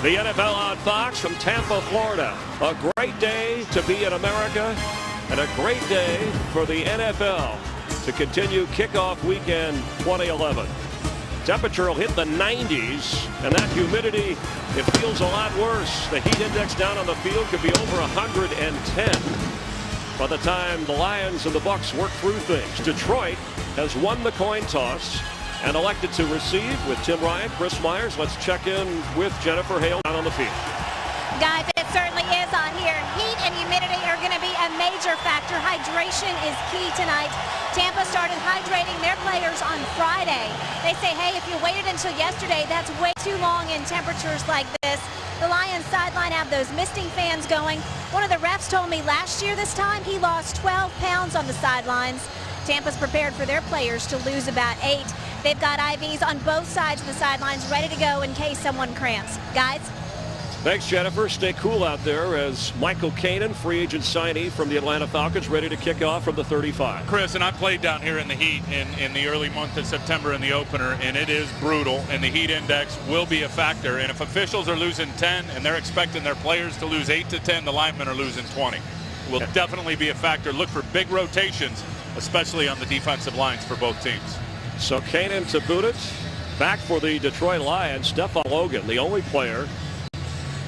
The NFL on Fox from Tampa, Florida. A great day to be in America and a great day for the NFL to continue kickoff weekend 2011. Temperature will hit the 90s, and that humidity, it feels a lot worse. The heat index down on the field could be over 110 by the time the Lions and the Bucs work through things. Detroit has won the coin toss and elected to receive with Tim Ryan, Chris Myers. Let's check in with Jennifer Hale down on the field. Guys, it certainly is on here. Heat and humidity are going to be a major factor. Hydration is key tonight. Tampa started hydrating their players on Friday. They say, hey, if you waited until yesterday, that's way too long in temperatures like this. The Lions sideline have those misting fans going. One of the refs told me last year this time he lost 12 pounds on the sidelines. Tampa's prepared for their players to lose about 8. They've got IVs on both sides of the sidelines ready to go in case someone cramps. Guys? Thanks, Jennifer. Stay cool out there as Michael Kanan, free agent signee from the Atlanta Falcons, ready to kick off from the 35. Chris, and I played down here in the heat in the early month of September in the opener, and it is brutal, and the heat index will be a factor. And if officials are losing 10 and they're expecting their players to lose 8 to 10, the linemen are losing 20. Will definitely be a factor. Look for big rotations, especially on the defensive lines for both teams. So Kanan to boot it. Back for the Detroit Lions, Stephon Logan, the only player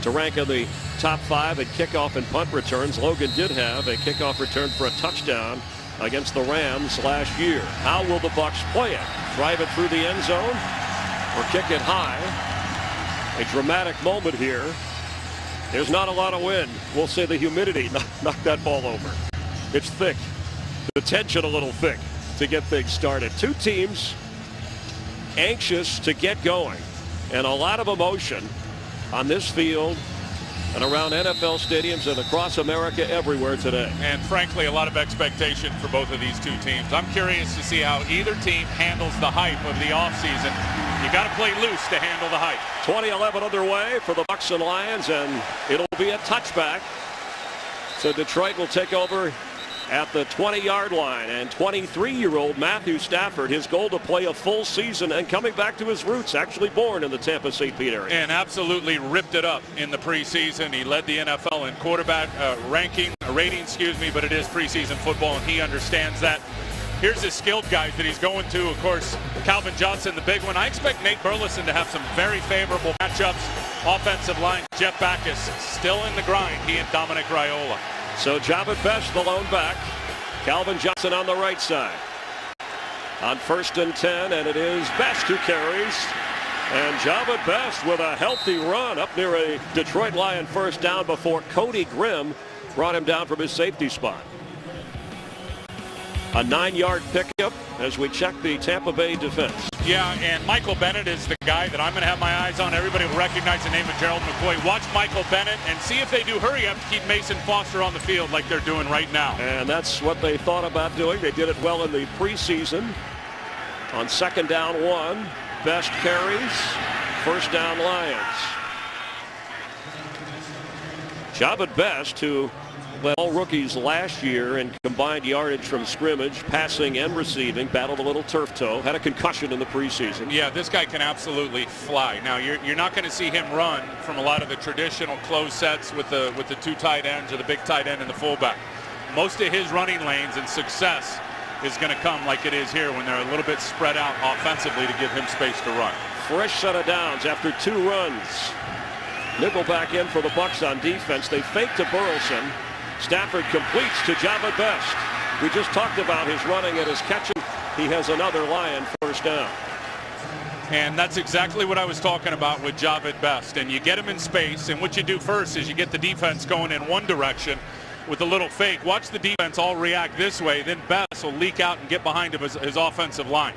to rank in the top 5 in kickoff and punt returns. Logan did have a kickoff return for a touchdown against the Rams last year. How will the Bucs play it? Drive it through the end zone or kick it high? A dramatic moment here. There's not a lot of wind. We'll say the humidity knocked that ball over. It's thick. The tension a little thick to get things started. Two teams anxious to get going, and a lot of emotion on this field and around NFL stadiums and across America everywhere today. And frankly, a lot of expectation for both of these two teams. I'm curious to see how either team handles the hype of the offseason. You got to play loose to handle the hype. 2011 underway for the Bucs and Lions, and it'll be a touchback. So Detroit will take over at the 20-yard line, and 23-year-old Matthew Stafford, his goal to play a full season and coming back to his roots, actually born in the Tampa St. Pete area. And absolutely ripped it up in the preseason. He led the NFL in quarterback rating, but it is preseason football, and he understands that. Here's his skilled guys that he's going to. Of course, Calvin Johnson, the big one. I expect Nate Burleson to have some very favorable matchups. Offensive line, Jeff Backus still in the grind. He and Dominic Raiola. So Javed Best, the lone back. Calvin Johnson on the right side. On 1st and 10, and it is Best who carries. And Javed Best with a healthy run up near a Detroit Lion first down before Cody Grimm brought him down from his safety spot. A 9-yard pickup as we check the Tampa Bay defense. Yeah, and Michael Bennett is the guy that I'm going to have my eyes on. Everybody will recognize the name of Gerald McCoy. Watch Michael Bennett and see if they do hurry up to keep Mason Foster on the field like they're doing right now. And that's what they thought about doing. They did it well in the preseason. On 2nd down 1, Best carries. 1st down Lions. Javed Best, who led all rookies last year in combined yardage from scrimmage, passing and receiving, battled a little turf toe, had a concussion in the preseason. Yeah, this guy can absolutely fly. Now, you're not going to see him run from a lot of the traditional close sets with the 2 tight ends or the big tight end and the fullback. Most of his running lanes and success is going to come like it is here when they're a little bit spread out offensively to give him space to run. Fresh set of downs after 2 runs. Nickelback in for the Bucs on defense. They fake to Burleson. Stafford completes to Javed Best. We just talked about his running and his catching. He has another Lion first down. And that's exactly what I was talking about with Javed Best. And you get him in space, and what you do first is you get the defense going in one direction with a little fake. Watch the defense all react this way. Then Best will leak out and get behind him his offensive line.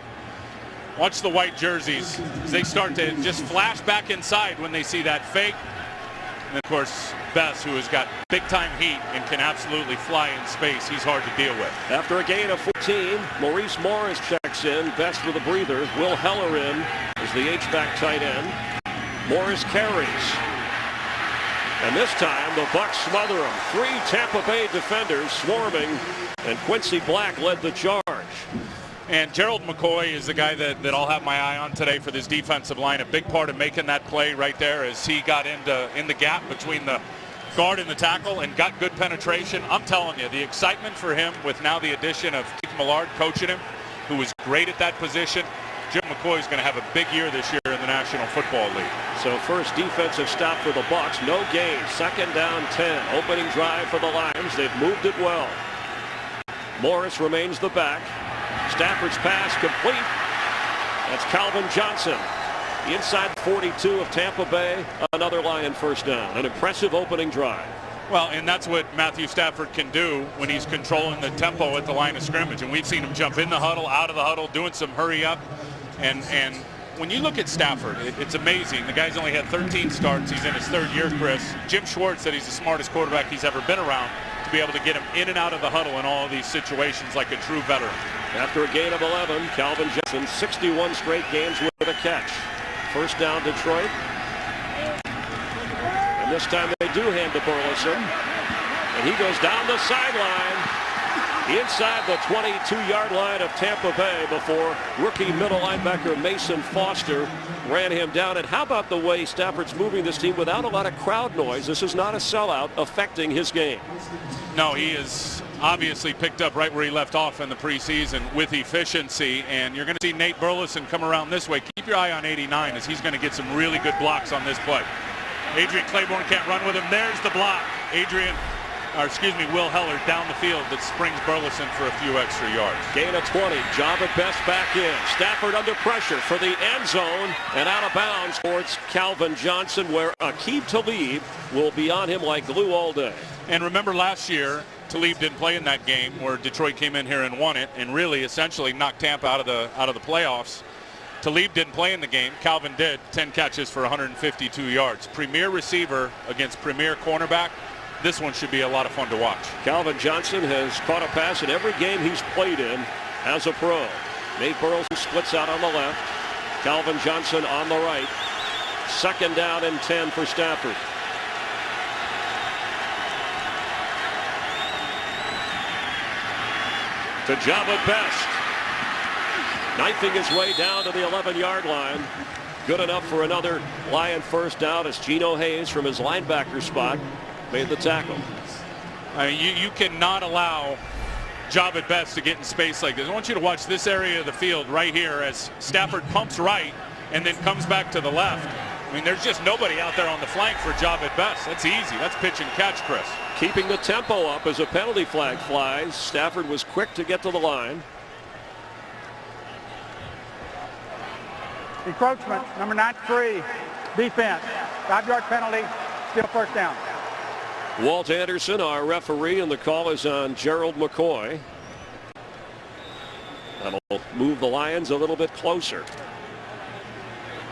Watch the white jerseys as they start to just flash back inside when they see that fake. And of course, Best, who has got big-time heat and can absolutely fly in space. He's hard to deal with. After a gain of 14, Maurice Morris checks in. Best with a breather. Will Heller in as the H-back tight end. Morris carries. And this time, the Bucs smother him. 3 Tampa Bay defenders swarming, and Quincy Black led the charge. And Gerald McCoy is the guy that I'll have my eye on today for this defensive line. A big part of making that play right there as he got in the gap between the guard and the tackle and got good penetration. I'm telling you, the excitement for him with now the addition of Keith Millard coaching him, who was great at that position. Jim McCoy is going to have a big year this year in the National Football League. So first defensive stop for the Bucs. No gain. Second down 10. Opening drive for the Lions. They've moved it well. Morris remains the back. Stafford's pass complete. That's Calvin Johnson. Inside 42 of Tampa Bay. Another Lion first down. An impressive opening drive. Well, and that's what Matthew Stafford can do when he's controlling the tempo at the line of scrimmage. And we've seen him jump in the huddle, out of the huddle, doing some hurry up. And when you look at Stafford, it's amazing. The guy's only had 13 starts. He's in his third year, Chris. Jim Schwartz said he's the smartest quarterback he's ever been around to be able to get him in and out of the huddle in all of these situations like a true veteran. After a gain of 11, Calvin Johnson, 61 straight games with a catch. First down, Detroit. And this time they do hand to Burleson. And he goes down the sideline inside the 22-yard line of Tampa Bay before rookie middle linebacker Mason Foster ran him down. And how about the way Stafford's moving this team without a lot of crowd noise? This is not a sellout affecting his game. No, he is obviously picked up right where he left off in the preseason with efficiency. And you're going to see Nate Burleson come around this way. Keep your eye on 89 as he's going to get some really good blocks on this play. Adrian Claiborne can't run with him. There's the block. Will Heller down the field that springs Burleson for a few extra yards. Gain of 20. Job at best back in. Stafford under pressure for the end zone and out of bounds towards Calvin Johnson, where Aqib Talib will be on him like glue all day. And remember last year, Talib didn't play in that game where Detroit came in here and won it and really essentially knocked Tampa out of the playoffs. Talib didn't play in the game. Calvin did. 10 catches for 152 yards. Premier receiver against premier cornerback. This one should be a lot of fun to watch. Calvin Johnson has caught a pass in every game he's played in as a pro. Nate Burleson splits out on the left. Calvin Johnson on the right. Second down and 10 for Stafford. To Java Best. Knifing his way down to the 11-yard line. Good enough for another Lion first down as Geno Hayes from his linebacker spot made the tackle. I mean, you cannot allow Java Best to get in space like this. I want you to watch this area of the field right here as Stafford pumps right and then comes back to the left. I mean, there's just nobody out there on the flank for Java Best. That's easy. That's pitch and catch, Chris. Keeping the tempo up as a penalty flag flies. Stafford was quick to get to the line. Encroachment, number 93, defense. 5-yard penalty, still first down. Walt Anderson, our referee, and the call is on Gerald McCoy. That'll move the Lions a little bit closer.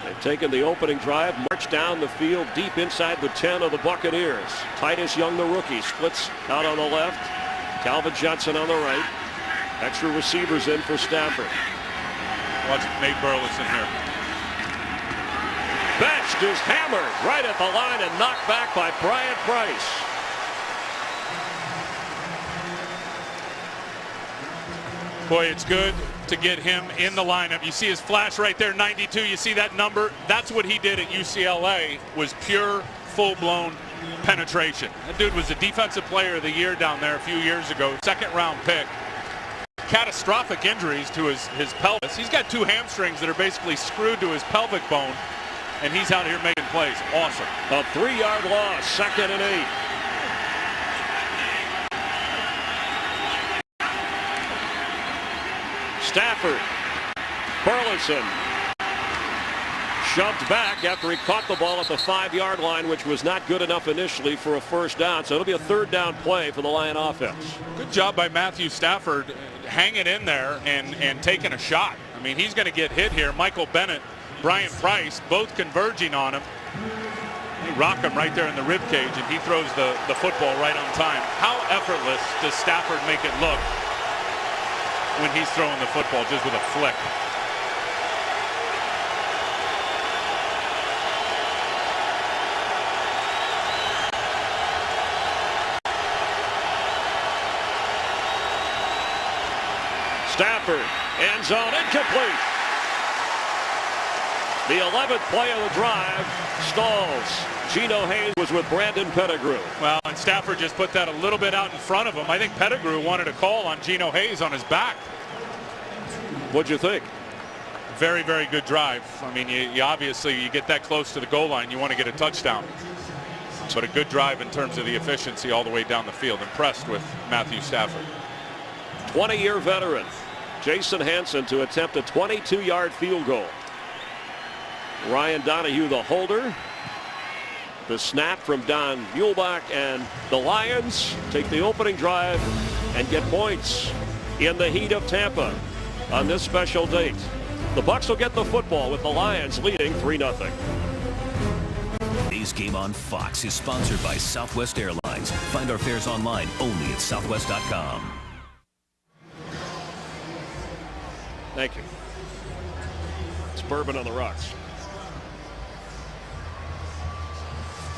They've taken the opening drive, marched down the field deep inside the 10 of the Buccaneers. Titus Young, the rookie, splits out on the left. Calvin Johnson on the right. Extra receivers in for Stafford. Watch Nate Burleson here. Best is hammered right at the line and knocked back by Bryant Price. Boy, it's good to get him in the lineup. You see his flash right there, 92. You see that number? That's what he did at UCLA, was pure, full-blown penetration. That dude was the defensive player of the year down there a few years ago. Second-round pick. Catastrophic injuries to his pelvis. He's got 2 hamstrings that are basically screwed to his pelvic bone, and he's out here making plays. Awesome. A 3-yard loss, 2nd and 8. Stafford. Burleson. Shoved back after he caught the ball at the 5-yard line, which was not good enough initially for a first down. So it'll be a 3rd down play for the Lion offense. Good job by Matthew Stafford hanging in there and taking a shot. I mean, he's going to get hit here. Michael Bennett, Bryant Price, both converging on him. They rock him right there in the rib cage, and he throws the football right on time. How effortless does Stafford make it look when he's throwing the football just with a flick? Stafford End zone incomplete. The 11th play of the drive stalls. Geno Hayes was with Brandon Pettigrew. Well, and Stafford just put that a little bit out in front of him. I think Pettigrew wanted a call on Geno Hayes on his back. What'd you think? Very, very good drive. I mean, you obviously, you get that close to the goal line, you want to get a touchdown. But a good drive in terms of the efficiency all the way down the field. Impressed with Matthew Stafford. 20-year veteran Jason Hansen to attempt a 22-yard field goal. Ryan Donahue, the holder. The snap from Don Muhlbach, and the Lions take the opening drive and get points in the heat of Tampa on this special date. The Bucs will get the football with the Lions leading 3-0. Today's game on Fox is sponsored by Southwest Airlines. Find our fares online only at southwest.com. Thank you. It's bourbon on the rocks.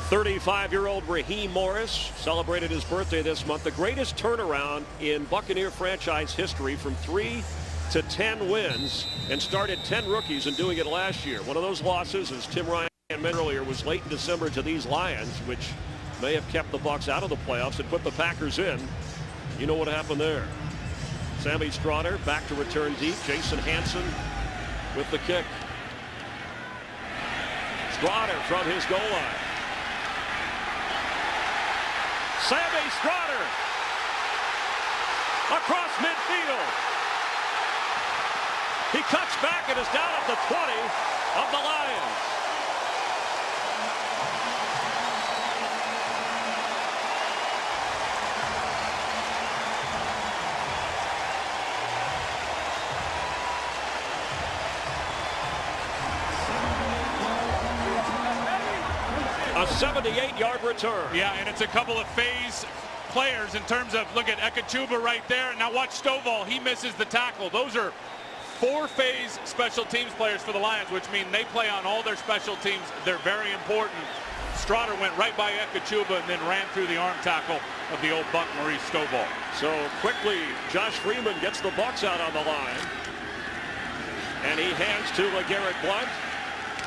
35-year-old Raheem Morris celebrated his birthday this month. The greatest turnaround in Buccaneer franchise history, from 3 to 10 wins, and started 10 rookies in doing it last year. One of those losses, as Tim Ryan mentioned earlier, was late in December to these Lions, which may have kept the Bucs out of the playoffs and put the Packers in. You know what happened there. Sammy Strawder back to return deep. Jason Hansen with the kick. Strawder from his goal line. Sammy Strawder across midfield. He cuts back and is down at the 20 of the Lions. A 78-yard return. Yeah, and it's a couple of phase players in terms of, look at Ekachuba right there. Now watch Stovall. He misses the tackle. Those are 4-phase special teams players for the Lions, which mean they play on all their special teams. They're very important. Strawder went right by Ekachuba and then ran through the arm tackle of the old Buck Maurice Stovall. So quickly, Josh Freeman gets the Bucs out on the line. And he hands to LeGarrette Blount,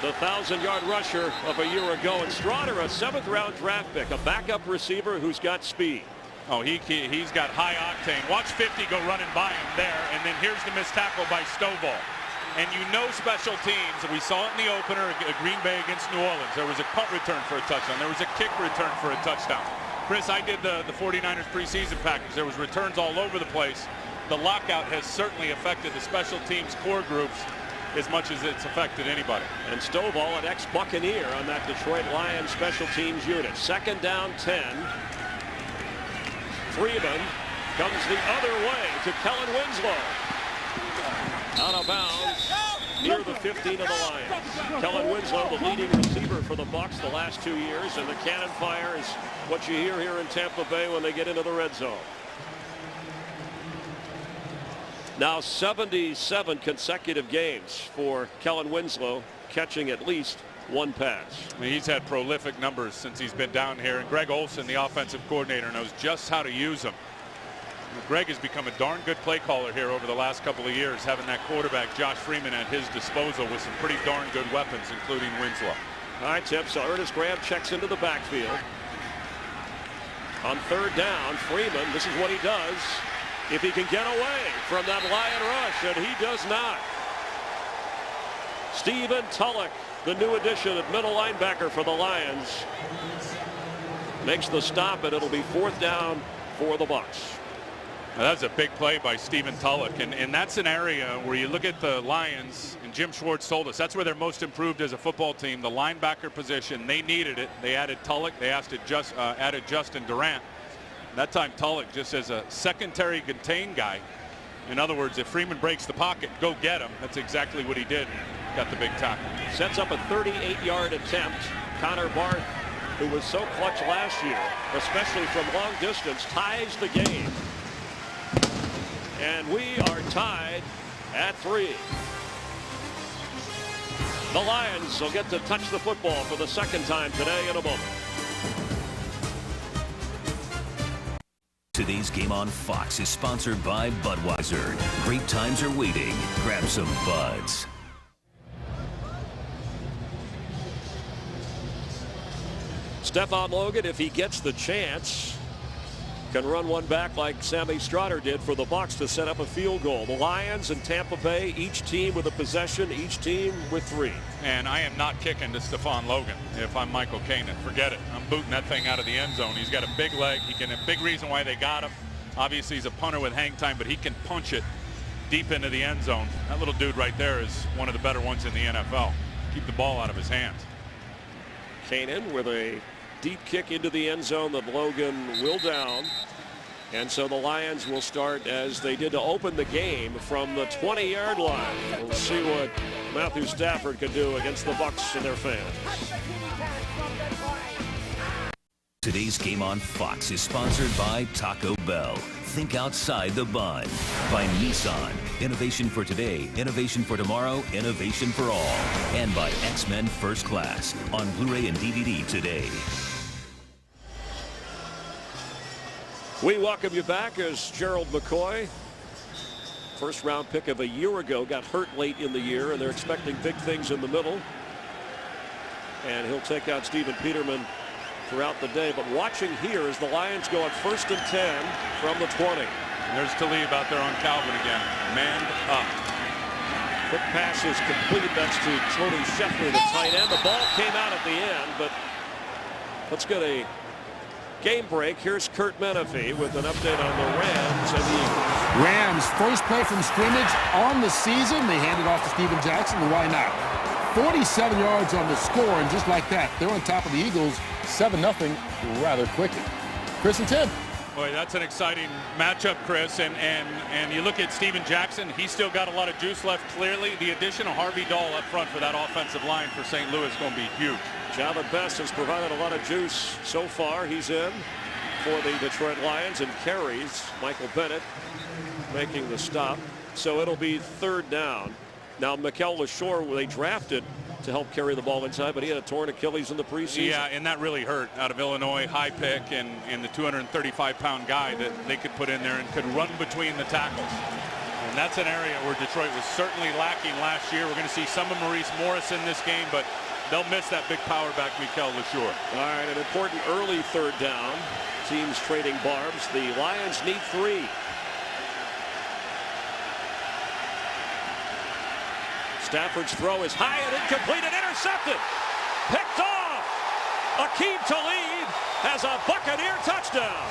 the 1,000-yard rusher of a year ago. And Strawder, a 7th-round draft pick, a backup receiver who's got speed. Oh, he's got high octane. Watch 50 go running by him there, and then here's the missed tackle by Stovall. And you know special teams, we saw it in the opener at Green Bay against New Orleans. There was a punt return for a touchdown. There was a kick return for a touchdown. Chris, I did the 49ers preseason package. There was returns all over the place. The lockout has certainly affected the special teams core groups as much as it's affected anybody. And Stovall, an ex-Buccaneer on that Detroit Lions special teams unit. 2nd down 10. Freeman comes the other way to Kellen Winslow. Out of bounds near the 15 of the Lions. Kellen Winslow, the leading receiver for the Bucs the last 2 years, and the cannon fire is what you hear here in Tampa Bay when they get into the red zone. Now 77 consecutive games for Kellen Winslow, catching at least one pass. I mean, he's had prolific numbers since he's been down here, and Greg Olson, the offensive coordinator, knows just how to use them. Greg has become a darn good play caller here over the last couple of years, having that quarterback Josh Freeman at his disposal with some pretty darn good weapons, including Winslow. All right, Tim, so Ernest Graham checks into the backfield. On 3rd down, Freeman, this is what he does if he can get away from that Lion rush, and he does not. Stephen Tulloch, the new addition at middle linebacker for the Lions, makes the stop, and it'll be 4th down for the Bucs. Now, that's a big play by Stephen Tulloch, and that's an area where you look at the Lions, and Jim Schwartz told us that's where they're most improved as a football team. The linebacker position, they needed it. They added Tulloch. They added Justin Durant. That time Tulloch just as a secondary contain guy. In other words, if Freeman breaks the pocket, go get him. That's exactly what he did. Got the big tackle. Sets up a 38-yard attempt. Connor Barth, who was so clutch last year, especially from long distance, ties the game. And we are tied at 3. The Lions will get to touch the football for the 2nd time today in a moment. Today Today's game on Fox is sponsored by Budweiser. Great times are waiting. Grab some Buds. Stephon Logan, if he gets the chance, can run one back like Sammy Strotter did for the Bucs to set up a field goal. The Lions and Tampa Bay, each team with a possession, each team with 3. And I am not kicking to Stephon Logan if I'm Michael Kanan. Forget it. I'm booting that thing out of the end zone. He's got a big leg. He can. A big reason why they got him. Obviously, he's a punter with hang time, but he can punch it deep into the end zone. That little dude right there is one of the better ones in the NFL. Keep the ball out of his hands. Kanan with a deep kick into the end zone that Logan will down. And so the Lions will start as they did to open the game from the 20-yard line. We'll see what Matthew Stafford can do against the Bucs and their fans. Today's game on Fox is sponsored by Taco Bell. Think outside the bun. By Nissan. Innovation for today, innovation for tomorrow, innovation for all. And by X-Men First Class on Blu-ray and DVD today. We welcome you back as Gerald McCoy, first round pick of a year ago, got hurt late in the year, and they're expecting big things in the middle. And he'll take out Stephen Peterman throughout the day. But watching here as the Lions go on 1st and 10 from the 20. There's Talib out there on Calvin again. Manned up. Quick pass is complete. That's to Tony Scheffler, the tight end. The ball came out at the end, but let's get a game break. Here's Kurt Menefee with an update on the Rams and the Eagles. Rams, first play from scrimmage on the season. They hand it off to Steven Jackson, and why not? 47 yards on the score, and just like that, they're on top of the Eagles, 7-0 rather quickly. Chris and Tim. Boy, that's an exciting matchup, Chris. And you look at Steven Jackson, he's still got a lot of juice left, clearly. The addition of Harvey Dahl up front for that offensive line for St. Louis is going to be huge. Java Best has provided a lot of juice so far. He's in for the Detroit Lions and carries. Michael Bennett making the stop. So it'll be 3rd down. Now, Mikel LaShore, they drafted to help carry the ball inside, but he had a torn Achilles in the preseason. Yeah, and that really hurt. Out of Illinois, high pick, and the 235-pound guy that they could put in there and could run between the tackles. And that's an area where Detroit was certainly lacking last year. We're going to see some of Maurice Morris in this game, but they'll miss that big power back Mikel LaShore. All right, an important early 3rd down. Teams trading barbs. The Lions need 3. Stafford's throw is high and incomplete and intercepted. Picked off. Aqib Talib has a Buccaneer touchdown.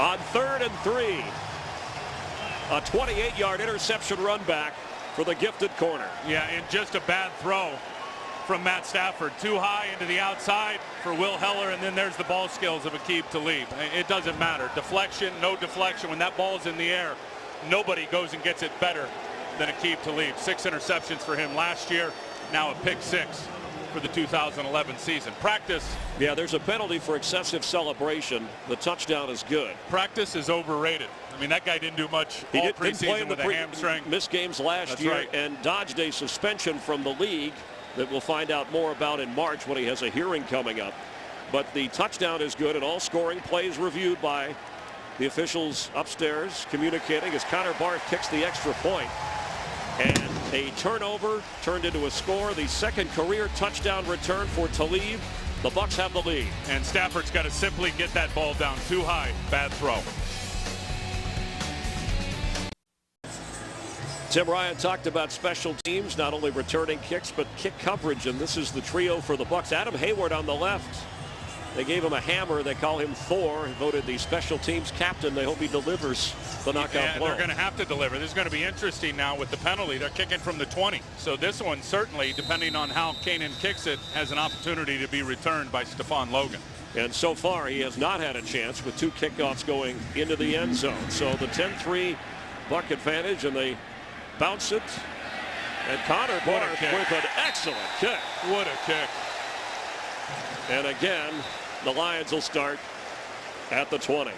On 3rd and 3, a 28-yard interception run back for the gifted corner. Yeah, and just a bad throw from Matt Stafford. Too high into the outside for Will Heller, and then there's the ball skills of Aqib Talib. It doesn't matter. Deflection, no deflection. When that ball's in the air, nobody goes and gets it better than Aqib Talib. 6 interceptions for him last year, now a pick 6 for the 2011 season. Practice. Yeah, there's a penalty for excessive celebration. The touchdown is good. Practice is overrated. I mean, that guy didn't do much all preseason with a hamstring. Missed games last year and dodged a suspension from the league that we'll find out more about in March when he has a hearing coming up. But the touchdown is good, and all scoring plays reviewed by the officials upstairs communicating as Connor Barth kicks the extra point. And a turnover turned into a score. The 2nd career touchdown return for Talib. The Bucs have the lead. And Stafford's got to simply get that ball down too high. Bad throw. Tim Ryan talked about special teams, not only returning kicks, but kick coverage. And this is the trio for the Bucs. Adam Hayward on the left. They gave him a hammer. They call him Thor. He voted the special teams captain. They hope he delivers the knockout blow. They're going to have to deliver. This is going to be interesting now with the penalty. They're kicking from the 20. So this one certainly, depending on how Kanan kicks it, has an opportunity to be returned by Stephon Logan. And so far, he has not had a chance with 2 kickoffs going into the end zone. So the 10-3 Buck advantage, and they bounce it And Connor Barth with an excellent kick. What a kick. And again, the Lions will start at the 20.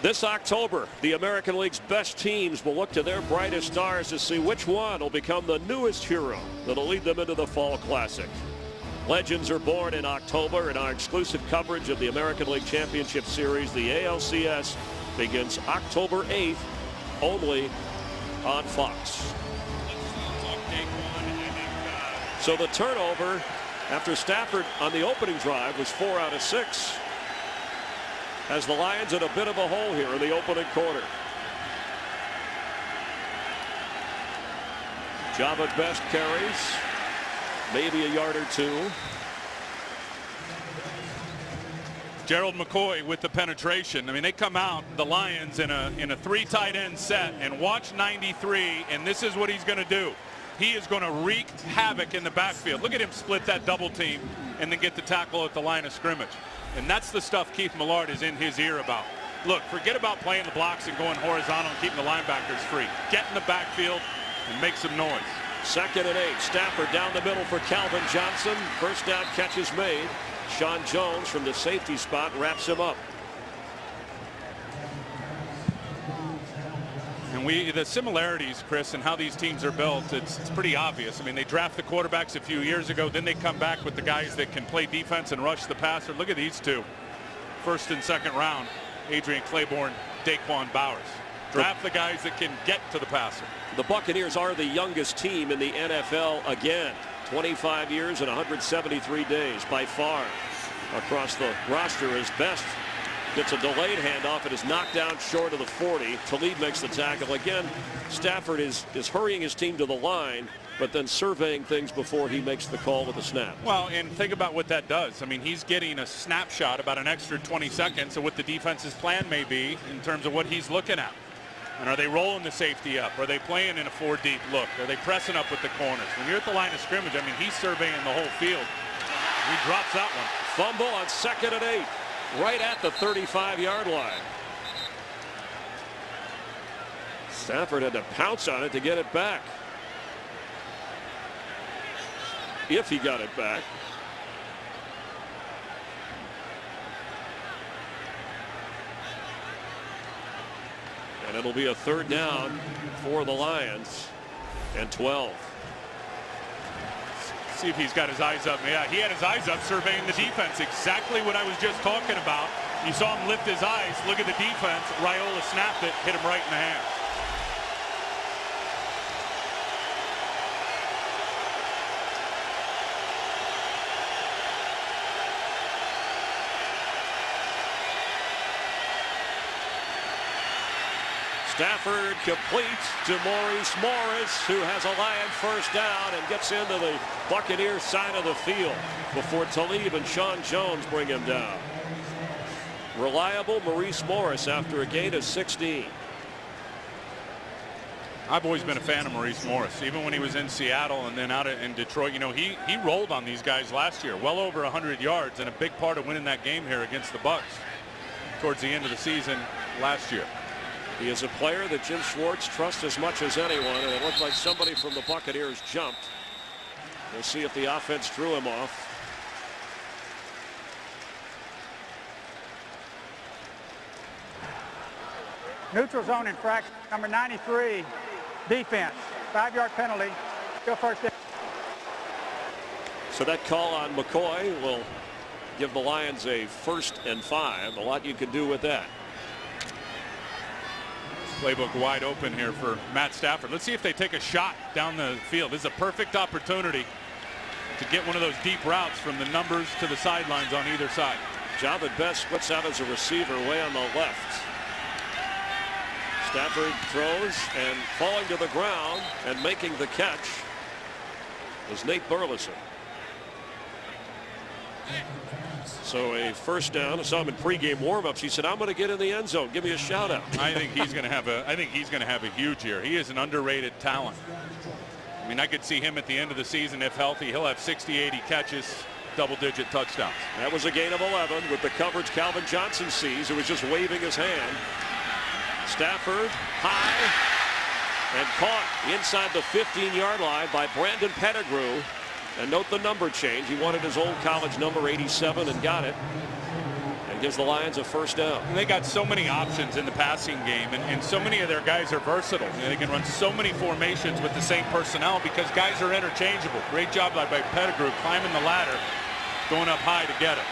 This October, the American League's best teams will look to their brightest stars to see which one will become the newest hero that'll lead them into the Fall Classic. Legends are born in October, and our exclusive coverage of the American League Championship Series, the ALCS, begins October 8th, only on Fox. So the turnover after Stafford on the opening drive was 4 out of 6. Has the Lions in a bit of a hole here in the opening quarter. Java Best carries, maybe a yard or two. Gerald McCoy with the penetration. I mean, they come out, the Lions, in a 3 tight end set, and watch 93, and this is what he's going to do. He is going to wreak havoc in the backfield. Look at him split that double team and then get the tackle at the line of scrimmage. And that's the stuff Keith Millard is in his ear about. Look, forget about playing the blocks and going horizontal and keeping the linebackers free. Get in the backfield and make some noise. 2nd and 8. Stafford down the middle for Calvin Johnson. First down catch is made. Sean Jones from the safety spot wraps him up. And the similarities, Chris, and how these teams are built, it's pretty obvious. I mean, they draft the quarterbacks a few years ago, then they come back with the guys that can play defense and rush the passer. Look at these two. 1st and 2nd round, Adrian Claiborne, Daquan Bowers. Draft the guys that can get to the passer. The Buccaneers are the youngest team in the NFL again. 25 years and 173 days by far across the roster. As Best gets a delayed handoff and is knocked down short of the 40. Talib makes the tackle. Again, Stafford is hurrying his team to the line, but then surveying things before he makes the call with the snap. Well, and think about what that does. I mean, he's getting a snapshot about an extra 20 seconds of what the defense's plan may be in terms of what he's looking at. And are they rolling the safety up? Are they playing in a 4-deep look? Are they pressing up with the corners? When you're at the line of scrimmage, I mean, he's surveying the whole field. He drops that one. Fumble on 2nd and 8. Right at the 35-yard line. Stafford had to pounce on it to get it back. If he got it back. And it'll be a 3rd down for the Lions and 12. See if he's got his eyes up. Yeah, he had his eyes up surveying the defense. Exactly what I was just talking about. You saw him lift his eyes, look at the defense. Raiola snapped it, hit him right in the hands. Stafford completes to Maurice Morris, who has a Lion first down and gets into the Buccaneers side of the field before Talib and Sean Jones bring him down. Reliable Maurice Morris after a gain of 16. I've always been a fan of Maurice Morris, even when he was in Seattle and then out in Detroit. You know, he rolled on these guys last year, well over 100 yards, and a big part of winning that game here against the Bucs towards the end of the season last year. He is a player that Jim Schwartz trusts as much as anyone, and it looked like somebody from the Buccaneers jumped. We'll see if the offense drew him off. Neutral zone infraction, number 93, defense. 5-yard penalty. Go first down. So that call on McCoy will give the Lions a 1st and 5. A lot you can do with that. Playbook wide open here for Matt Stafford. Let's see if they take a shot down the field. This is a perfect opportunity to get one of those deep routes from the numbers to the sidelines on either side. Java Best splits out as a receiver way on the left. Stafford throws, and falling to the ground and making the catch was Nate Burleson. So a first down. I saw him in pregame warmups. He said, "I'm going to get in the end zone. Give me a shout out." I think he's going to have a huge year. He is an underrated talent. I mean, I could see him at the end of the season, if healthy. He'll have 60, 80 catches, double-digit touchdowns. That was a gain of 11 with the coverage Calvin Johnson sees, who was just waving his hand. Stafford high, And caught inside the 15-yard line by Brandon Pettigrew. And note the number change. He wanted his old college number 87 and got it. And gives the Lions a first down. And they got so many options in the passing game, and so many of their guys are versatile. They can run so many formations with the same personnel because guys are interchangeable. Great job by Pettigrew climbing the ladder, going up high to get it.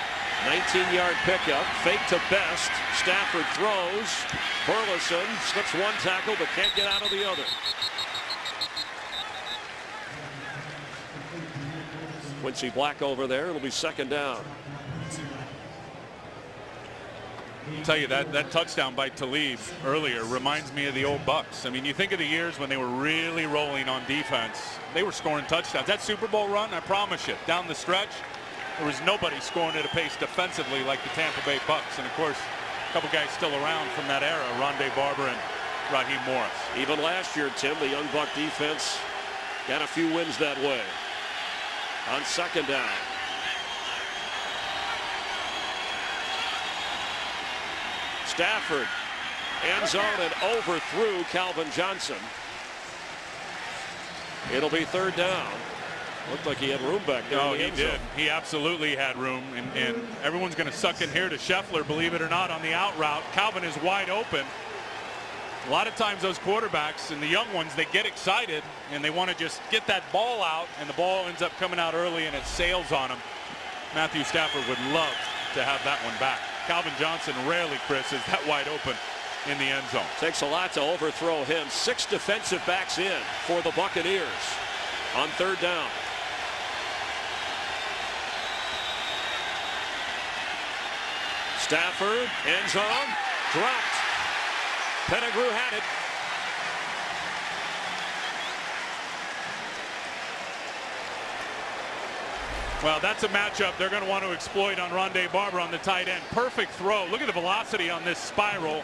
19-yard pickup, fake to Best. Stafford throws. Burleson slips one tackle but can't get out of the other. Quincy Black over there. It'll be second down. I'll tell you, that touchdown by Talib earlier reminds me of the old Bucs. I mean, you think of the years when they were really rolling on defense. They were scoring touchdowns. That Super Bowl run, I promise you, down the stretch, there was nobody scoring at a pace defensively like the Tampa Bay Bucs. And, of course, a couple guys still around from that era, Rondé Barber and Raheem Morris. Even last year, Tim, the young Buck defense got a few wins that way. On second down. Stafford, end zone, and overthrew Calvin Johnson. It'll be third down. Looked like he had room back there. Oh, he did. He absolutely had room, and everyone's going to suck in here to Scheffler, believe it or not, on the out route. Calvin is wide open. A lot of times those quarterbacks and the young ones, they get excited and they want to just get that ball out, and the ball ends up coming out early and it sails on them. Matthew Stafford would love to have that one back. Calvin Johnson rarely, Chris, is that wide open in the end zone. Takes a lot to overthrow him. 6 defensive backs in for the Buccaneers on third down. Stafford, end zone, dropped. Pettigrew had it. Well, that's a matchup they're going to want to exploit on Rondé Barber on the tight end. Perfect throw. Look at the velocity on this spiral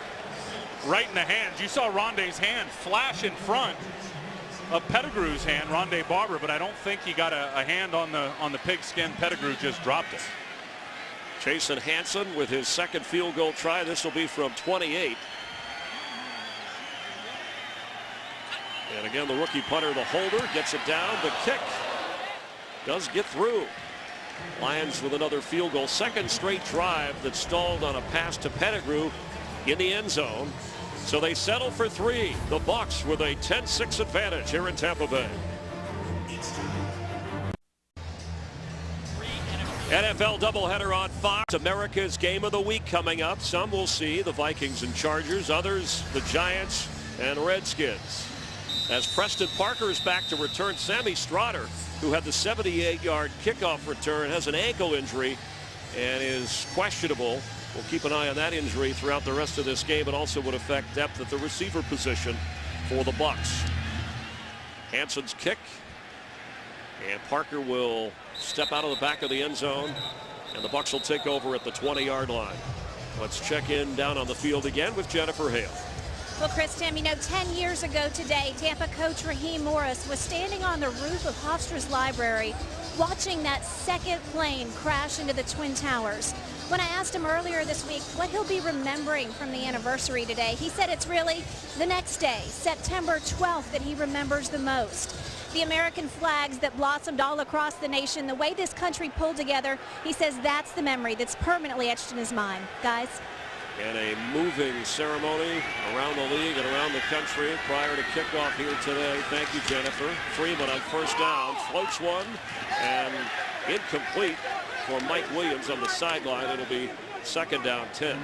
right in the hands. You saw Rondé's hand flash in front of Pettigrew's hand, Rondé Barber, but I don't think he got a hand on the pigskin. Pettigrew just dropped it. Jason Hanson with his second field goal try. This will be from 28. And again, the rookie punter, the holder, gets it down. The kick does get through. Lions with another field goal. Second straight drive that stalled on a pass to Pettigrew in the end zone. So they settle for 3. The Bucs with a 10-6 advantage here in Tampa Bay. NFL doubleheader on Fox. America's game of the week coming up. Some will see the Vikings and Chargers. Others, the Giants and Redskins. As Preston Parker is back to return, Sammy Strotter, who had the 78-yard kickoff return, has an ankle injury and is questionable. We'll keep an eye on that injury throughout the rest of this game. It also would affect depth at the receiver position for the Bucs. Hanson's kick. And Parker will step out of the back of the end zone. And the Bucs will take over at the 20-yard line. Let's check in down on the field again with Jennifer Hale. Well, Chris, Tim, you know, 10 years ago today, Tampa coach Raheem Morris was standing on the roof of Hofstra's library watching that second plane crash into the Twin Towers. When I asked him earlier this week what he'll be remembering from the anniversary today, he said it's really the next day, September 12th, that he remembers the most. The American flags that blossomed all across the nation, the way this country pulled together, he says that's the memory that's permanently etched in his mind. Guys? And a moving ceremony around the league and around the country prior to kickoff here today. Thank you, Jennifer. Freeman on first down, floats one, and incomplete for Mike Williams on the sideline. It'll be second down 10.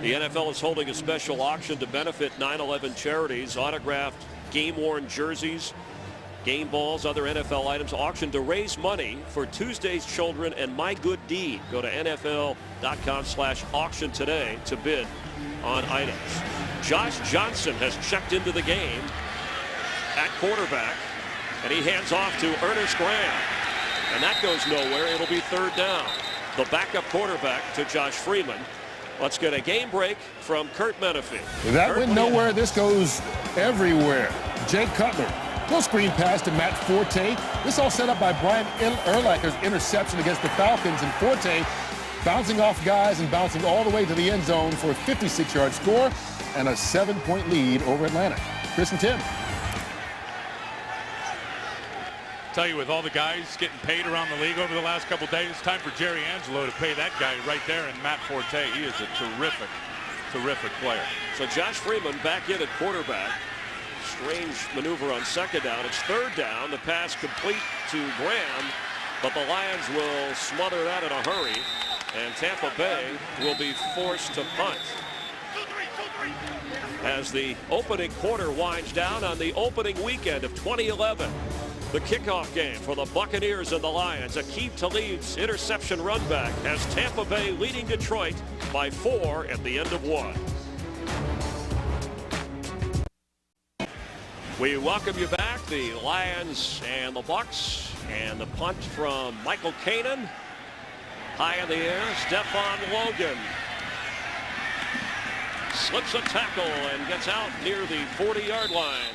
The NFL is holding a special auction to benefit 9/11 charities. Autographed game-worn jerseys, game balls, other NFL items auctioned to raise money for Tuesday's Children and My Good Deed. Go to NFL.com/auction today to bid on items. Josh Johnson has checked into the game at quarterback, and he hands off to Ernest Graham. And that goes nowhere. It'll be third down. The backup quarterback to Josh Freeman. Let's get a game break from Kurt Menefee. That went nowhere. This goes everywhere. Jake Cutler. No screen pass to Matt Forte. This all set up by Brian Urlacher's interception against the Falcons, and Forte bouncing off guys and bouncing all the way to the end zone for a 56-yard score and a 7-point lead over Atlanta. Chris and Tim. Tell you, with all the guys getting paid around the league over the last couple days, it's time for Jerry Angelo to pay that guy right there. And Matt Forte, he is a terrific player. So Josh Freeman back in at quarterback. Strange maneuver on second down. It's third down. The pass complete to Graham, but the Lions will smother that in a hurry, and Tampa Bay will be forced to punt. As the opening quarter winds down on the opening weekend of 2011. The kickoff game for the Buccaneers and the Lions. Aqib Talib's interception run back has Tampa Bay leading Detroit by 4 at the end of 1. We welcome you back. The Lions and the Bucs, and the punt from Michael Kanan. High in the air, Stephon Logan slips a tackle and gets out near the 40-yard line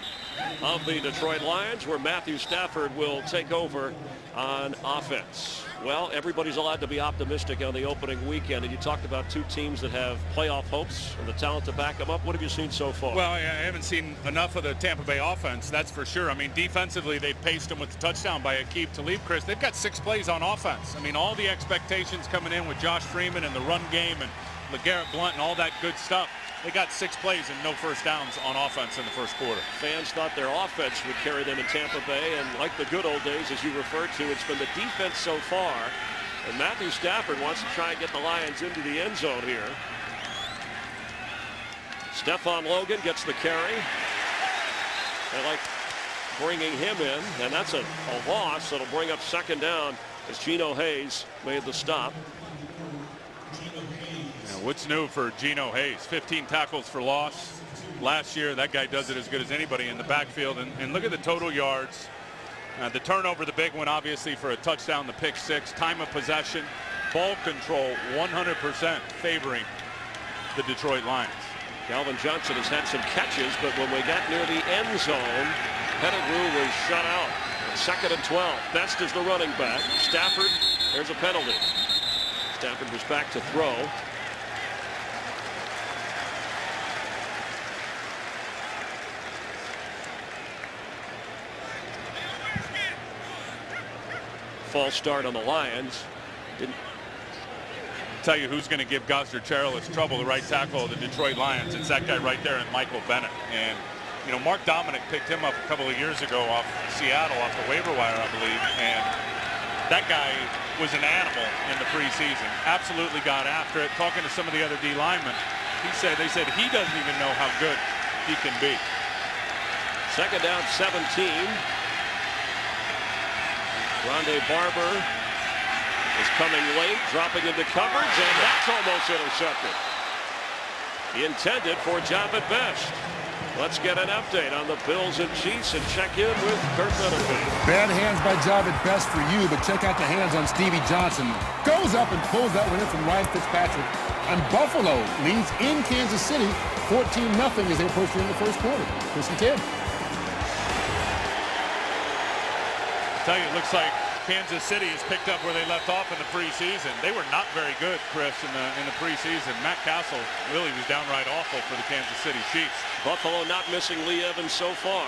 of the Detroit Lions, where Matthew Stafford will take over on offense. Well, everybody's allowed to be optimistic on the opening weekend, and you talked about two teams that have playoff hopes and the talent to back them up. What have you seen so far? Well, I haven't seen enough of the Tampa Bay offense, that's for sure. I mean, defensively, they paced them with the touchdown by Aqib Talib. Chris, they've got 6 plays on offense. I mean, all the expectations coming in with Josh Freeman and the run game and LeGarrette Blount and all that good stuff. They got 6 plays and no first downs on offense in the first quarter. Fans thought their offense would carry them in Tampa Bay, and like the good old days, as you referred to, it's been the defense so far. And Matthew Stafford wants to try and get the Lions into the end zone here. Stephon Logan gets the carry. They like bringing him in, and that's a loss that'll bring up second down as Geno Hayes made the stop. What's new for Geno Hayes? 15 tackles for loss. Last year, that guy does it as good as anybody in the backfield. And look at the total yards. The turnover, the big one, obviously, for a touchdown, the pick 6. Time of possession, ball control, 100% favoring the Detroit Lions. Calvin Johnson has had some catches, but when we got near the end zone, Pettigrew was shut out. 2nd and 12. Best is the running back. Stafford, there's a penalty. Stafford was back to throw. False start on the Lions. Didn't tell you who's going to give Gosder Charles trouble, the right tackle of the Detroit Lions. It's that guy right there, and Michael Bennett. And you know, Mark Dominic picked him up a couple of years ago off Seattle, off the waiver wire, I believe. And that guy was an animal in the preseason. Absolutely got after it. Talking to some of the other D linemen, they said he doesn't even know how good he can be. 2nd down, 17. Rondé Barber is coming late, dropping into coverage, and that's almost intercepted. He intended for Javid Best. Let's get an update on the Bills and Chiefs and check in with Kurt Menefee. Bad hands by Javid Best for you, but check out the hands on Stevie Johnson. Goes up and pulls that one in from Ryan Fitzpatrick. And Buffalo leads in Kansas City 14-0 as they approach the end of the first quarter. Chris and Tim. Tell you, it looks like Kansas City has picked up where they left off in the preseason. They were not very good, Chris, in the preseason. Matt Castle really was downright awful for the Kansas City Chiefs. Buffalo not missing Lee Evans so far.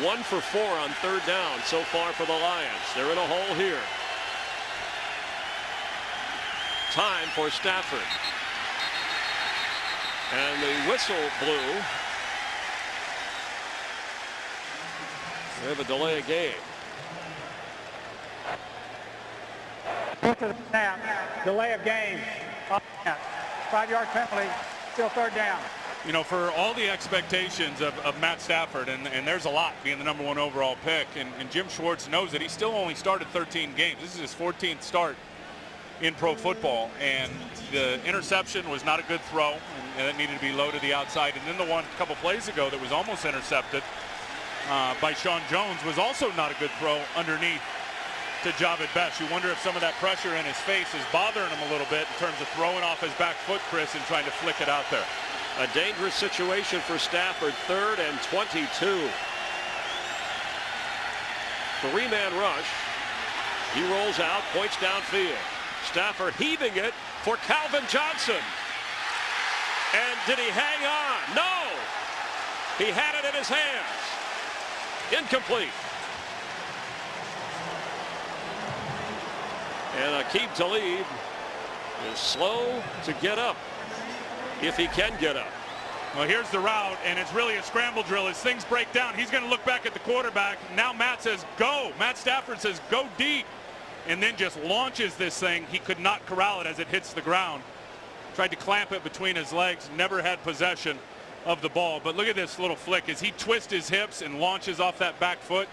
1 for 4 on 3rd down so far for the Lions. They're in a hole here. Time for Stafford. And the whistle blew. They have a delay of game. To the snap, delay of game, 5-yard penalty, still 3rd down. You know, for all the expectations of Matt Stafford, and there's a lot being the #1 overall pick, and Jim Schwartz knows that he still only started 13 games. This is his 14th start in pro football, and the interception was not a good throw, and it needed to be low to the outside. And then the one a couple plays ago that was almost intercepted by Sean Jones was also not a good throw underneath to Javid Best. You wonder if some of that pressure in his face is bothering him a little bit in terms of throwing off his back foot, Chris, and trying to flick it out there. A dangerous situation for Stafford. 3rd and 22. 3-man rush. He rolls out, points downfield. Stafford heaving it, for Calvin Johnson. And did he hang on? No! He had it in his hands. Incomplete. And Aqib Talib is slow to get up, if he can get up. Well, here's the route, and it's really a scramble drill. As things break down, he's going to look back at the quarterback. Now Matt says, go. Matt Stafford says, go deep. And then just launches this thing. He could not corral it as it hits the ground. Tried to clamp it between his legs. Never had possession of the ball. But look at this little flick. As he twists his hips and launches off that back foot,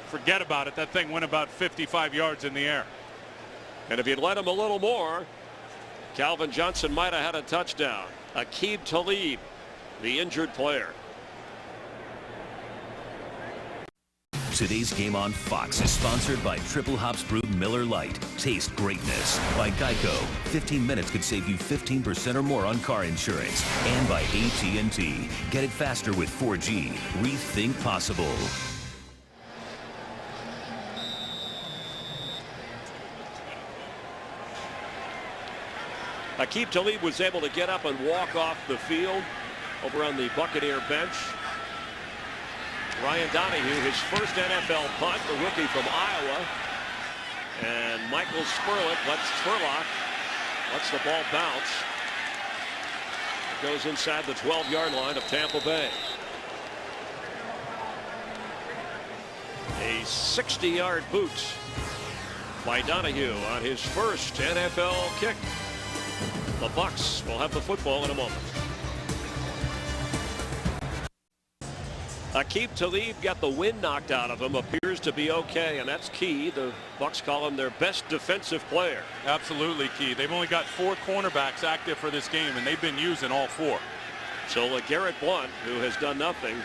forget about it. That thing went about 55 yards in the air. And if you'd let him a little more, Calvin Johnson might have had a touchdown. Aqib Talib, the injured player. Today's game on Fox is sponsored by Triple Hops Brewed Miller Lite. Taste greatness. By Geico. 15 minutes could save you 15% or more on car insurance. And by AT&T. Get it faster with 4G. Rethink possible. Aqib Talib was able to get up and walk off the field over on the Buccaneer bench. Ryan Donahue, his first NFL punt, the rookie from Iowa. And Michael Spurlock lets the ball bounce. It goes inside the 12-yard line of Tampa Bay. A 60-yard boot by Donahue on his first NFL kick. The Bucs will have the football in a moment. Aqib Talib got the wind knocked out of him, appears to be okay, and that's key. The Bucs call him their best defensive player. Absolutely key. They've only got 4 cornerbacks active for this game, and they've been using all 4. So Garrett Blunt, who has done nothing,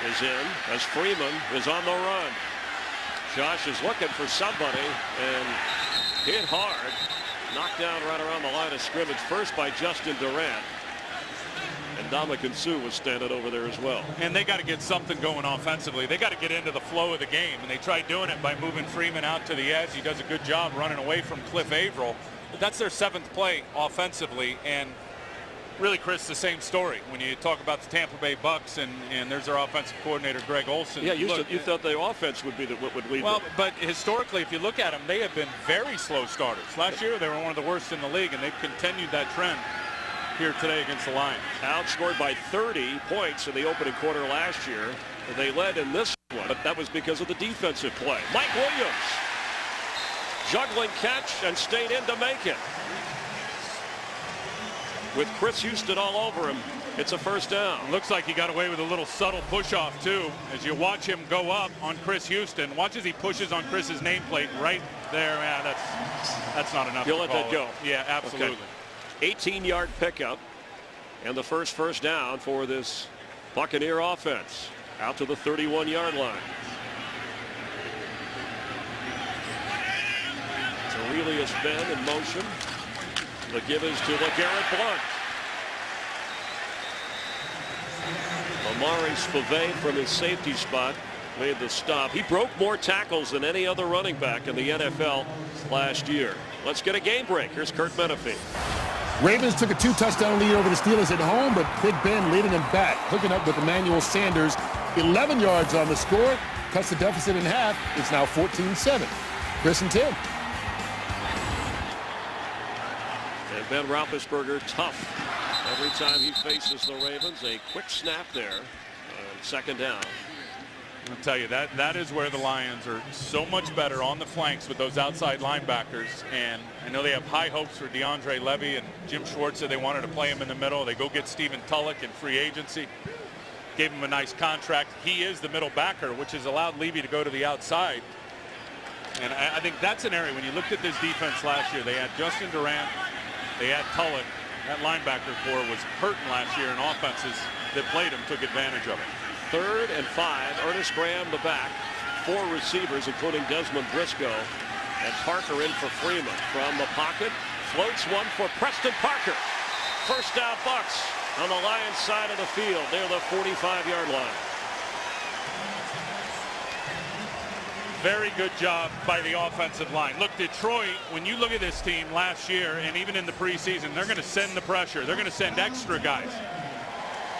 is in as Freeman is on the run. Josh is looking for somebody and hit hard. Knocked down right around the line of scrimmage, first by Justin Durant. And Ndamukong Suh was standing over there as well. And they got to get something going offensively. They got to get into the flow of the game. And they tried doing it by moving Freeman out to the edge. He does a good job running away from Cliff Averill. But that's their 7th play offensively. And really, Chris, the same story. When you talk about the Tampa Bay Bucs and there's their offensive coordinator, Greg Olson. Yeah, you thought the offense would be what would lead. Well, but historically, if you look at them, they have been very slow starters. Last year, they were one of the worst in the league, and they've continued that trend here today against the Lions. Outscored by 30 points in the opening quarter last year. They led in this one, but that was because of the defensive play. Mike Williams, juggling catch and stayed in to make it. With Chris Houston all over him, it's a first down. Looks like he got away with a little subtle push-off, too. As you watch him go up on Chris Houston, watch as he pushes on Chris's nameplate right there. Yeah, that's not enough. You'll let that go. Yeah, absolutely. Okay. 18-yard pickup and the first down for this Buccaneer offense out to the 31-yard line. Aurelius Ben in motion. The give is to LeGarrette Blunt. Amari Spivey from his safety spot made the stop. He broke more tackles than any other running back in the NFL last year. Let's get a game break. Here's Kurt Menefee. Ravens took a 2-touchdown lead over the Steelers at home, but Big Ben leading them back, hooking up with Emmanuel Sanders. 11 yards on the score, cuts the deficit in half. It's now 14-7. Chris and Tim. And Ben Roethlisberger tough every time he faces the Ravens. A quick snap there on second down. I'll tell you, that is where the Lions are so much better on the flanks with those outside linebackers. And I know they have high hopes for DeAndre Levy, and Jim Schwartz said they wanted to play him in the middle. They go get Stephen Tulloch in free agency. Gave him a nice contract. He is the middle backer, which has allowed Levy to go to the outside. And I think that's an area, when you looked at this defense last year, they had Justin Durant, they had Tulloch. That linebacker core was hurting last year, and offenses that played him took advantage of it. 3rd and 5. Ernest Graham the back. 4 receivers, including Desmond Briscoe. And Parker in for Freeman. From the pocket, floats one for Preston Parker. First down Bucs on the Lions side of the field near the 45-yard line. very good job by the offensive line. Look, Detroit, when you look at this team last year and even in the preseason, they're going to send the pressure. They're going to send extra guys.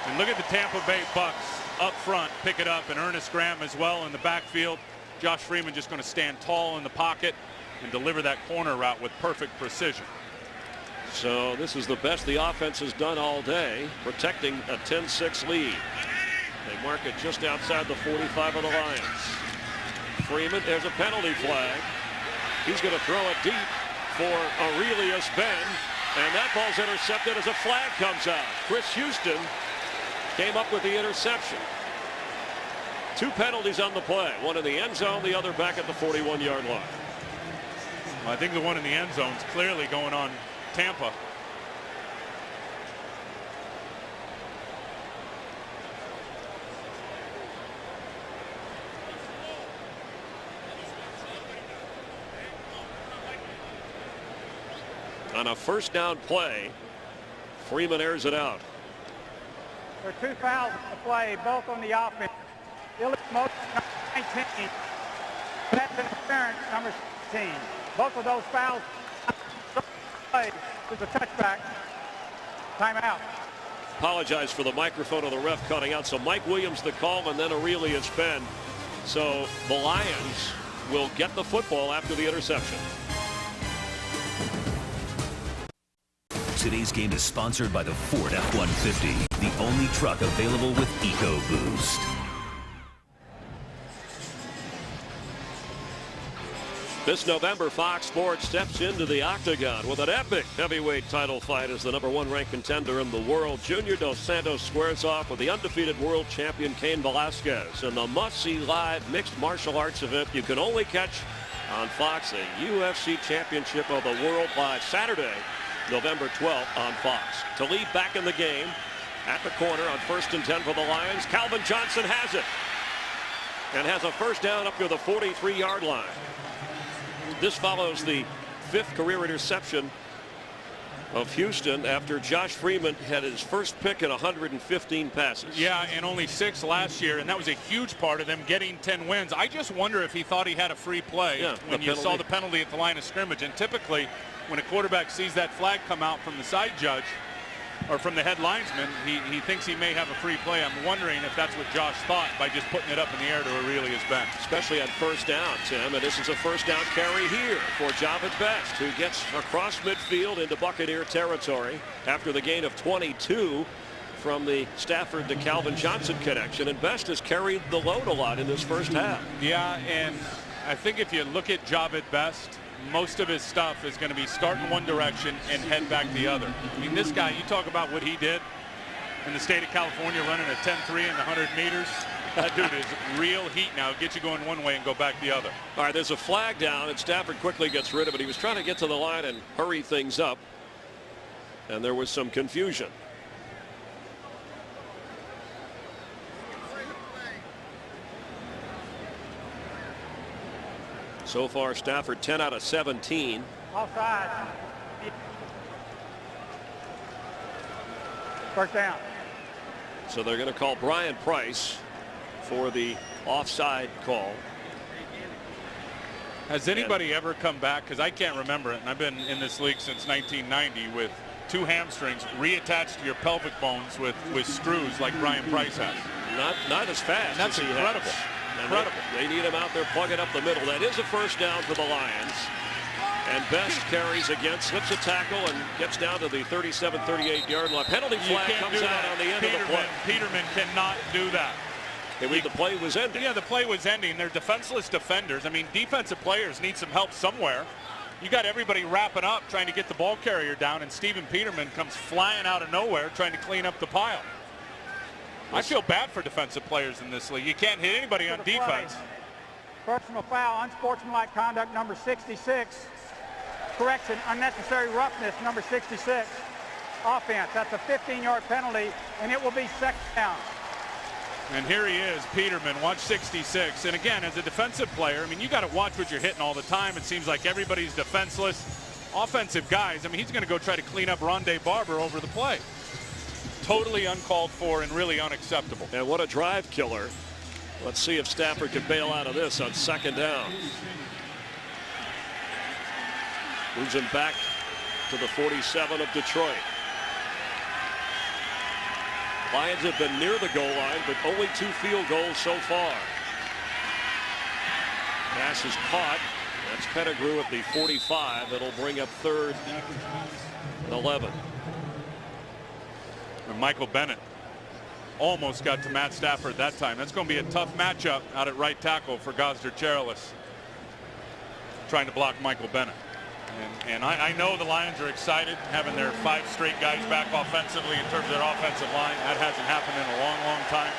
And look at the Tampa Bay Bucs up front, pick it up, and Ernest Graham as well in the backfield. Josh Freeman just going to stand tall in the pocket and deliver that corner route with perfect precision. So this is the best the offense has done all day, protecting a 10-6 lead. They mark it just outside the 45 of the Lions. Freeman, there's a penalty flag. He's going to throw it deep for Aurelius Ben, and that ball's intercepted as a flag comes out. Chris Houston came up with the interception. 2 penalties on the play, one in the end zone, the other back at the 41-yard line. Well, I think the one in the end zone is clearly going on Tampa. On a first down play, Freeman airs it out. There are 2 fouls in the play, both on the offense. Illegal motion, number 19. That's interference, number 16. Both of those fouls. There's a touchback. Timeout. Apologize for the microphone of the ref cutting out. So Mike Williams the call, and then Aurelius Ben. So the Lions will get the football after the interception. Today's game is sponsored by the Ford F-150, the only truck available with EcoBoost. This November, Fox Sports steps into the octagon with an epic heavyweight title fight as the #1 ranked contender in the world. Junior Dos Santos squares off with the undefeated world champion Cain Velasquez in the must-see live mixed martial arts event you can only catch on Fox, the UFC Championship of the World, live Saturday, November 12th on Fox. To lead back in the game at the corner on 1st and 10 for the Lions. Calvin Johnson has it and has a first down up to the 43-yard line. This follows the 5th career interception of Houston after Josh Freeman had his first pick in 115 passes. Yeah, and only 6 last year, and that was a huge part of them getting 10 wins. I just wonder if he thought he had a free play when you saw the penalty at the line of scrimmage. And typically, when a quarterback sees that flag come out from the side judge or from the head linesman, he thinks he may have a free play. I'm wondering if that's what Josh thought by just putting it up in the air to Aurelius Ben. Especially on first down, Tim. And this is a first down carry here for Javid Best, who gets across midfield into Buccaneer territory after the gain of 22 from the Stafford to Calvin Johnson connection. And Best has carried the load a lot in this first half. Yeah, and I think if you look at Javid Best, most of his stuff is going to be start in one direction and head back the other. I mean, this guy, you talk about what he did in the state of California, running a 10-3 in the 100 meters. That dude is real heat now. Get you going one way and go back the other. All right, there's a flag down, and Stafford quickly gets rid of it. He was trying to get to the line and hurry things up, and there was some confusion. So far, Stafford 10 out of 17. Offside. First down. So they're going to call Brian Price for the offside call. Has anybody ever come back? Because I can't remember it, and I've been in this league since 1990 with 2 hamstrings reattached to your pelvic bones with screws like Brian Price has. Not as fast. And that's as he incredible. Has. Incredible. They need him out there plugging up the middle. That is a first down for the Lions. And Best carries again, slips a tackle, and gets down to the 37-38-yard line. Penalty flag comes out on the end of the play. Peterman cannot do that. The play was ending. Yeah, the play was ending. They're defenseless defenders. I mean, defensive players need some help somewhere. You got everybody wrapping up, trying to get the ball carrier down, and Stephen Peterman comes flying out of nowhere, trying to clean up the pile. I feel bad for defensive players in this league. You can't hit anybody on defense. Personal foul, unsportsmanlike conduct, number 66. Correction, unnecessary roughness, number 66. Offense, that's a 15-yard penalty, and it will be second down. And here he is, Peterman, watch 66. And again, as a defensive player, I mean, you got to watch what you're hitting all the time. It seems like everybody's defenseless. Offensive guys, I mean, he's going to go try to clean up Rondé Barber over the play. Totally uncalled for and really unacceptable. And what a drive killer Let's see if Stafford can bail out of this on second down. Moves him back to the 47 of Detroit. Lions have been near the goal line, but only 2 field goals so far. Pass is caught. That's Pettigrew at the 45. It'll bring up third and 11. And Michael Bennett almost got to Matt Stafford that time. That's going to be a tough matchup out at right tackle for Gosder Cherilus, trying to block Michael Bennett. And I know the Lions are excited having their 5 straight guys back offensively in terms of their offensive line. That hasn't happened in a long time.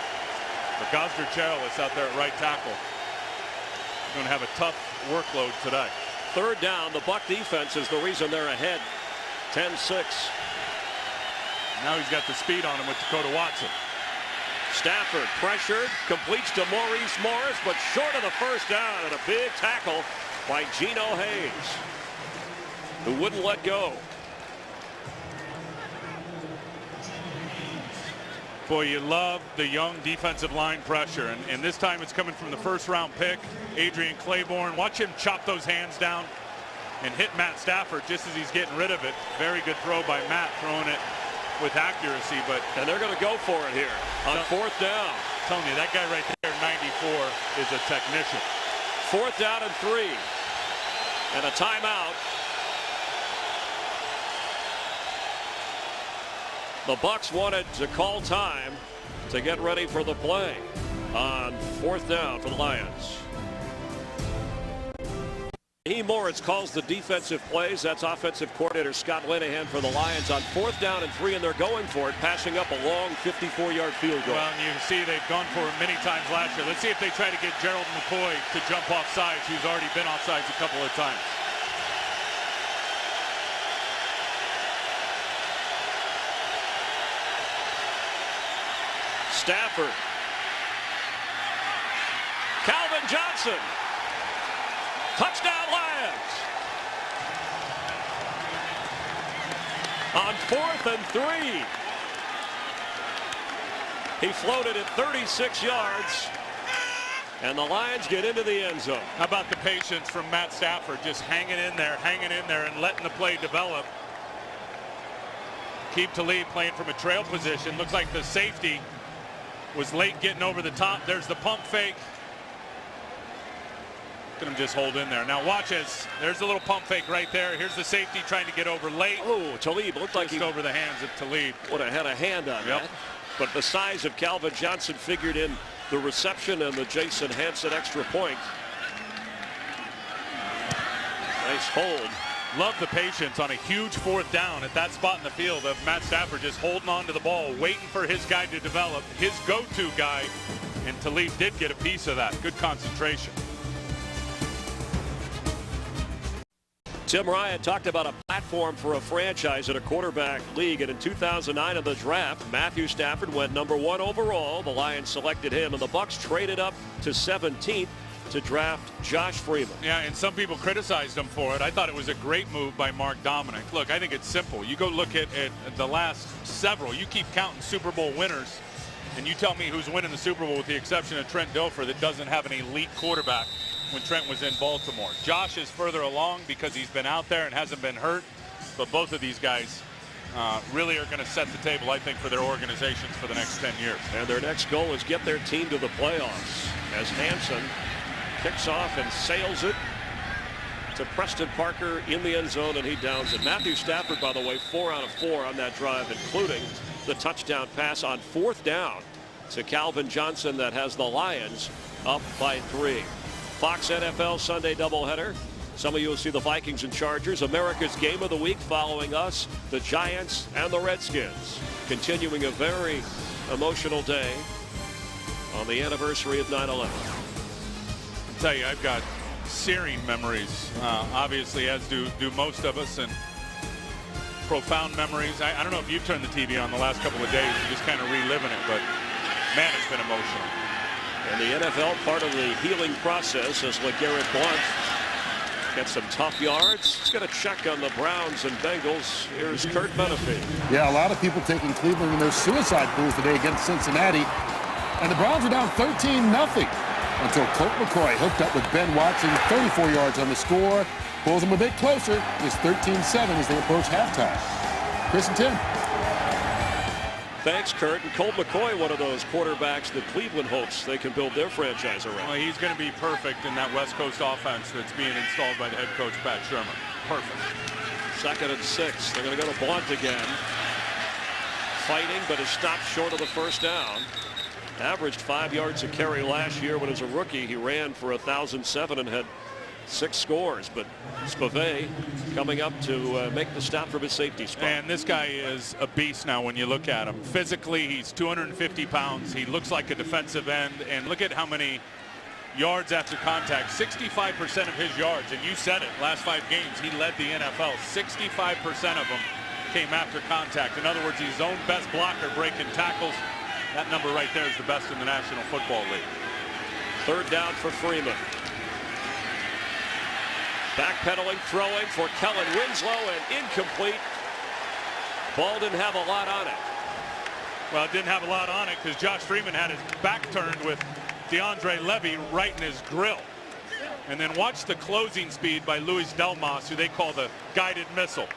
But Gosder Cherilus out there at right tackle is going to have a tough workload today. Third down. The Buck defense is the reason they're ahead. 10-6. Now he's got the speed on him with Dakota Watson. Stafford pressured, completes to Maurice Morris, but short of the first down, and a big tackle by Geno Hayes, who wouldn't let go. Boy, you love the young defensive line pressure, and this time it's coming from the first-round pick, Adrian Claiborne. Watch him chop those hands down and hit Matt Stafford just as he's getting rid of it. Very good throw by Matt, throwing it with accuracy. And they're going to go for it here on fourth down. I'm telling you, that guy right there, 94, is a technician. Fourth down and 3. And a timeout. The Bucs wanted to call time to get ready for the play on fourth down for the Lions. Morris calls the defensive plays. That's offensive coordinator Scott Linehan for the Lions on fourth down and 3, and they're going for it, passing up a long 54-yard field goal. Well, and you see they've gone for it many times last year. Let's see if they try to get Gerald McCoy to jump off sides, who's already been off sides a couple of times. Stafford. Calvin Johnson. Touchdown Lions. On fourth and 3. He floated it 36 yards. And the Lions get into the end zone. How about the patience from Matt Stafford, just hanging in there, and letting the play develop. Keep Talib playing from a trail position. Looks like the safety was late getting over the top. There's the pump fake. Look at him just hold in there. Now watch as there's a little pump fake right there. Here's the safety trying to get over late. Oh, Talib looked like he over the hands of Talib. Would have had a hand on that. But the size of Calvin Johnson figured in the reception and the Jason Hanson extra point. Nice hold. Love the patience on a huge fourth down at that spot in the field of Matt Stafford just holding on to the ball, waiting for his guy to develop, his go-to guy, and Talib did get a piece of that. Good concentration. Tim Ryan talked about a platform for a franchise in a quarterback league, and in 2009 in the draft, Matthew Stafford went #1 overall. The Lions selected him, and the Bucs traded up to 17th to draft Josh Freeman. Yeah, and some people criticized him for it. I thought it was a great move by Mark Dominic. Look, I think it's simple. You go look at the last several. You keep counting Super Bowl winners, and you tell me who's winning the Super Bowl with the exception of Trent Dilfer that doesn't have an elite quarterback when Trent was in Baltimore. Josh is further along because he's been out there and hasn't been hurt, but both of these guys really are going to set the table, I think, for their organizations for the next 10 years. And their next goal is get their team to the playoffs as Hanson kicks off and sails it to Preston Parker in the end zone, and he downs it. Matthew Stafford, by the way, 4 out of 4 on that drive, including the touchdown pass on fourth down to Calvin Johnson that has the Lions up by 3. Fox NFL Sunday doubleheader. Some of you will see the Vikings and Chargers. America's game of the week following us, the Giants and the Redskins. Continuing a very emotional day on the anniversary of 9/11. I'll tell you, I've got searing memories, obviously, as do most of us, and profound memories. I don't know if you've turned the TV on the last couple of days and just kind of reliving it, but man, it's been emotional. And the NFL, part of the healing process, as LeGarrette Blount gets some tough yards. He's going to check on the Browns and Bengals. Here's Kurt Menefee. Yeah, a lot of people taking Cleveland in their suicide pools today against Cincinnati. And the Browns were down 13-0 until Colt McCoy hooked up with Ben Watson, 34 yards on the score. Pulls them a bit closer. It's 13-7 as they approach halftime. Chris and Tim. Thanks, Kurt. And Colt McCoy, one of those quarterbacks that Cleveland hopes they can build their franchise around. Well, he's going to be perfect in that West Coast offense that's being installed by the head coach, Pat Shermer. Perfect. 2nd and 6. They're going to go to Blunt again. Fighting, but is stopped short of the first down. Averaged 5 yards a carry last year when as a rookie. He ran for 1,007 and had 6 scores, but Spivey coming up to make the stop from his safety spot. And this guy is a beast now when you look at him. Physically, he's 250 pounds. He looks like a defensive end, and look at how many yards after contact. 65% of his yards, and you said it, last 5 games, he led the NFL. 65% of them came after contact. In other words, he's his own best blocker breaking tackles. That number right there is the best in the National Football League. 3rd down for Freeman. Backpedaling, throwing for Kellen Winslow, and incomplete. Ball didn't have a lot on it. Well, it didn't have a lot on it because Josh Freeman had his back turned with DeAndre Levy right in his grill. And then watch the closing speed by Luis Delmas, who they call the guided missile.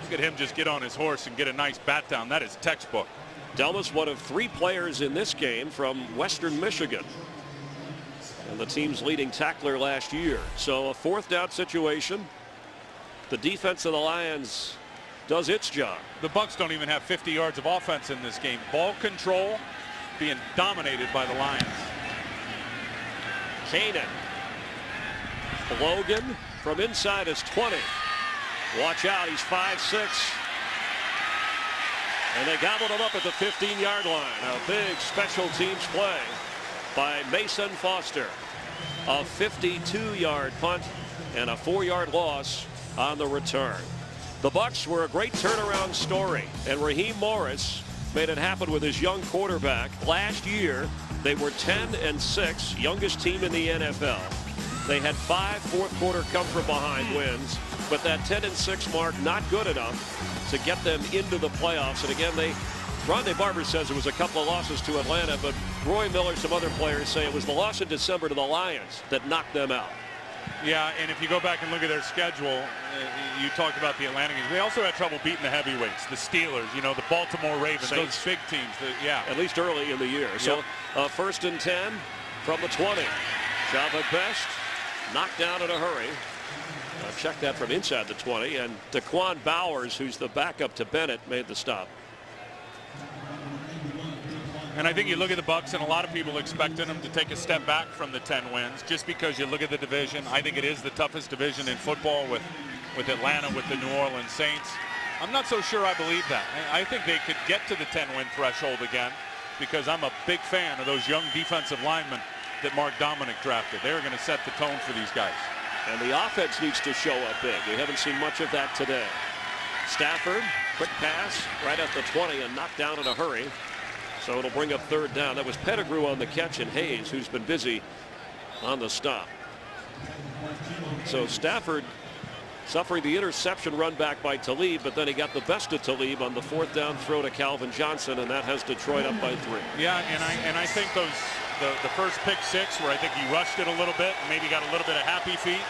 Look at him just get on his horse and get a nice bat down. That is textbook. Delmas, one of 3 players in this game from Western Michigan, and the team's leading tackler last year. So a 4th down situation. The defense of the Lions does its job. The Bucs don't even have 50 yards of offense in this game. Ball control being dominated by the Lions. Kanan. Logan from inside his 20. Watch out, he's 5'6". And they gobbled him up at the 15-yard line. A big special teams play by Mason Foster. A 52-yard punt and a 4-yard loss on the return. The Bucs were a great turnaround story, and Raheem Morris made it happen with his young quarterback. Last year, they were 10-6, youngest team in the NFL. They had 5 fourth-quarter come-from-behind wins, but that 10-6 mark not good enough to get them into the playoffs. And again, Rondé Barber says it was a couple of losses to Atlanta, but Roy Miller, some other players say it was the loss in December to the Lions that knocked them out. Yeah, and if you go back and look at their schedule, you talked about the Atlanta games. They also had trouble beating the heavyweights, the Steelers, the Baltimore Ravens, Saints. those big teams. Yeah. At least early in the year. Yep. So 1st and 10 from the 20. Java Best knocked down in a hurry. Check that from inside the 20. And Daquan Bowers, who's the backup to Bennett, made the stop. And I think you look at the Bucs, and a lot of people expected them to take a step back from the 10 wins just because you look at the division. I think it is the toughest division in football with Atlanta, with the New Orleans Saints. I'm not so sure I believe that. I think they could get to the 10-win threshold again because I'm a big fan of those young defensive linemen that Mark Dominic drafted. They're going to set the tone for these guys. And the offense needs to show up big. We haven't seen much of that today. Stafford, quick pass right at the 20 and knocked down in a hurry. So it'll bring up 3rd down. That was Pettigrew on the catch and Hayes, who's been busy on the stop. So Stafford suffering the interception run back by Talib, but then he got the best of Talib on the 4th down throw to Calvin Johnson, and that has Detroit up by 3. Yeah, and I think the first pick 6 where I think he rushed it a little bit and maybe got a little bit of happy feet.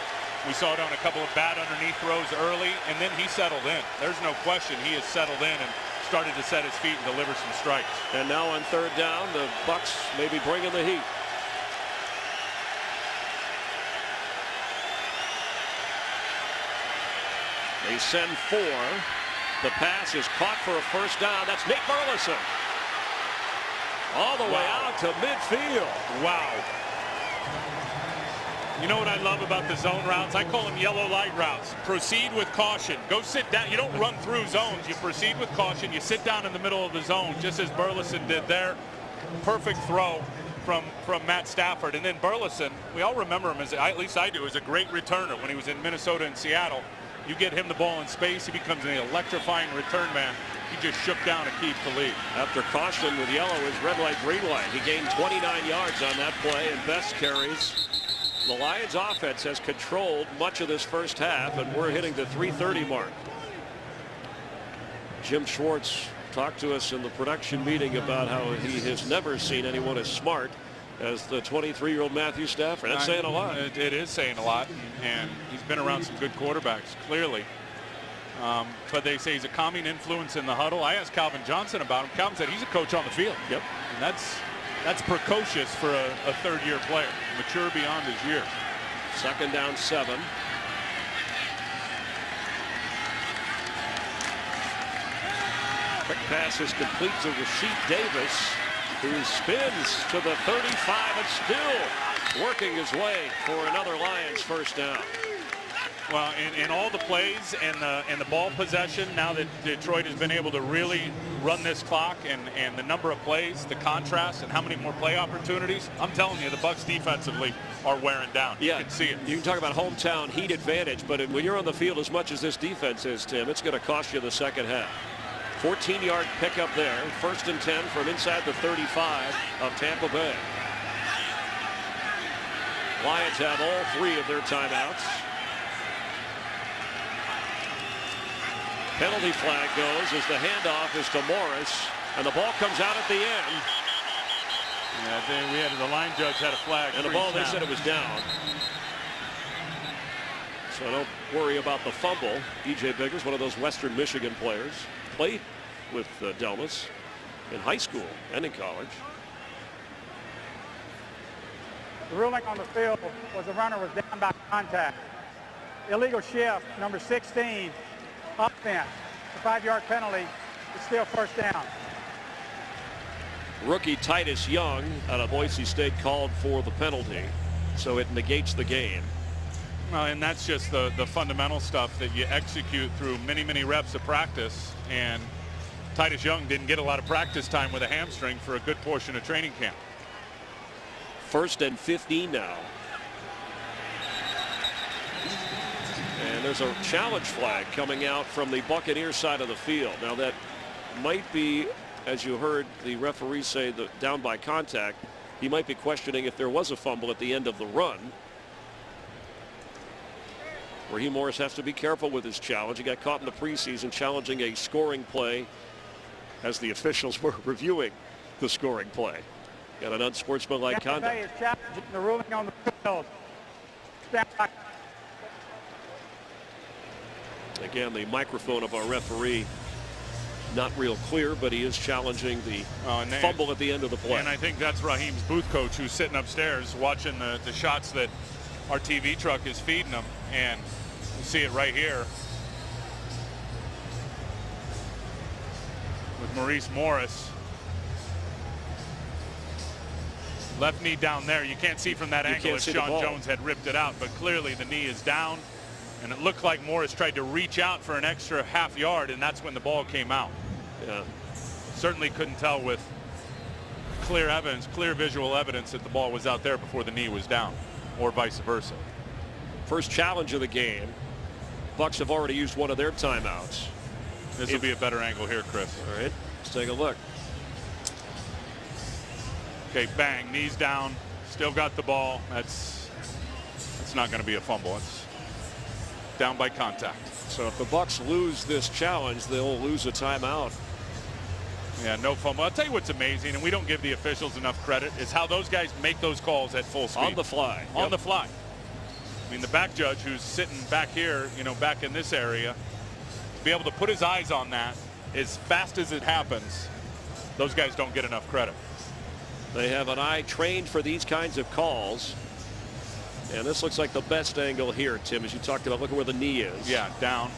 We saw it on a couple of bad underneath throws early, and then he settled in. There's no question he has settled in and started to set his feet and deliver some strikes. And now on 3rd down, the Bucs may be bringing the heat. They send 4. The pass is caught for a 1st down. That's Nate Burleson. All the way out to midfield. Wow. You know what I love about the zone routes? I call them yellow light routes. Proceed with caution. Go sit down. You don't run through zones. You proceed with caution. You sit down in the middle of the zone, just as Burleson did there. Perfect throw from Matt Stafford. And then Burleson, we all remember him, at least I do, as a great returner when he was in Minnesota and Seattle. You get him the ball in space, he becomes an electrifying return man. He just shook down Aqib Talib. After caution with yellow is red light, green light. He gained 29 yards on that play and best carries. The Lions offense has controlled much of this first half, and we're hitting the 3:30 mark. Jim Schwartz talked to us in the production meeting about how he has never seen anyone as smart as the 23-year-old Matthew Stafford. That's saying a lot. It is saying a lot, and he's been around some good quarterbacks, clearly. But they say he's a calming influence in the huddle. I asked Calvin Johnson about him. Calvin said he's a coach on the field. Yep. And that's precocious for a third-year player, mature beyond his years. 2nd down 7. Quick pass is complete to Rasheed Davis, who spins to the 35 and still working his way for another Lions first down. Well, in all the plays and the ball possession, now that Detroit has been able to really run this clock and the number of plays, the contrast, and how many more play opportunities, I'm telling you, the Bucs defensively are wearing down. Yeah, you can see it. You can talk about hometown heat advantage, but when you're on the field as much as this defense is, Tim, it's going to cost you the second half. 14-yard pickup there. 1st and 10 from inside the 35 of Tampa Bay. Lions have all 3 of their timeouts. Penalty flag goes as the handoff is to Morris, and the ball comes out at the end. Yeah, the line judge had a flag. And the ball, they said it was down. So don't worry about the fumble. E.J. Biggers, one of those Western Michigan players, played with Delmas in high school and in college. The ruling on the field was the runner was down by contact. Illegal shift, number 16, offense. The 5-yard penalty is still first down. Rookie Titus Young out of Boise State called for the penalty, so it negates the game. Well, and that's just the fundamental stuff that you execute through many, many reps of practice. And Titus Young didn't get a lot of practice time with a hamstring for a good portion of training camp. 1st and 15 now. And there's a challenge flag coming out from the Buccaneers side of the field. Now that might be, as you heard the referee say, that down by contact. He might be questioning if there was a fumble at the end of the run. Raheem Morris has to be careful with his challenge. He got caught in the preseason challenging a scoring play as the officials were reviewing the scoring play. Got an unsportsmanlike conduct. Is challenging the ruling on the field. Again, the microphone of our referee not real clear, but he is challenging the fumble at the end of the play. And I think that's Raheem's booth coach who's sitting upstairs watching the shots that our TV truck is feeding him. And you see it right here with Maurice Morris. Left knee down there. You can't see from that angle if Sean Jones had ripped it out, but clearly the knee is down. And it looked like Morris tried to reach out for an extra half yard, and that's when the ball came out. Yeah. Certainly couldn't tell with clear evidence, clear visual evidence that the ball was out there before the knee was down, or vice versa. First challenge of the game. Bucs have already used one of their timeouts. This will be a better angle here, Chris. All right, let's take a look. Okay, bang, knees down, still got the ball. That's not going to be a fumble. It's down by contact. So if the Bucs lose this challenge, they'll lose a timeout. Yeah, no fumble. I'll tell you what's amazing, and we don't give the officials enough credit, is how those guys make those calls at full speed. On the fly. On the fly. I mean, the back judge who's sitting back here, back in this area, to be able to put his eyes on that as fast as it happens, those guys don't get enough credit. They have an eye trained for these kinds of calls. And this looks like the best angle here, Tim, as you talked about. Look at where the knee is. Yeah, down.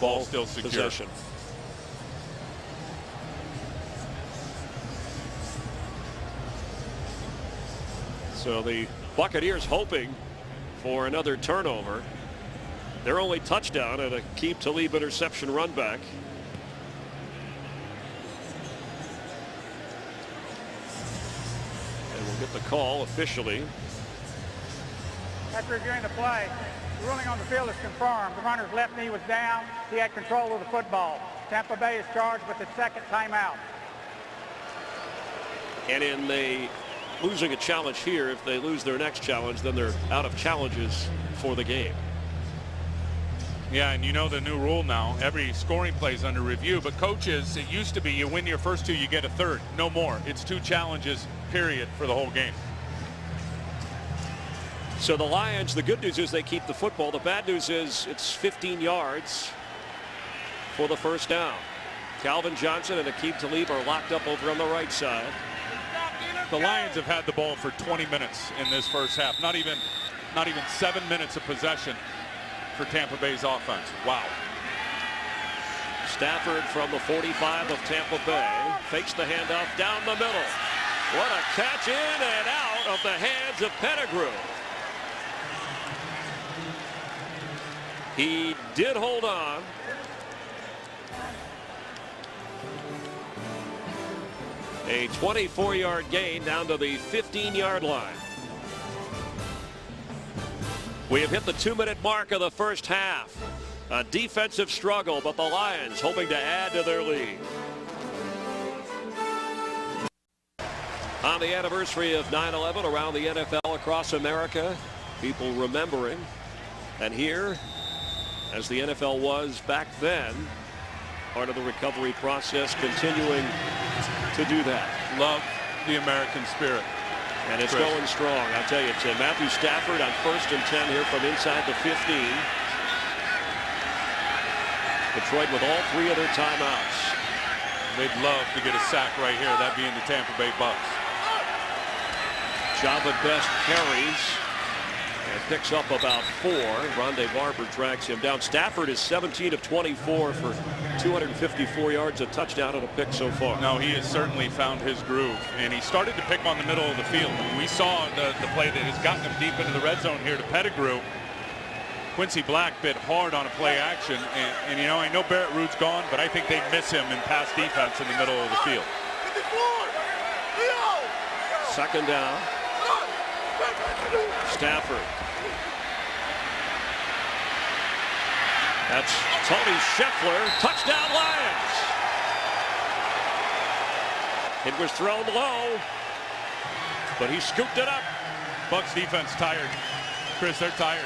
Ball still secure. Possession. So the Buccaneers hoping for another turnover. Their only touchdown at a Aqib Talib interception run back. And we'll get the call officially. After reviewing the play, the ruling on the field is confirmed. The runner's left knee was down. He had control of the football. Tampa Bay is charged with its second timeout. And in the losing a challenge here, if they lose their next challenge, then they're out of challenges for the game. Yeah, and you know the new rule now. Every scoring play is under review. But coaches, it used to be you win your first 2, you get a third. No more. It's 2 challenges, period, for the whole game. So the Lions, the good news is they keep the football. The bad news is it's 15 yards for the first down. Calvin Johnson and Aqib Talib are locked up over on the right side. The Lions have had the ball for 20 minutes in this first half. Not even 7 minutes of possession for Tampa Bay's offense. Wow. Stafford from the 45 of Tampa Bay fakes the handoff down the middle. What a catch, in and out of the hands of Pettigrew. He did hold on. A 24-yard gain down to the 15-yard line. We have hit the 2-minute mark of the first half. A defensive struggle, but the Lions hoping to add to their lead. On the anniversary of 9/11 around the NFL across America, people remembering. And here, as the NFL was back then, part of the recovery process, continuing to do that. Love the American spirit. And it's going strong. I'll tell you, Tim. Matthew Stafford on 1st and 10 here from inside the 15. Detroit with all 3 of their timeouts. They'd love to get a sack right here, that being the Tampa Bay Bucs. Java Best carries and picks up about 4. Rondé Barber drags him down. Stafford is 17 of 24 for 254 yards, a touchdown, and a pick so far. No, he has certainly found his groove, and he started to pick on the middle of the field. We saw the play that has gotten him deep into the red zone here to Pettigrew. Quincy Black bit hard on a play action, and you know, I know Barrett Root's gone, but I think they miss him in pass defense in the middle of the field. Second down. Stafford. That's Tony Scheffler. Touchdown Lions. It was thrown low, but he scooped it up. Bucs defense tired. Chris, they're tired.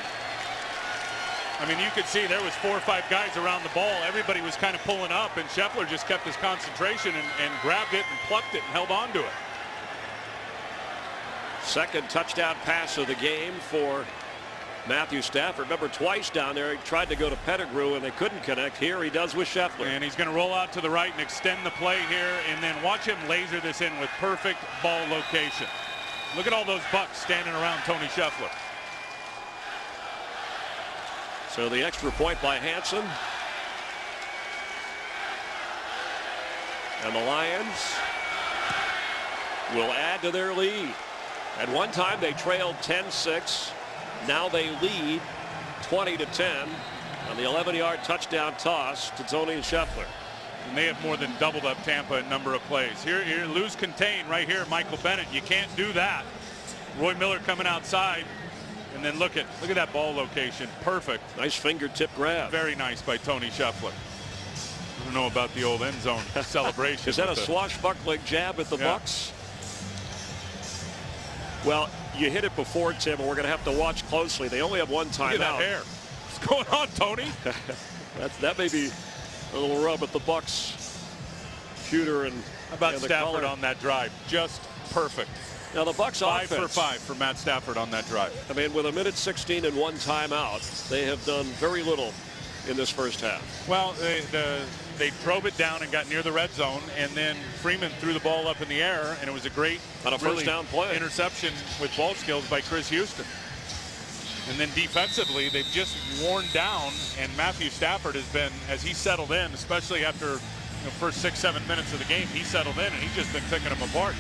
I mean, you could see there was 4 or 5 guys around the ball. Everybody was kind of pulling up, and Scheffler just kept his concentration and grabbed it and plucked it and held on to it. Second touchdown pass of the game for Matthew Stafford. Remember, twice down there, he tried to go to Pettigrew, and they couldn't connect. Here he does with Scheffler. And he's going to roll out to the right and extend the play here, and then watch him laser this in with perfect ball location. Look at all those Bucs standing around Tony Scheffler. So the extra point by Hansen. And the Lions will add to their lead. At one time they trailed 10-6. Now they lead 20-10 on the 11-yard touchdown toss to Tony Scheffler. And they have more than doubled up Tampa in number of plays. Here lose contain right here, Michael Bennett. You can't do that. Roy Miller coming outside. And then look at that ball location. Perfect. Nice fingertip grab. Very nice by Tony Scheffler. I don't know about the old end zone celebration. Is that a swashbuckling jab at the Bucs? Well, you hit it before, Tim, and we're going to have to watch closely. They only have one timeout. Look at that hair. What's going on, Tony? that may be a little rub at the Bucs shooter and how about Stafford on that drive? Just perfect. Now the Bucs 5 offense, for 5 for Matt Stafford on that drive. I mean, with 1:16 and 1 timeout, they have done very little in this first half. Well, they drove it down and got near the red zone, and then Freeman threw the ball up in the air, and it was a great on a first down play interception with ball skills by Chris Houston. And then defensively, they've just worn down, and Matthew Stafford has been, as he settled in, especially after first 6-7 minutes of the game, he settled in, and he's just been picking them apart.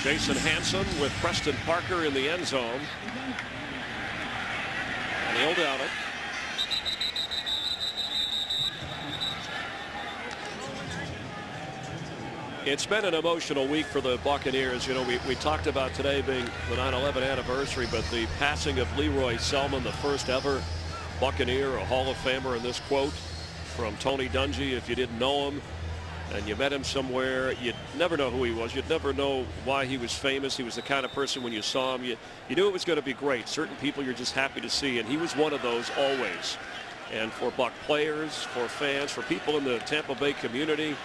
Jason Hansen with Preston Parker in the end zone. And he'll down it. It's been an emotional week for the Buccaneers. You know, we talked about today being the 9/11 anniversary, but the passing of Leroy Selman, the first ever Buccaneer, a Hall of Famer, and this quote from Tony Dungy, if you didn't know him, and you met him somewhere, you'd never know who he was. You'd never know why he was famous. He was the kind of person when you saw him, you knew it was going to be great. Certain people you're just happy to see, and he was one of those always. And for Buck players, for fans, for people in the Tampa Bay community,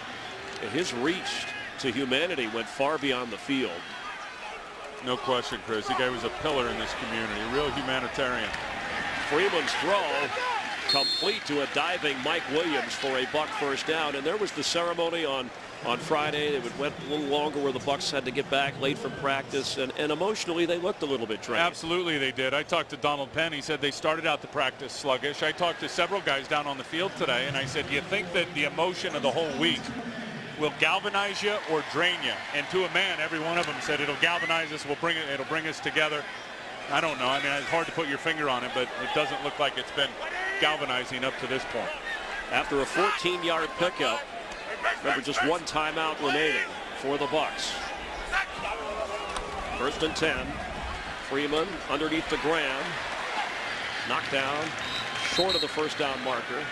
his reach to humanity went far beyond the field. No question, Chris. The guy was a pillar in this community, a real humanitarian. Freeman's throw complete to a diving Mike Williams for a Buck first down. And there was the ceremony on Friday. It went a little longer where the Bucs had to get back late from practice. And emotionally, they looked a little bit drained. Absolutely, they did. I talked to Donald Penn. He said they started out the practice sluggish. I talked to several guys down on the field today, and I said, do you think that the emotion of the whole week will galvanize you or drain you? And to a man, every one of them said it'll galvanize us. It'll bring us together. I don't know. I mean, it's hard to put your finger on it, but it doesn't look like it's been galvanizing up to this point. After a 14-yard pickup, remember just one timeout remaining for the Bucs. 1st and 10. Freeman underneath the Graham. Knocked down short of the first down marker.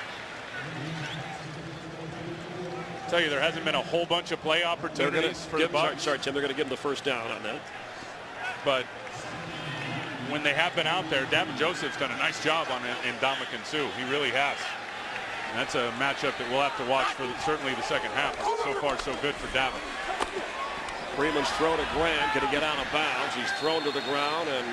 I tell you, there hasn't been a whole bunch of play opportunities for the Bucs. Sorry, Tim, they're going to give him the first down on that. But when they have been out there, Davin Joseph's done a nice job on it in Ndamukong Suh. He really has. And that's a matchup that we'll have to watch for certainly the second half. So far, so good for Davin. Freeman's throw to Graham. Can he get out of bounds? He's thrown to the ground, and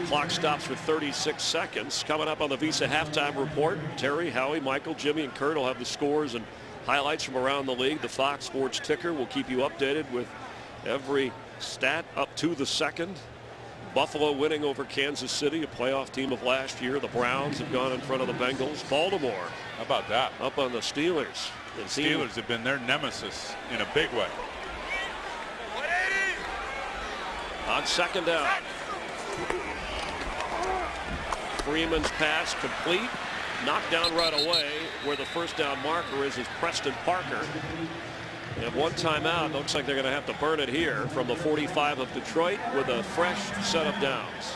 the clock stops with 36 seconds. Coming up on the Visa halftime report, Terry, Howie, Michael, Jimmy, and Kurt will have the scores and highlights from around the league. The Fox Sports ticker will keep you updated with every stat up to the second. Buffalo winning over Kansas City, a playoff team of last year. The Browns have gone in front of the Bengals. Baltimore, how about that? Up on the Steelers. The Steelers have been their nemesis in a big way. On second down, Freeman's pass complete. Knocked down right away. Where the first down marker is Preston Parker. They have one timeout. Looks like they're going to have to burn it here from the 45 of Detroit with a fresh set of downs.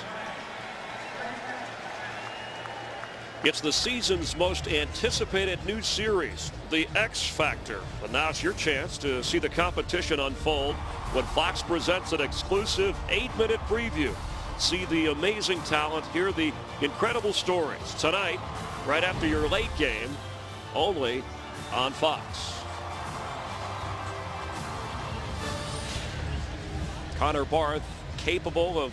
It's the season's most anticipated new series, The X Factor. And now it's your chance to see the competition unfold when Fox presents an exclusive 8-minute preview. See the amazing talent, hear the incredible stories tonight, right after your late game, only on Fox. Connor Barth capable of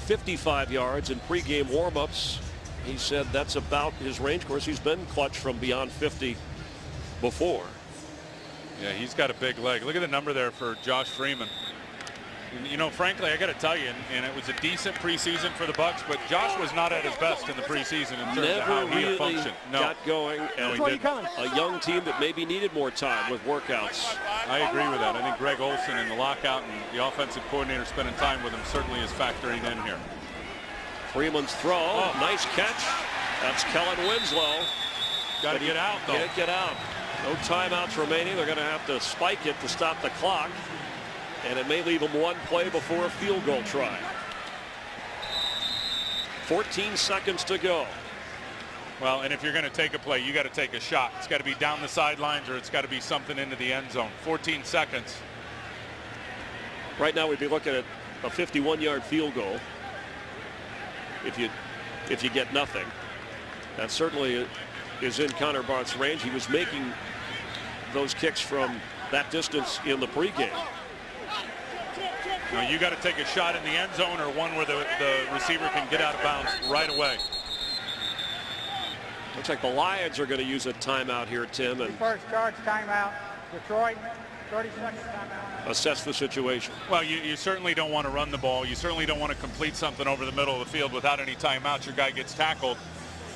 55 yards in pregame warmups. He said that's about his range. Of course, he's been clutch from beyond 50 before. Yeah, he's got a big leg. Look at the number there for Josh Freeman. You know, frankly, I got to tell you, and it was a decent preseason for the Bucs, but Josh was not at his best in the preseason in terms of how he had functioned. Got going, and he did. A young team that maybe needed more time with workouts. I agree with that. I think Greg Olson and the lockout and the offensive coordinator spending time with him certainly is factoring in here. Freeman's throw, nice catch. That's Kellen Winslow. Got to get out, though. Can't get out. No timeouts remaining. They're going to have to spike it to stop the clock. And it may leave them one play before a field goal try. 14 seconds to go. Well, and if you're going to take a play, you got to take a shot. It's got to be down the sidelines or it's got to be something into the end zone. 14 seconds. Right now we'd be looking at a 51-yard field goal if you get nothing. That certainly is in Connor Barth's range. He was making those kicks from that distance in the pregame. Now you got to take a shot in the end zone or one where the receiver can get out of bounds right away. Looks like the Lions are going to use a timeout here, Tim, and first charge timeout. Detroit, 30 seconds timeout. Assess the situation. Well, you certainly don't want to run the ball. You certainly don't want to complete something over the middle of the field without any timeouts. Your guy gets tackled,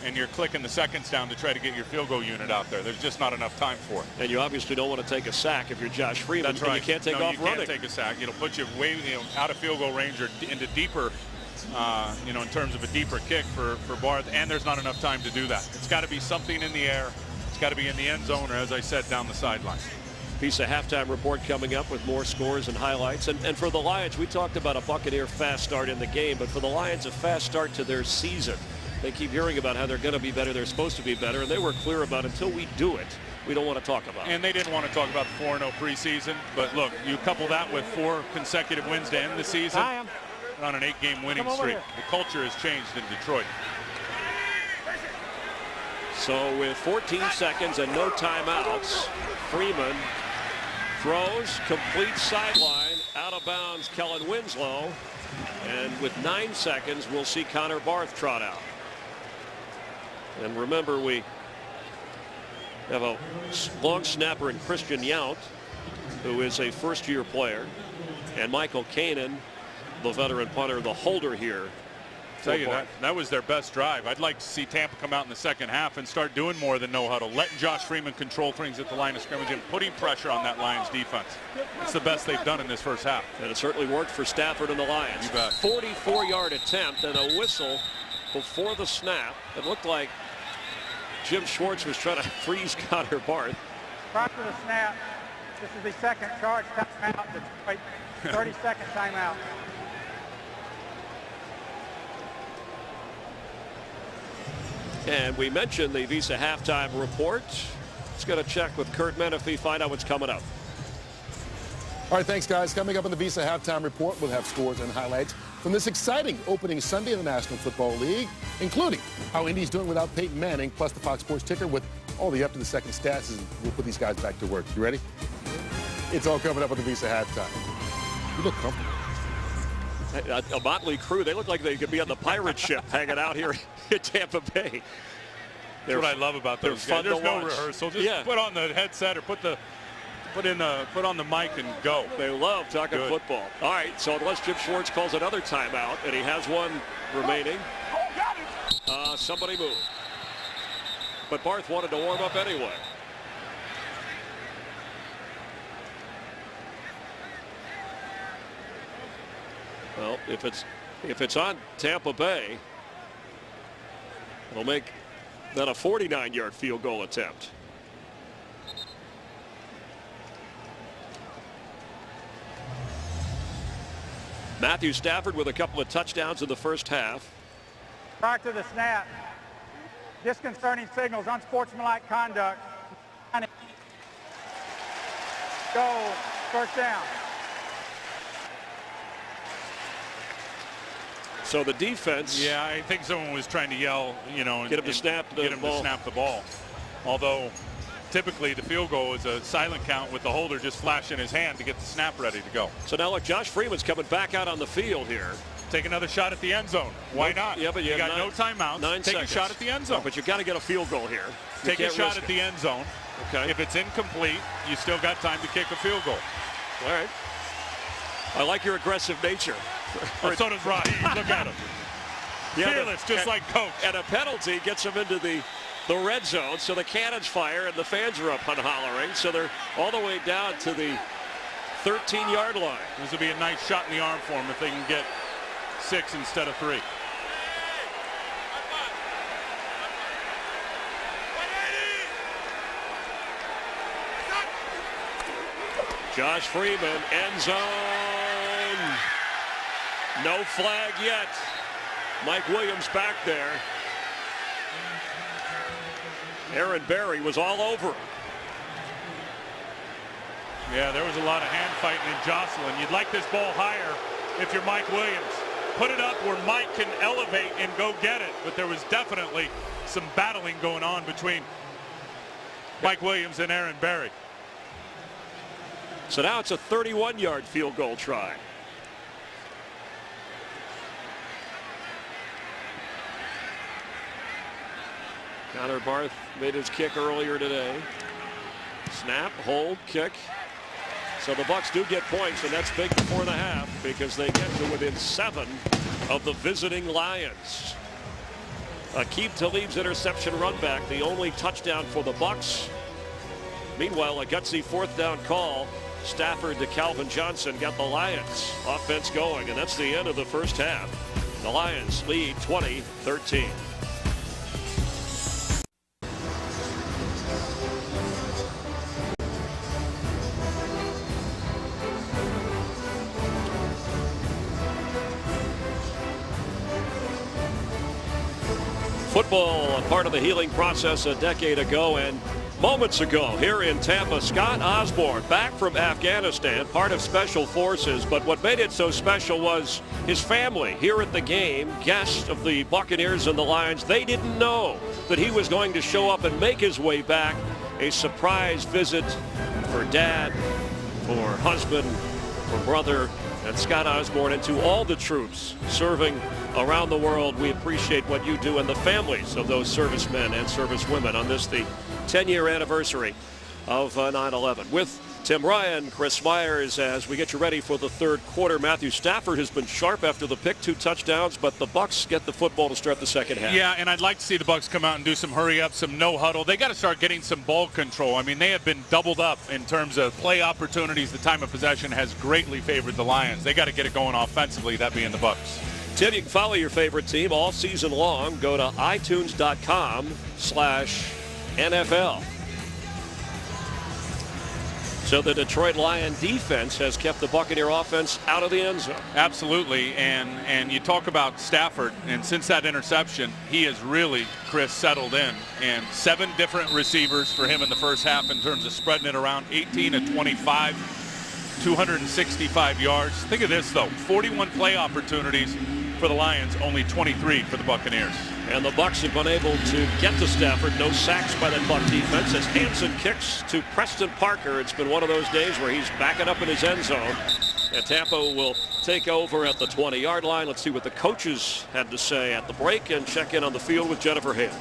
and you're clicking the seconds down to try to get your field goal unit out there. There's just not enough time for it. And you obviously don't want to take a sack if you're Josh Freeman. That's right. You can't take off running. You can't take a sack. It'll put you way out of field goal range or into deeper, in terms of a deeper kick for Barth, and there's not enough time to do that. It's got to be something in the air. It's got to be in the end zone or, as I said, down the sideline. Piece of halftime report coming up with more scores and highlights. And for the Lions, we talked about a Buccaneer fast start in the game, but for the Lions, a fast start to their season. They keep hearing about how they're going to be better, they're supposed to be better, and they were clear about until we do it, we don't want to talk about. And they didn't want to talk about the 4-0 preseason. But look, you couple that with 4 consecutive wins to end the season. On an 8-game winning streak. The culture has changed in Detroit. So with 14 seconds and no timeouts, Freeman throws, complete sideline, out of bounds Kellen Winslow. And with 9 seconds, we'll see Connor Barth trot out. And remember, we have a long snapper in Christian Yount, who is a first-year player, and Michael Kanan, the veteran punter, the holder here. Tell you that was their best drive. I'd like to see Tampa come out in the second half and start doing more than no huddle, letting Josh Freeman control things at the line of scrimmage and putting pressure on that Lions defense. It's the best they've done in this first half. And it certainly worked for Stafford and the Lions. You bet. 44-yard attempt and a whistle before the snap. It looked like Jim Schwartz was trying to freeze Connor Barth. After the snap, this is the second charge timeout. Detroit, 30-second timeout. And we mentioned the Visa halftime report. Let's go to check with Kurt Menefee, find out what's coming up. All right, thanks, guys. Coming up in the Visa halftime report, we'll have scores and highlights from this exciting opening Sunday in the National Football League, including how Indy's doing without Peyton Manning, plus the Fox Sports ticker with all the up-to-the-second stats, and we'll put these guys back to work. You ready? It's all coming up on the Visa halftime. You look comfortable. A motley crew. They look like they could be on the pirate ship hanging out here in Tampa Bay. That's what I love about those guys. There's no rehearsal. Just put on the headset or put on the mic and go. They love talking football. All right, so unless Jim Schwartz calls another timeout, and he has one remaining, somebody moved. But Barth wanted to warm up anyway. Well, if it's on Tampa Bay, it'll make that a 49-yard field goal attempt. Matthew Stafford with a couple of touchdowns in the first half. Prior to the snap, disconcerting signals, unsportsmanlike conduct. Go, first down. So the defense. Yeah, I think someone was trying to yell, get him to snap the ball. Although typically the field goal is a silent count with the holder just flashing his hand to get the snap ready to go. So now look, Josh Freeman's coming back out on the field here. Take another shot at the end zone. Why not? Yeah, but you got no timeouts. 9 Take seconds. a shot at the end zone. No, but you got to get a field goal here. Take a shot at the end zone. Okay. If it's incomplete, you still got time to kick a field goal. All right. I like your aggressive nature. Well, so does Raheem. Look at him. Fearless, just like Coach. And a penalty gets him into the red zone, so the cannons fire and the fans are up and hollering. So they're all the way down to the 13-yard line. This will be a nice shot in the arm for them if they can get 6 instead of 3. Josh Freeman, end zone. No flag yet. Mike Williams back there. Aaron Berry was all over him. Yeah, there was a lot of hand fighting and jostling. You'd like this ball higher if you're Mike Williams. Put it up where Mike can elevate and go get it. But there was definitely some battling going on between Mike Williams and Aaron Berry. So now it's a 31-yard field goal try. Connor Barth made his kick earlier today. Snap, hold, kick. So the Bucs do get points, and that's big before the half because they get to within 7 of the visiting Lions. Aqib Talib's interception run back, the only touchdown for the Bucs. Meanwhile, a gutsy 4th down call. Stafford to Calvin Johnson got the Lions offense going, and that's the end of the first half. The Lions lead 20-13. Football, a part of the healing process a decade ago, and Moments ago here in Tampa, Scott Osborne back from Afghanistan, part of Special Forces, but what made it so special was his family here at the game, guests of the Buccaneers and the Lions. They didn't know that he was going to show up and make his way back. A surprise visit for dad, for husband, for brother, and Scott Osborne, and to all the troops serving around the world. We appreciate what you do and the families of those servicemen and servicewomen on this, the 10-year anniversary of 9/11. With Tim Ryan, Chris Myers, as we get you ready for the third quarter. Matthew Stafford has been sharp after the pick, 2 touchdowns, but the Bucs get the football to start the second half. Yeah, and I'd like to see the Bucs come out and do some hurry up, some no huddle. They got to start getting some ball control. I mean, they have been doubled up in terms of play opportunities. The time of possession has greatly favored the Lions. They got to get it going offensively, that being the Bucs. Tim, you can follow your favorite team all season long. Go to itunes.com/NFL. So the Detroit Lion defense has kept the Buccaneer offense out of the end zone. Absolutely, and you talk about Stafford, and since that interception, he has really, Chris, settled in. And 7 different receivers for him in the first half in terms of spreading it around, 18 of 25, 265 yards. Think of this, though, 41 play opportunities for the Lions, only 23 for the Buccaneers. And the Bucs have been able to get to Stafford. No sacks by that Buc defense as Hansen kicks to Preston Parker. It's been one of those days where he's backing up in his end zone. And Tampa will take over at the 20-yard line. Let's see what the coaches had to say at the break and check in on the field with Jennifer Hale.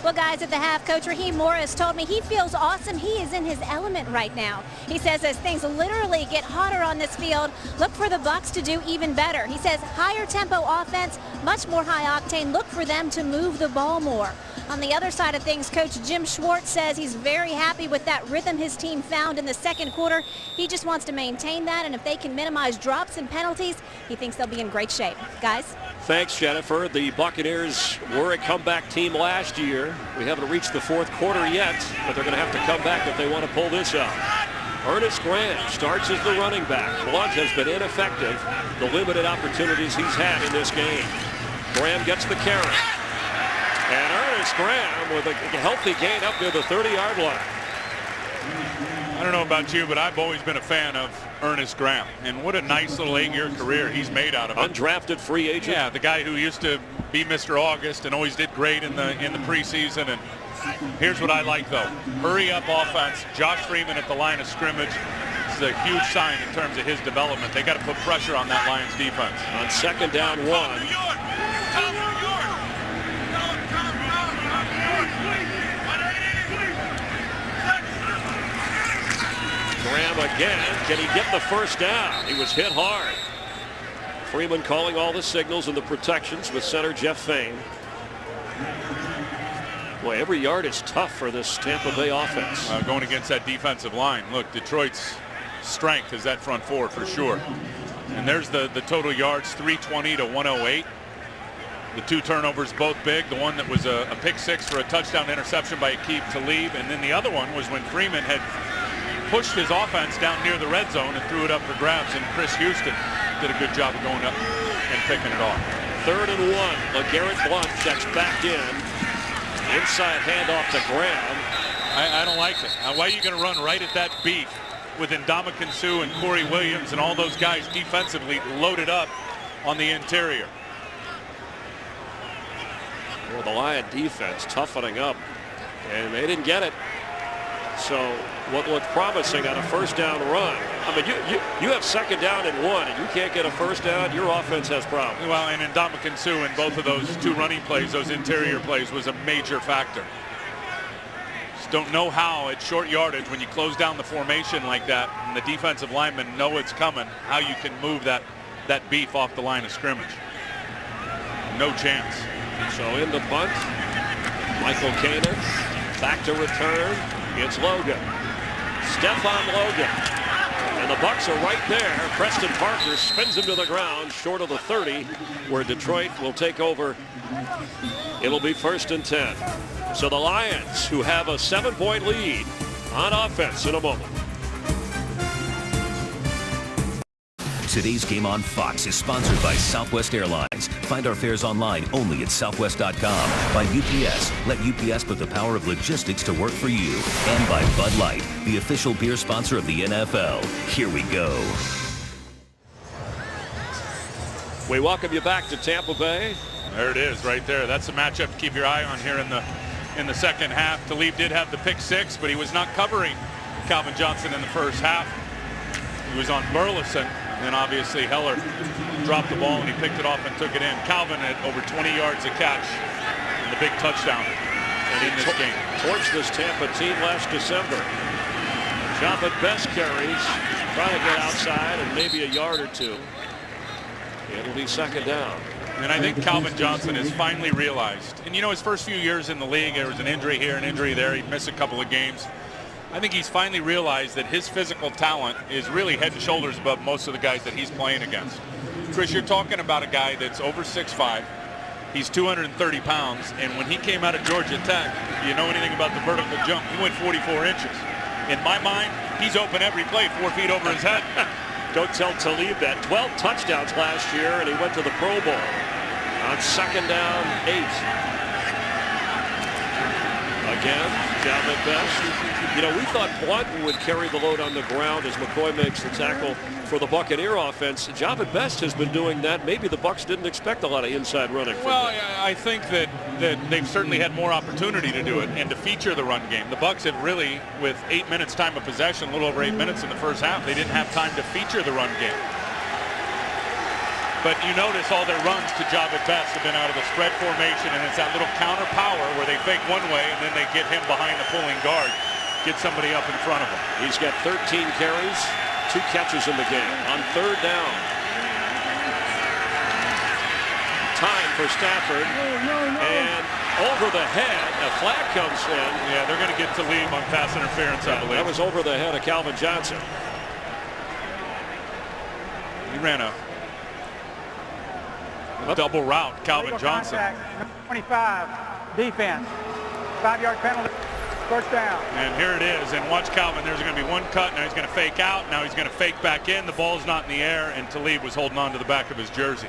Well, guys, at the half, Coach Raheem Morris told me he feels awesome. He is in his element right now. He says as things literally get hotter on this field, look for the Bucs to do even better. He says higher tempo offense, much more high octane. Look for them to move the ball more. On the other side of things, Coach Jim Schwartz says he's very happy with that rhythm his team found in the second quarter. He just wants to maintain that, and if they can minimize drops and penalties, he thinks they'll be in great shape. Guys? Thanks, Jennifer. The Buccaneers were a comeback team last year. We haven't reached the fourth quarter yet, but they're going to have to come back if they want to pull this out. Ernest Graham starts as the running back. Blunt has been ineffective, the limited opportunities he's had in this game. Graham gets the carry. And Ernest Graham with a healthy gain up near the 30-yard line. I don't know about you, but I've always been a fan of Ernest Graham. And what a nice little 8-year career he's made out of it. Undrafted free agent. Yeah, the guy who used to be Mr. August and always did great in the preseason. And here's what I like, though. Hurry up offense. Josh Freeman at the line of scrimmage. This is a huge sign in terms of his development. They got to put pressure on that Lions defense. On second down 1. Graham again. Can he get the first down? He was hit hard. Freeman calling all the signals and the protections with center Jeff Fain. Boy, every yard is tough for this Tampa Bay offense. Going against that defensive line. Look, Detroit's strength is that front four for sure. And there's the total yards, 320 to 108. The 2 turnovers, both big. The one that was a pick 6 for a touchdown interception by Aqib Talib. And then the other one was when Freeman had pushed his offense down near the red zone and threw it up for grabs, and Chris Houston did a good job of going up and picking it off. 3rd and 1. LeGarrette Blunt checks back in. Inside handoff to Graham. I don't like it. Why are you going to run right at that beat with Ndamukong Suh and Corey Williams and all those guys defensively loaded up on the interior? Well, the Lion defense toughening up, and they didn't get it. So what looked promising on a first down run. I mean, you have second down and 1, and you can't get a first down. Your offense has problems. Well, and Ndamukong Suh in both of those 2 running plays, those interior plays, was a major factor. Just don't know how at short yardage, when you close down the formation like that, and the defensive linemen know it's coming, how you can move that beef off the line of scrimmage. No chance. So in the punt, Michael Kanan back to return. It's Logan. Stephon Logan. And the Bucs are right there. Preston Parker spins him to the ground short of the 30, where Detroit will take over. It'll be 1st and 10. So the Lions, who have a 7-point lead on offense in a moment. Today's Game on Fox is sponsored by Southwest Airlines. Find our fares online only at southwest.com. By UPS. Let UPS put the power of logistics to work for you. And by Bud Light, the official beer sponsor of the NFL. Here we go. We welcome you back to Tampa Bay. There it is right there. That's a matchup to keep your eye on here in the second half. Talib did have the pick six, but he was not covering Calvin Johnson in the first half. He was on Burleson, and then obviously Heller dropped the ball and he picked it off and took it in. Calvin at over 20 yards a catch and the big touchdown in this game. Torched this Tampa team last December. Javed Best carries, trying to get outside and maybe a yard or two. It'll be second down. And I think Calvin Johnson has finally realized, and you know, his first few years in the league, there was an injury here, an injury there, he'd missed a couple of games. I think he's finally realized that his physical talent is really head and shoulders above most of the guys that he's playing against. Chris, you're talking about a guy that's over 6'5". He's 230 pounds, and when he came out of Georgia Tech, you know anything about the vertical jump, he went 44 inches. In my mind, he's open every play, 4 feet over his head. Don't tell Talib that. 12 touchdowns last year, and he went to the Pro Bowl on second down 8. Again, Javed Best. You know, we thought Blunt would carry the load on the ground as McCoy makes the tackle for the Buccaneer offense. Javed Best has been doing that. Maybe the Bucs didn't expect a lot of inside running. Well, I think that they've certainly had more opportunity to do it and to feature the run game. The Bucs have really, with 8 minutes time of possession, a little over 8 minutes in the first half, they didn't have time to feature the run game. But you notice all their runs to Javed Best have been out of the spread formation, and it's that little counter power where they fake one way and then they get him behind the pulling guard, get somebody up in front of him. He's got 13 carries, 2 catches in the game. On third down, time for Stafford, and over the head, a flag comes in. Yeah, they're going to get to leave on pass interference, I believe. That was over the head of Calvin Johnson. He ran a double route, Calvin Johnson. Contact, 25, defense, 5-yard penalty, first down. And here it is, and watch Calvin, there's going to be one cut, now he's going to fake out, now he's going to fake back in, the ball's not in the air, and Talib was holding on to the back of his jersey.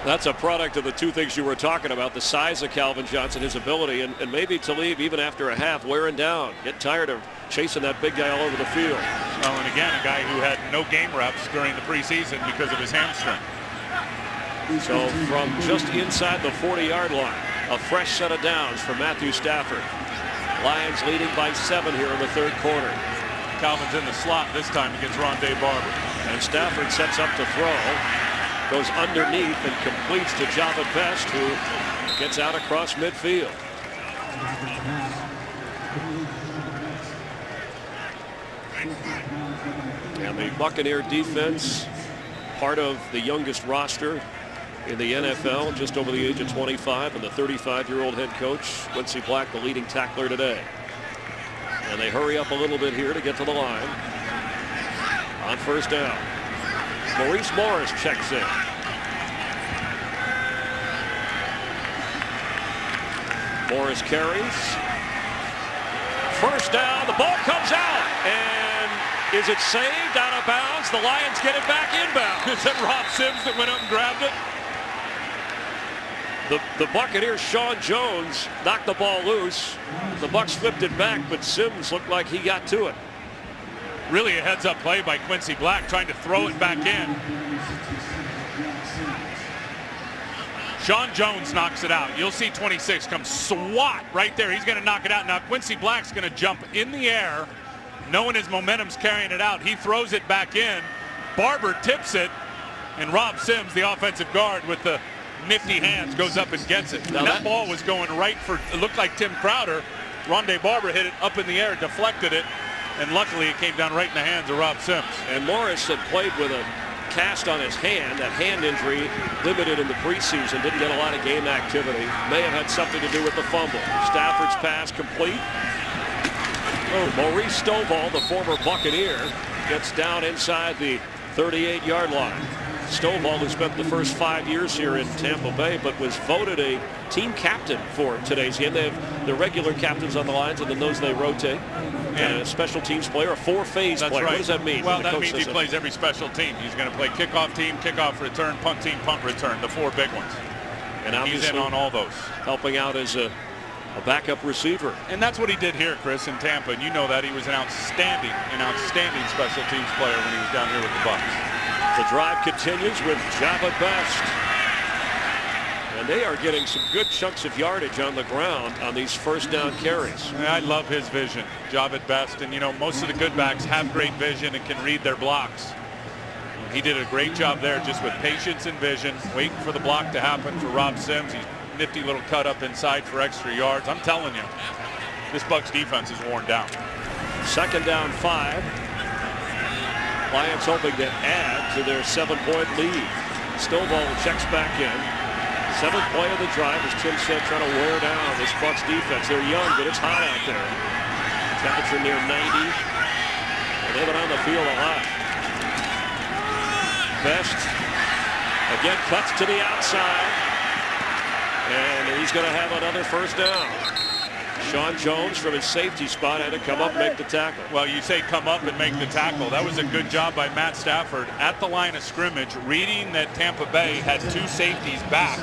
That's a product of the two things you were talking about, the size of Calvin Johnson, his ability, and maybe Talib, even after a half, wearing down, getting tired of chasing that big guy all over the field. Well, and again, a guy who had no game reps during the preseason because of his hamstring. So from just inside the 40-yard line, a fresh set of downs for Matthew Stafford. Lions leading by 7 here in the third quarter. Calvin's in the slot this time against Rondé Barber. And Stafford sets up to throw. Goes underneath and completes to Javed Best, who gets out across midfield. And the Buccaneer defense, part of the youngest roster in the NFL, just over the age of 25, and the 35-year-old head coach, Quincy Black, the leading tackler today. And they hurry up a little bit here to get to the line. On first down, Maurice Morris checks in. Morris carries. First down, the ball comes out, and is it saved out of bounds? The Lions get it back inbound. Is that Rob Sims that went up and grabbed it? The Buccaneers' Sean Jones knocked the ball loose. The Bucs flipped it back, but Sims looked like he got to it. Really a heads-up play by Quincy Black, trying to throw it back in. Sean Jones knocks it out. You'll see 26 come swat right there. He's going to knock it out. Now Quincy Black's going to jump in the air, knowing his momentum's carrying it out. He throws it back in. Barber tips it, and Rob Sims, the offensive guard, with the nifty hands, goes up and gets it. Now that ball was going right for, it looked like Tim Crowder. Rondé Barber hit it up in the air, deflected it, and luckily it came down right in the hands of Rob Sims. And Morris had played with a cast on his hand. That hand injury, limited in the preseason, didn't get a lot of game activity. May have had something to do with the fumble. Stafford's pass complete. Maurice Stovall, the former Buccaneer, gets down inside the 38-yard line. Stovall, who spent the first 5 years here in Tampa Bay, but was voted a team captain for today's game. They have the regular captains on the lines, and then those they rotate. And a special teams player, a four-phase player. Right. What does that mean? Well, that means he plays every special team. He's going to play kickoff team, kickoff return, punt team, punt return, the 4 big ones. And he's in on all those. Helping out as a backup receiver. And that's what he did here, Chris, in Tampa. And you know that he was an outstanding special teams player when he was down here with the Bucs. The drive continues with Java Best. And they are getting some good chunks of yardage on the ground on these first down carries. I love his vision, Java Best. And, you know, most of the good backs have great vision and can read their blocks. He did a great job there just with patience and vision, waiting for the block to happen for Rob Sims. He's nifty little cut up inside for extra yards. I'm telling you, this Bucs defense is worn down. Second down 5. Lions hoping to add to their 7-point lead. Stovall checks back in. 7th play of the drive, as Tim said, trying to wear down this Bucs defense. They're young, but it's hot out there. Temperature near 90. And they've been on the field a lot. Best again cuts to the outside. And he's going to have another first down. Sean Jones from his safety spot had to come up and make the tackle. Well, you say come up and make the tackle. That was a good job by Matt Stafford at the line of scrimmage, reading that Tampa Bay had 2 safeties back.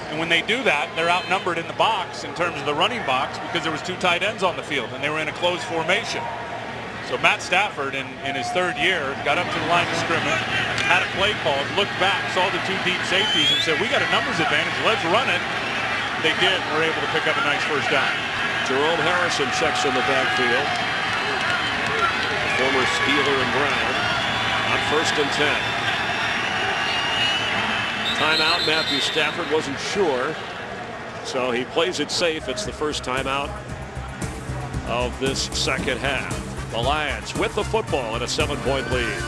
And when they do that, they're outnumbered in the box in terms of the running box because there was 2 tight ends on the field and they were in a closed formation. So Matt Stafford in his 3rd year got up to the line of scrimmage, had a play call, looked back, saw the 2 deep safeties and said, we got a numbers advantage, let's run it. They did, were able to pick up a nice first down. Jerome Harrison checks in the backfield. The former Steeler and Brown on 1st and 10. Timeout. Matthew Stafford wasn't sure, so he plays it safe. It's the first timeout of this second half. The Lions with the football and a 7-point lead.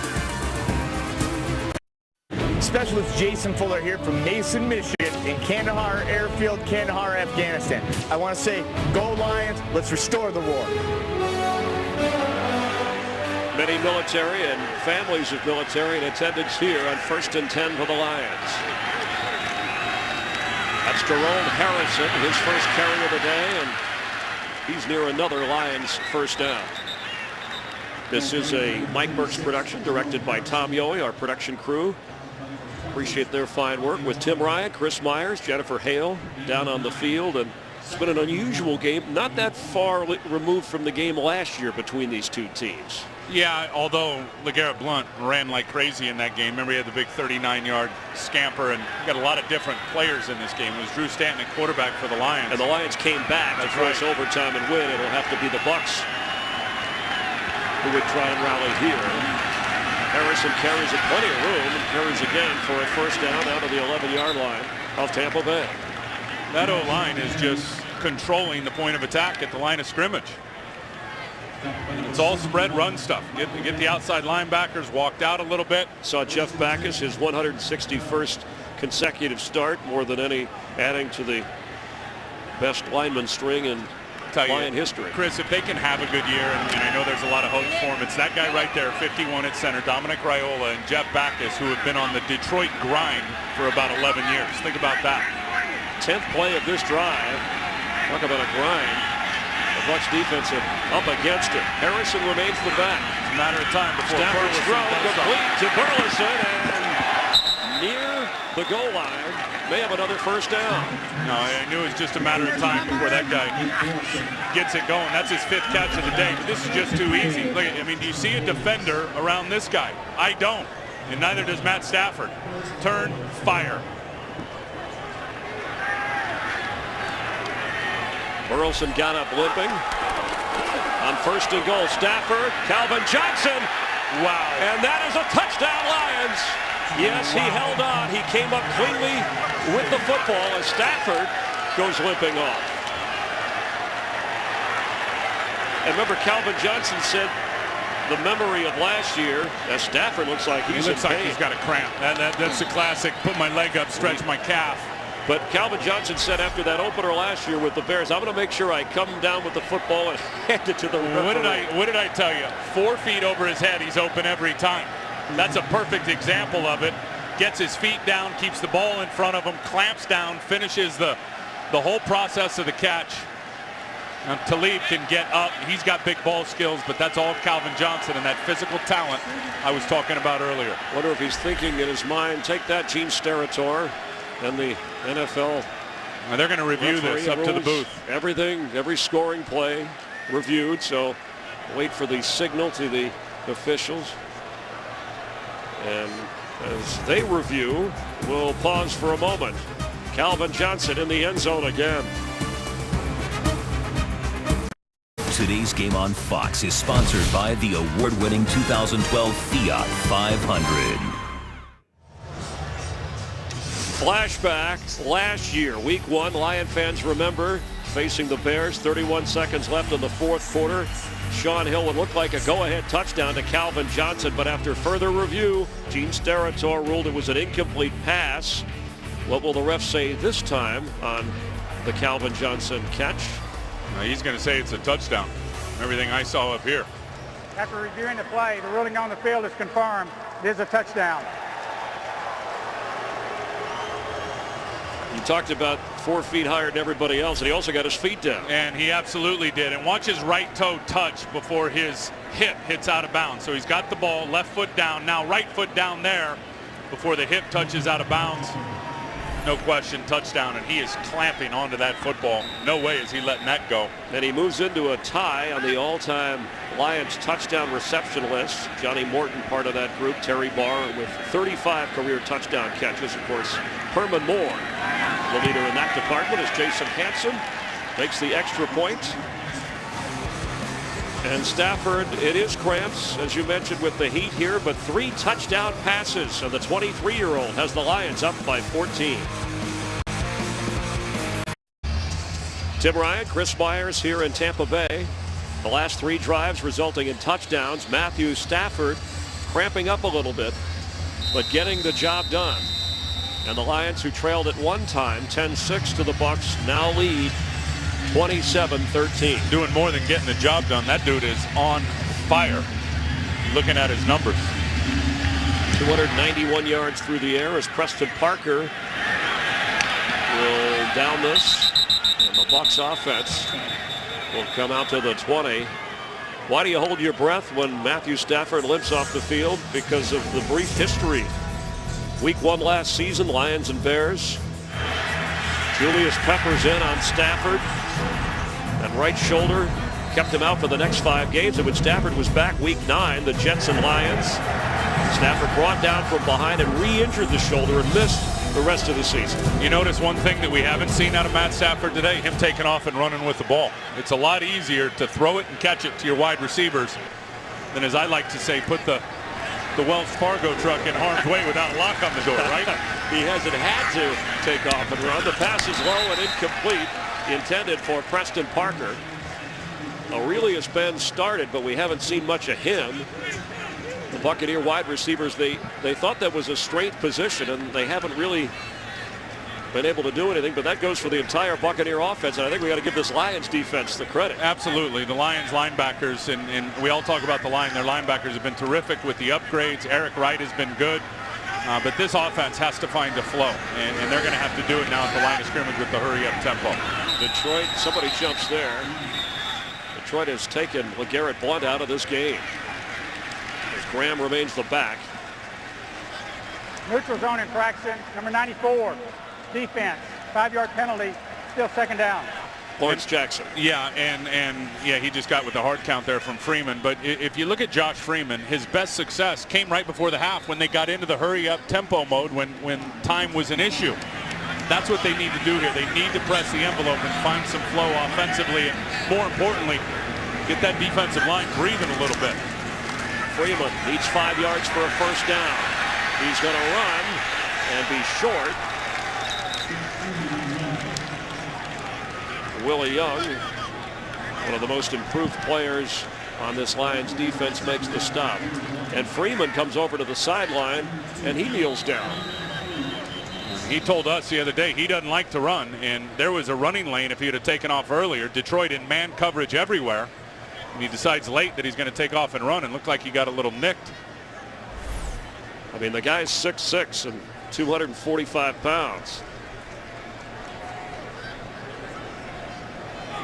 Specialist Jason Fuller here from Mason, Michigan in Kandahar Airfield, Kandahar, Afghanistan. I want to say, go Lions, let's restore the war. Many military and families of military in attendance here on 1st and 10 for the Lions. That's Jerome Harrison, his first carry of the day, and he's near another Lions first down. This is a Mike Burks production directed by Tom Yohe, our production crew. Appreciate their fine work with Tim Ryan, Chris Myers, Jennifer Hale down on the field. And it's been an unusual game, not that far removed from the game last year between these 2 teams. Yeah, although LeGarrette Blount ran like crazy in that game. Remember, he had the big 39-yard scamper, and got a lot of different players in this game. It was Drew Stanton at quarterback for the Lions. And the Lions came back to force overtime and win. It'll have to be the Bucs who would try and rally here. Harrison carries at plenty of room and carries again for a first down out of the 11-yard line of Tampa Bay. That O-line is just controlling the point of attack at the line of scrimmage. It's all spread run stuff. Get the outside linebackers walked out a little bit. Saw Jeff Backus, his 161st consecutive start, more than any, adding to the best lineman string in Lion history. Chris, if they can have a good year, and I know there's a lot of hopes for him, it's that guy right there, 51 at center, Dominic Raiola, and Jeff Backus, who have been on the Detroit grind for about 11 years. Think about that. 10th play of this drive. Talk about a grind. The Bucs defense up against it. Harrison remains the back. It's a matter of time before Stafford's throw complete to Burleson, and near the goal line. May have another first down. No, I knew it was just a matter of time before that guy gets it going. That's his 5th catch of the day. But this is just too easy. Look, I mean, do you see a defender around this guy? I don't. And neither does Matt Stafford. Turn, fire. Burleson got up limping. On 1st and goal, Stafford, Calvin Johnson. Wow. And that is a touchdown, Lions. Yes, he held on. He came up cleanly with the football as Stafford goes limping off. And remember, Calvin Johnson said the memory of last year, as Stafford looks like he's in pain. He's got a cramp. That's the classic, put my leg up, stretch my calf. But Calvin Johnson said after that opener last year with the Bears, I'm going to make sure I come down with the football and hand it to the referee. What did I tell you? 4 feet over his head, he's open every time. That's a perfect example of it. gets his feet down, keeps the ball in front of him, clamps down, finishes the whole process of the catch. And Talib can get up. He's got big ball skills, but that's all Calvin Johnson and that physical talent I was talking about earlier. Wonder if he's thinking in his mind, take that, Gene Steratore, and the NFL. Now they're going to review this up to the booth. Everything, every scoring play reviewed, so wait for the signal to the officials. And as they review, we'll pause for a moment. Calvin Johnson in the end zone again. Today's game on Fox is sponsored by the award-winning 2012 Fiat 500. Flashback last year, week 1, Lion fans remember facing the Bears, 31 seconds left in the fourth quarter. Sean Hill would look like a go-ahead touchdown to Calvin Johnson, but after further review, Gene Steratore ruled it was an incomplete pass. What will the ref say this time on the Calvin Johnson catch? He's going to say it's a touchdown. Everything I saw up here. After reviewing the play, the ruling on the field is confirmed. It is a touchdown. You talked about 4 feet higher than everybody else, and he also got his feet down. And he absolutely did. And watch his right toe touch before his hip hits out of bounds. So he's got the ball, left foot down, now right foot down there before the hip touches out of bounds. No question, touchdown, and he is clamping onto that football. No way is he letting that go. And he moves into a tie on the all-time Lions touchdown reception list. Johnny Morton part of that group. Terry Barr with 35 career touchdown catches. Of course, Herman Moore, the leader in that department, as Jason Hanson makes the extra point. And Stafford, it is cramps, as you mentioned, with the heat here, but 3 touchdown passes, and the 23-year-old has the Lions up by 14. Tim Ryan, Chris Myers here in Tampa Bay. The last 3 drives resulting in touchdowns. Matthew Stafford cramping up a little bit, but getting the job done. And the Lions, who trailed at one time 10-6 to the Bucs, now lead 27-13. Doing more than getting the job done. That dude is on fire. Looking at his numbers. 291 yards through the air as Preston Parker will down this. And the Bucs offense will come out to the 20. Why do you hold your breath when Matthew Stafford limps off the field? Because of the brief history. Week 1 last season, Lions and Bears. Julius Peppers in on Stafford. And right shoulder kept him out for the next 5 games. And when Stafford was back week 9, the Jets and Lions, Stafford brought down from behind and re-injured the shoulder and missed the rest of the season. You notice one thing that we haven't seen out of Matt Stafford today, him taking off and running with the ball. It's a lot easier to throw it and catch it to your wide receivers than, as I like to say, put the Wells Fargo truck in harm's way without a lock on the door, right? He hasn't had to take off and run. The pass is low and incomplete, intended for Preston Parker. Aurelius Ben started, but we haven't seen much of him. The Buccaneer wide receivers, they thought that was a strength position, and they haven't really been able to do anything, but that goes for the entire Buccaneer offense, and I think we got to give this Lions defense the credit. Absolutely. The Lions linebackers, and we all talk about the line, their linebackers have been terrific with the upgrades. Eric Wright has been good, but this offense has to find a flow, and they're going to have to do it now at the line of scrimmage with the hurry-up tempo. Detroit, somebody jumps there. Detroit has taken LeGarrette Blount out of this game, as Graham remains the back. Neutral zone infraction, number 94. Defense, 5-yard penalty, still second down. Lawrence Jackson. Yeah, and yeah, he just got with the hard count there from Freeman. But if you look at Josh Freeman, his best success came right before the half when they got into the hurry-up tempo mode when time was an issue. That's what they need to do here. They need to press the envelope and find some flow offensively, and more importantly, get that defensive line breathing a little bit. Freeman needs 5 yards for a first down. He's going to run and be short. Willie Young, one of the most improved players on this Lions defense, makes the stop. And Freeman comes over to the sideline, and he kneels down. He told us the other day he doesn't like to run, and there was a running lane if he had taken off earlier. Detroit in man coverage everywhere, and he decides late that he's going to take off and run, and looked like he got a little nicked. I mean, the guy's 6'6" and 245 pounds.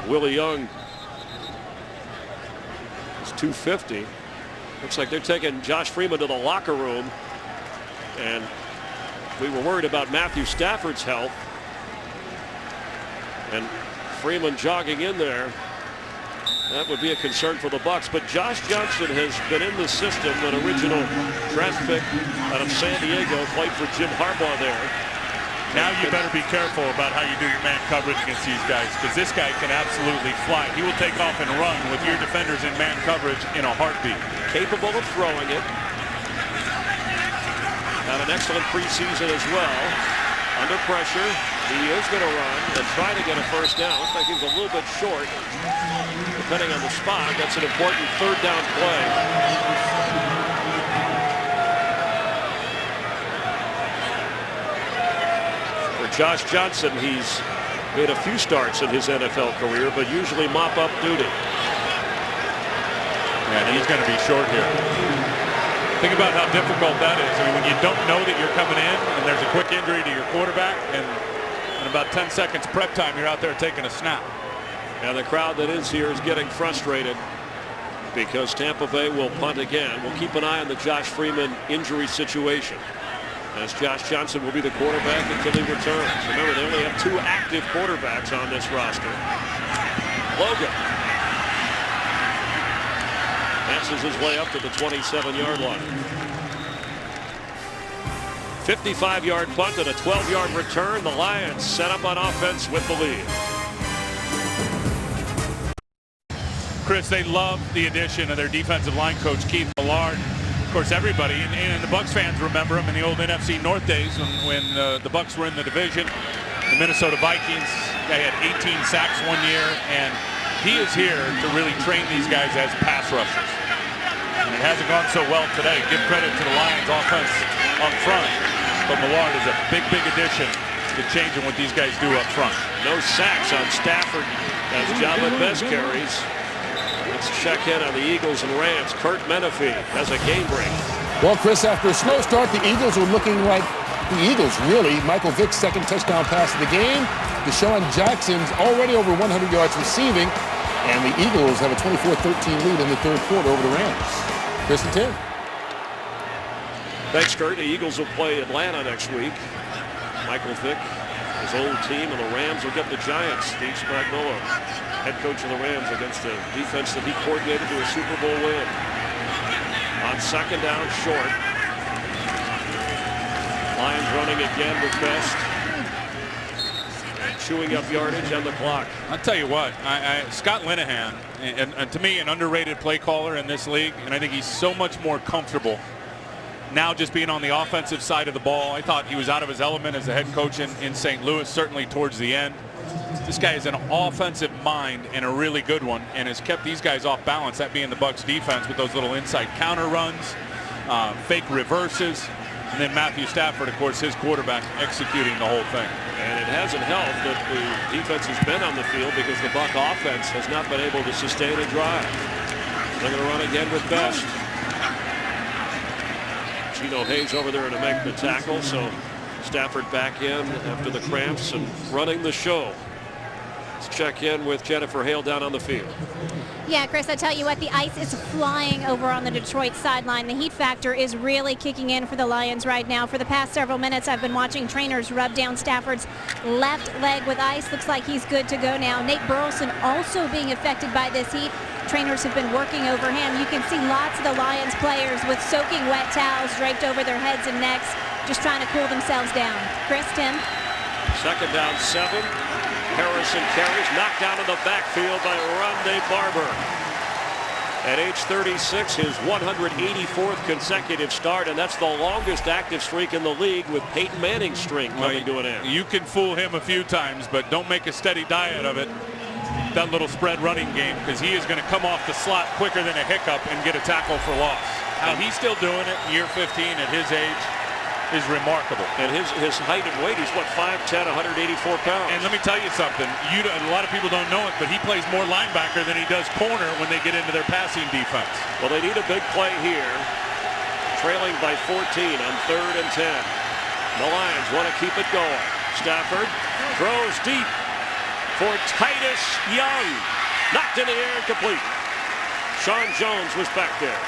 Willie Young is 250. Looks like they're taking Josh Freeman to the locker room. And we were worried about Matthew Stafford's health. And Freeman jogging in there. That would be a concern for the Bucs. But Josh Johnson has been in the system, an original draft pick out of San Diego, played for Jim Harbaugh there. Now you better be careful about how you do your man coverage against these guys, because this guy can absolutely fly. He will take off and run with your defenders in man coverage in a heartbeat. Capable of throwing it. Had an excellent preseason as well. Under pressure, he is going to run and try to get a first down. Looks like he's a little bit short, depending on the spot. That's an important third down play. For Josh Johnson, he's made a few starts in his NFL career, but usually mop-up duty. And he's going to be short here. Think about how difficult that is. I mean, when you don't know that you're coming in and there's a quick injury to your quarterback, and in about 10 seconds prep time, you're out there taking a snap. And the crowd that is here is getting frustrated because Tampa Bay will punt again. We'll keep an eye on the Josh Freeman injury situation, as Josh Johnson will be the quarterback until he returns. Remember, they only have 2 active quarterbacks on this roster. Logan passes his way up to the 27-yard line. 55-yard punt and a 12-yard return. The Lions set up on offense with the lead. Chris, they love the addition of their defensive line coach, Keith Millard. Of course, everybody, and the Bucs fans remember him in the old NFC North days when the Bucs were in the division. The Minnesota Vikings, they had 18 sacks one year, and he is here to really train these guys as pass rushers. And it hasn't gone so well today. Give credit to the Lions offense up front, but Millard is a big addition to changing what these guys do up front. No sacks on Stafford as Java Best carries. Let's check in on the Eagles and Rams. Kurt Menefee has a game break. Well, Chris, after a slow start, the Eagles are looking like the Eagles, really. Michael Vick's second touchdown pass of the game. Deshaun Jackson's already over 100 yards receiving. And the Eagles have a 24-13 lead in the third quarter over the Rams. Chris and Tim. Thanks, Kurt. The Eagles will play Atlanta next week. Michael Vick, his old team, and the Rams will get the Giants. Steve Spagnuolo, head coach of the Rams, against the defense that he coordinated to a Super Bowl win. On second down, short. Lions running again with Best. And chewing up yardage on the clock. I'll tell you what, Scott Linehan, and to me, an underrated play caller in this league, and I think he's so much more comfortable now just being on the offensive side of the ball. I thought he was out of his element as a head coach in St. Louis, certainly towards the end. This guy is an offensive mind and a really good one, and has kept these guys off balance, that being the Bucs defense with those little inside counter runs, fake reverses, and then Matthew Stafford, of course, his quarterback, executing the whole thing. And it hasn't helped that the defense has been on the field because the Buc offense has not been able to sustain a drive. They're going to run again with Best. Gino Hayes over there to make the tackle, so Stafford back in after the cramps and running the show. Let's check in with Jennifer Hale down on the field. Yeah, Chris, I tell you what, the ice is flying over on the Detroit sideline. The heat factor is really kicking in for the Lions right now. For the past several minutes, I've been watching trainers rub down Stafford's left leg with ice. Looks like he's good to go now. Nate Burleson also being affected by this heat. Trainers have been working over him. You can see lots of the Lions players with soaking wet towels draped over their heads and necks, just trying to cool themselves down. Chris, Tim? Second down, 7. Harrison carries, knocked down in the backfield by Rondé Barber. At age 36, his 184th consecutive start, and that's the longest active streak in the league, with Peyton Manning's streak coming to an end. You can fool him a few times, but don't make a steady diet of it. That little spread running game, because he is going to come off the slot quicker than a hiccup and get a tackle for loss. How he's still doing it in year 15 at his age is remarkable. And his height and weight, he's what, 5'10", 184 pounds. And let me tell you something, a lot of people don't know it, but he plays more linebacker than he does corner when they get into their passing defense. Well, they need a big play here. trailing by 14 on 3rd and 10. The Lions want to keep it going. Stafford throws deep for Titus Young. Knocked in the air and complete. Sean Jones was back there.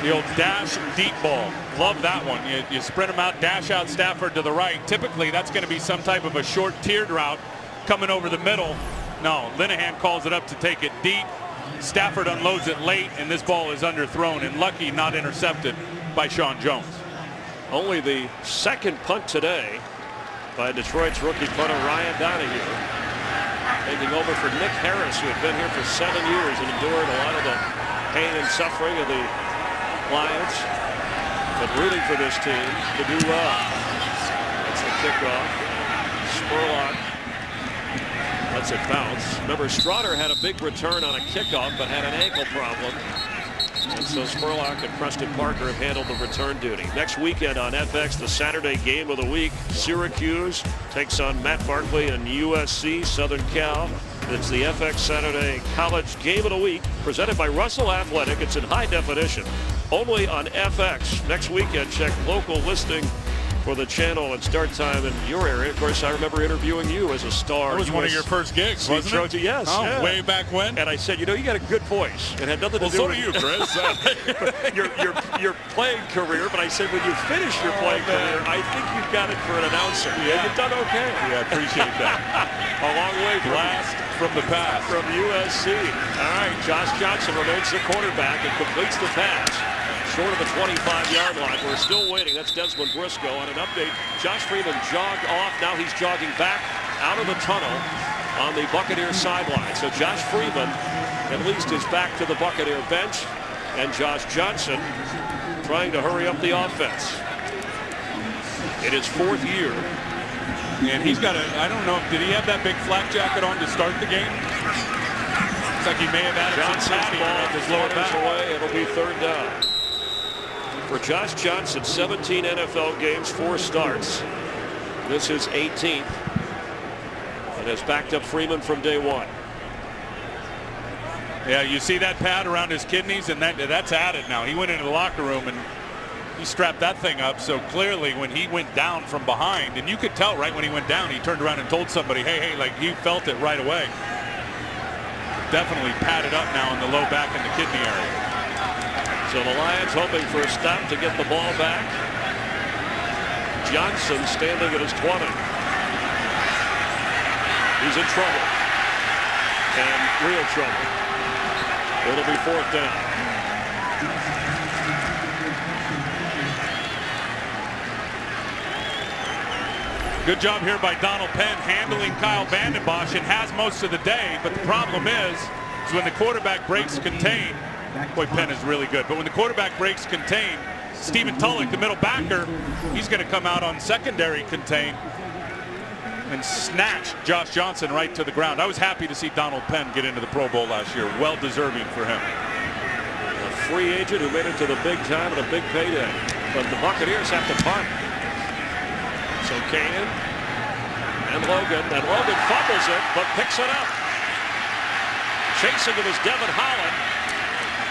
The old dash deep ball. Love that one. You spread them out, dash out Stafford to the right. Typically, that's going to be some type of a short tiered route coming over the middle. No, Linehan calls it up to take it deep. Stafford unloads it late, and this ball is underthrown, and lucky not intercepted by Sean Jones. Only the second punt today by Detroit's rookie punter Ryan Donahue. Taking over for Nick Harris, who had been here for 7 years and endured a lot of the pain and suffering of the Lions, but rooting for this team to do well. That's the kickoff. Spurlock lets it bounce. Remember, Straughter had a big return on a kickoff, but had an ankle problem. And so Spurlock and Preston Parker have handled the return duty. Next weekend on FX, the Saturday game of the week, Syracuse takes on Matt Barkley and USC Southern Cal. It's the FX Saturday College Game of the Week, presented by Russell Athletic. It's in high definition, only on FX. Next weekend, check local listing for the channel and start time in your area. Of course, I remember interviewing you as a star. That was one of your first gigs, wasn't it? Yes. Oh, yeah. Way back when? And I said, you know, you got a good voice. It had nothing to do so with do you, Chris. your playing career. But I said, when you finish your playing career, I think you've got it for an announcer. Yeah. You've done okay. Yeah, appreciate that. A long way blast from the past. From USC. All right, Josh Johnson remains the quarterback and completes the pass. Short of the 25-yard line. We're still waiting. That's Desmond Briscoe on an update. Josh Freeman jogged off. Now he's jogging back out of the tunnel on the Buccaneers sideline. So Josh Freeman at least is back to the Buccaneer bench. And Josh Johnson trying to hurry up the offense. In his 4th year. And he's got a, I don't know, did he have that big flak jacket on to start the game? Looks like he may have added some padding around his lower back. Away. It'll be 3rd down. For Josh Johnson, 17 NFL games, 4 starts. This is 18th. And has backed up Freeman from day one. Yeah, you see that pad around his kidneys, and that's added now. He went into the locker room and he strapped that thing up. So clearly when he went down from behind, and you could tell right when he went down, he turned around and told somebody, hey, like he felt it right away. Definitely padded up now in the low back and the kidney area. So the Lions hoping for a stop to get the ball back. Johnson standing at his 20. He's in trouble. And real trouble. It'll be 4th down. Good job here by Donald Penn handling Kyle Vanden Bosch, and has most of the day. But the problem is when the quarterback breaks contain. Boy, Penn is really good. But when the quarterback breaks contain, Stephen Tulloch, the middle backer, he's going to come out on secondary contain and snatch Josh Johnson right to the ground. I was happy to see Donald Penn get into the Pro Bowl last year. Well deserving for him. A free agent who made it to the big time and a big payday. But the Buccaneers have to punt. So Kane and Logan. And Logan fumbles it, but picks it up. Chasing him is Devin Holland.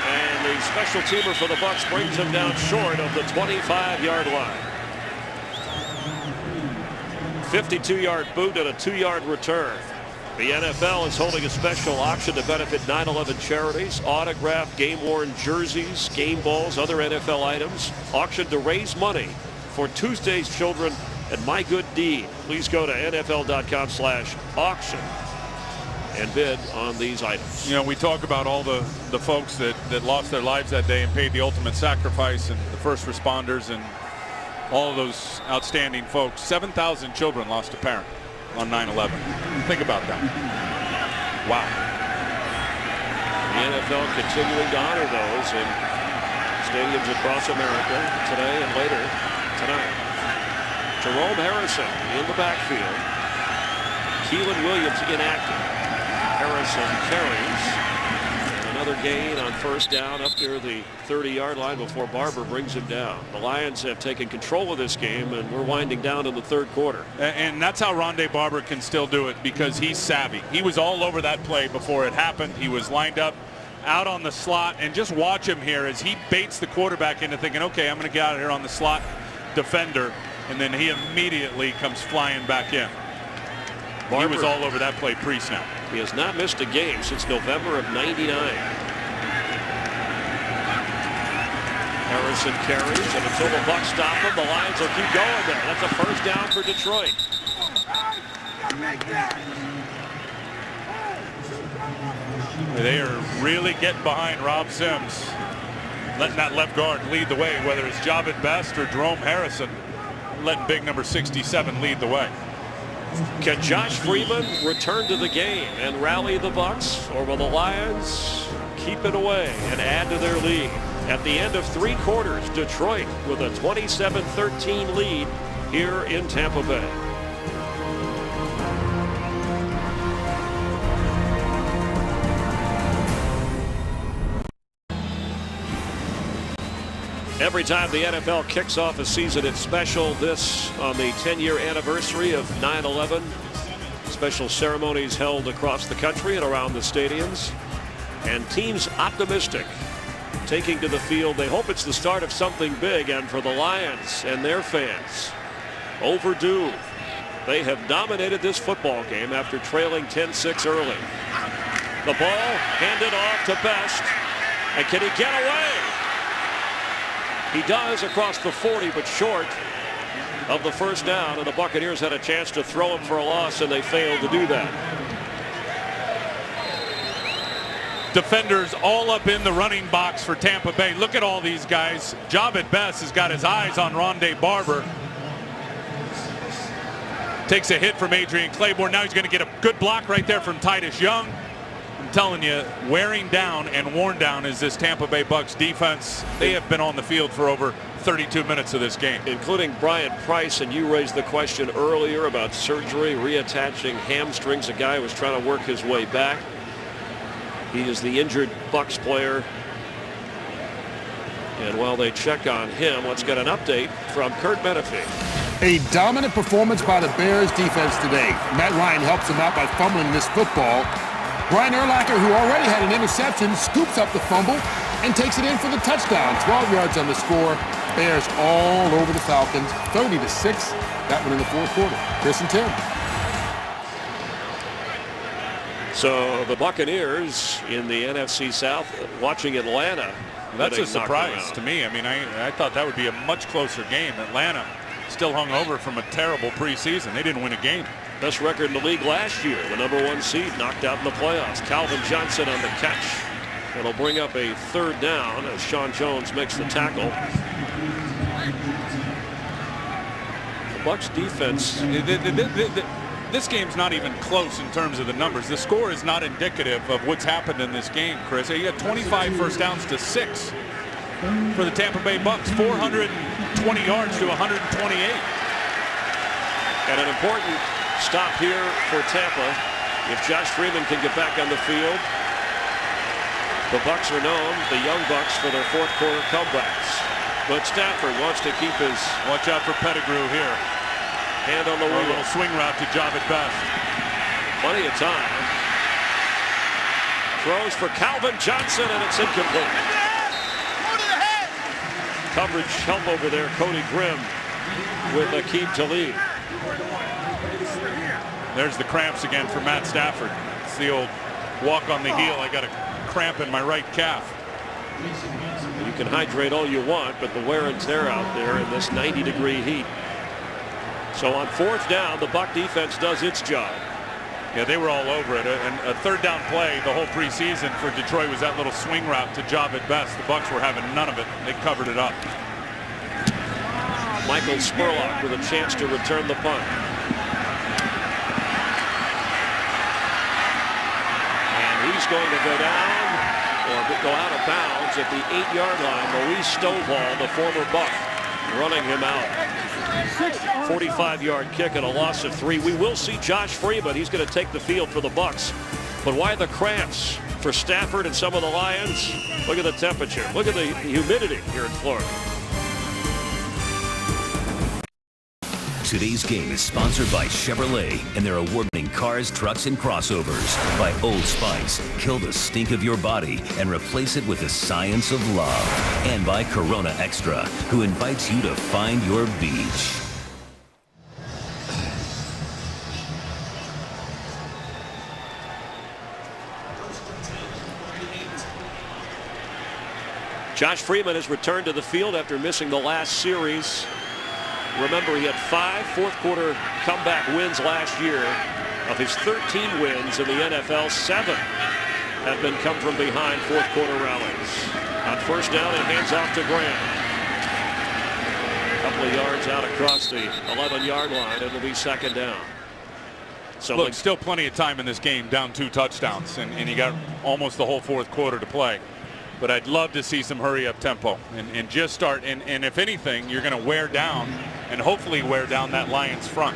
And the special teamer for the Bucs brings him down short of the 25-yard line. 52-yard boot and a 2-yard return. The NFL is holding a special auction to benefit 9/11 charities. Autographed, game-worn jerseys, game balls, other NFL items. Auction to raise money for Tuesday's Children and My Good Deed. Please go to NFL.com/auction. And bid on these items. You know, we talk about all the folks that lost their lives that day and paid the ultimate sacrifice, and the first responders and all of those outstanding folks. 7,000 children lost a parent on 9/11. Think about that. Wow. The NFL continuing to honor those in stadiums across America today and later tonight. Jerome Harrison in the backfield. Keelan Williams inactive. Harrison carries. Another gain on 1st down up near the 30-yard line before Barber brings him down. The Lions have taken control of this game, and we're winding down in the 3rd quarter. And that's how Rondé Barber can still do it, because he's savvy. He was all over that play before it happened. He was lined up out on the slot, and just watch him here as he baits the quarterback into thinking, okay, I'm going to get out of here on the slot defender, and then he immediately comes flying back in. Barber, he was all over that play pre-snap. He has not missed a game since November of '99. Harrison carries, and until the Bucs stop him, the Lions will keep going there. That's a first down for Detroit. They are really getting behind Rob Sims, letting that left guard lead the way, whether it's Javid Best or Jerome Harrison, letting big number 67 lead the way. Can Josh Freeman return to the game and rally the Bucs, or will the Lions keep it away and add to their lead? At the end of 3 quarters, Detroit with a 27-13 lead here in Tampa Bay. Every time the NFL kicks off a season, it's special. This on the 10-year anniversary of 9/11. Special ceremonies held across the country and around the stadiums. And teams optimistic, taking to the field. They hope it's the start of something big. And for the Lions and their fans, overdue. They have dominated this football game after trailing 10-6 early. The ball handed off to Best. And can he get away? He does across the 40, but short of the first down, and the Buccaneers had a chance to throw him for a loss, and they failed to do that. Defenders all up in the running box for Tampa Bay. Look at all these guys. Javid Best has got his eyes on Rondé Barber. Takes a hit from Adrian Claiborne. Now he's going to get a good block right there from Titus Young. I'm telling you, wearing down and worn down is this Tampa Bay Bucs defense. They have been on the field for over 32 minutes of this game. Including Brian Price, and you raised the question earlier about surgery, reattaching hamstrings. A guy who was trying to work his way back. He is the injured Bucs player. And while they check on him, let's get an update from Kurt Menefee. A dominant performance by the Bears defense today. Matt Ryan helps them out by fumbling this football. Brian Urlacher, who already had an interception, scoops up the fumble and takes it in for the touchdown. 12 yards on the score. Bears all over the Falcons, 30-6. That one in the fourth quarter. Chris and Tim. So the Buccaneers in the NFC South watching Atlanta. That's a surprise to me. I mean, I thought that would be a much closer game. Atlanta still hung over from a terrible preseason. They didn't win a game. Best record in the league last year. The #1 seed knocked out in the playoffs. Calvin Johnson on the catch. It'll bring up a third down as Sean Jones makes the tackle. The Bucs defense. This game's not even close in terms of the numbers. The score is not indicative of what's happened in this game, Chris. You got 25 first downs to 6 for the Tampa Bay Bucs. 420 yards to 128. And an important stop here for Tampa. If Josh Freeman can get back on the field. The Bucs are known, the young Bucs, for their fourth quarter comebacks. But Stafford wants to keep his... Watch out for Pettigrew here. Hand on the wheel. A little swing route to Javid Best. Plenty of time. Throws for Calvin Johnson, and it's incomplete. Coverage help over there. Cody Grimm with Aqib Talib. There's the cramps again for Matt Stafford. It's the old walk on the heel. I got a cramp in my right calf. You can hydrate all you want, but the wear and tear out there in this 90-degree heat. So on fourth down, the Buc defense does its job. Yeah, they were all over it. And a third down play the whole preseason for Detroit was that little swing route to Javid Best. The Bucs were having none of it. They covered it up. Michael Spurlock with a chance to return the punt. And he's going to go down or go out of bounds at the 8-yard line. Maurice Stovall, the former Buc, running him out. 45-yard kick and a loss of 3. We will see Josh Freeman. He's going to take the field for the Bucs. But why the cramps for Stafford and some of the Lions? Look at the temperature. Look at the humidity here in Florida. Today's game is sponsored by Chevrolet and their award-winning cars, trucks, and crossovers. By Old Spice, kill the stink of your body and replace it with the science of love. And by Corona Extra, who invites you to find your beach. Josh Freeman has returned to the field after missing the last series. Remember, he had 5 fourth-quarter comeback wins last year. Of his 13 wins in the NFL, 7 have been come from behind fourth-quarter rallies. On first down, it hands off to Graham. A couple of yards out across the 11-yard line. It'll be second down. So look, still plenty of time in this game, down 2 touchdowns, and you got almost the whole fourth quarter to play. But I'd love to see some hurry-up tempo and just start. And if anything, you're going to wear down and hopefully wear down that Lions front.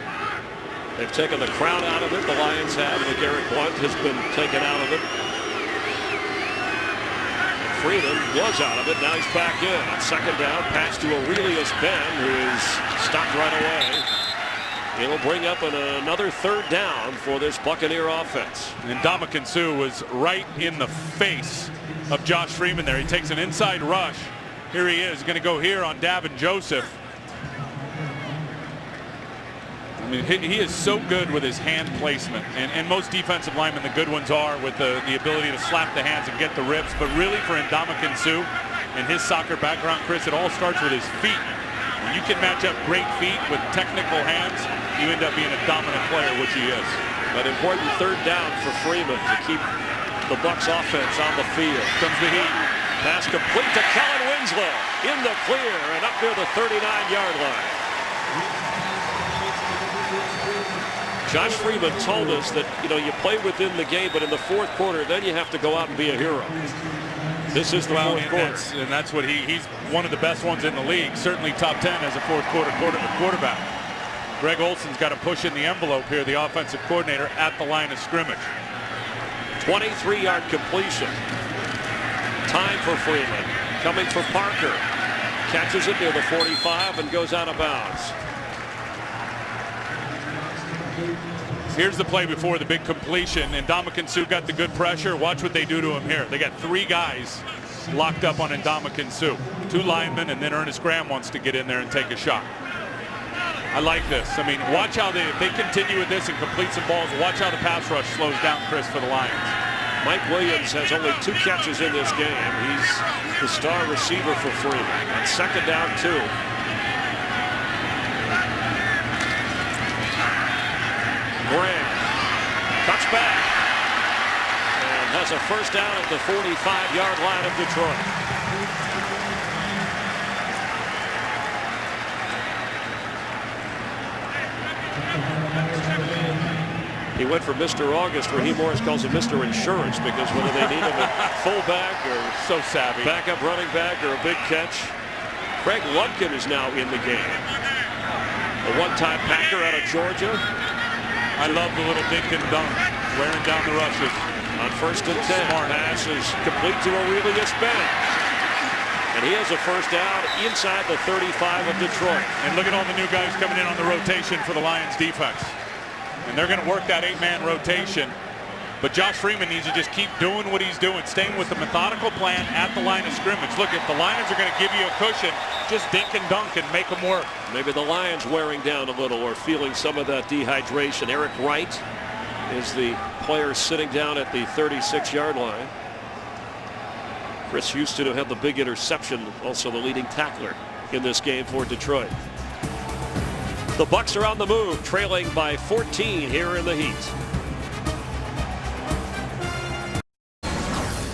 They've taken the crowd out of it. The Lions have. Garrett Blunt has been taken out of it. Freeman was out of it. Now he's back in. On second down, pass to Aurelius Ben, who is stopped right away. It'll bring up another third down for this Buccaneer offense. And Ndamukong Suh was right in the face of Josh Freeman there. He takes an inside rush. Here he is, going to go here on Davin Joseph. I mean, he is so good with his hand placement, and most defensive linemen, the good ones are, with the ability to slap the hands and get the rips. But really, for Ndamukong Suh and his soccer background, Chris, it all starts with his feet. When you can match up great feet with technical hands, you end up being a dominant player, which he is. An important third down for Freeman to keep the Bucs offense on the field. Comes the heat. Pass complete to Kellen Winslow in the clear and up near the 39-yard line. Josh Freeman told us that, you play within the game, but in the fourth quarter, then you have to go out and be a hero. This is the fourth quarter. And that's what he's one of the best ones in the league. Certainly top 10 as a fourth quarter quarterback. Greg Olson's got to push in the envelope here, the offensive coordinator, at the line of scrimmage. 23-yard completion. Time for Freeman. Coming for Parker. Catches it near the 45 and goes out of bounds. Here's the play before the big completion, and Ndamukong Suh got the good pressure. Watch what they do to him here. They got 3 guys locked up on Ndamukong Suh. 2 linemen, and then Ernest Graham wants to get in there and take a shot. I like this. I mean, watch how if they continue with this and complete some balls, watch how the pass rush slows down, Chris, for the Lions. Mike Williams has only 2 catches in this game. He's the star receiver for Freeman. On second down, 2. Graham cuts back and has a first down at the 45-yard line of Detroit. He went for Mr. August, Raheem Morris calls him Mr. Insurance, because whether they need him at fullback or so savvy backup running back or a big catch. Craig Lumpkin is now in the game. A one-time Packer out of Georgia. I love the little dink and dunk, wearing down the rushes. On first and 10, pass is complete to Aurelius Ben. And he has a first down inside the 35 of Detroit. And look at all the new guys coming in on the rotation for the Lions defense. And they're going to work that 8-man rotation. But Josh Freeman needs to just keep doing what he's doing, staying with the methodical plan at the line of scrimmage. Look, if the Lions are going to give you a cushion, just dink and dunk and make them work. Maybe the Lions wearing down a little or feeling some of that dehydration. Eric Wright is the player sitting down at the 36-yard line. Chris Houston, who had the big interception, also the leading tackler in this game for Detroit. The Bucs are on the move, trailing by 14 here in the heat.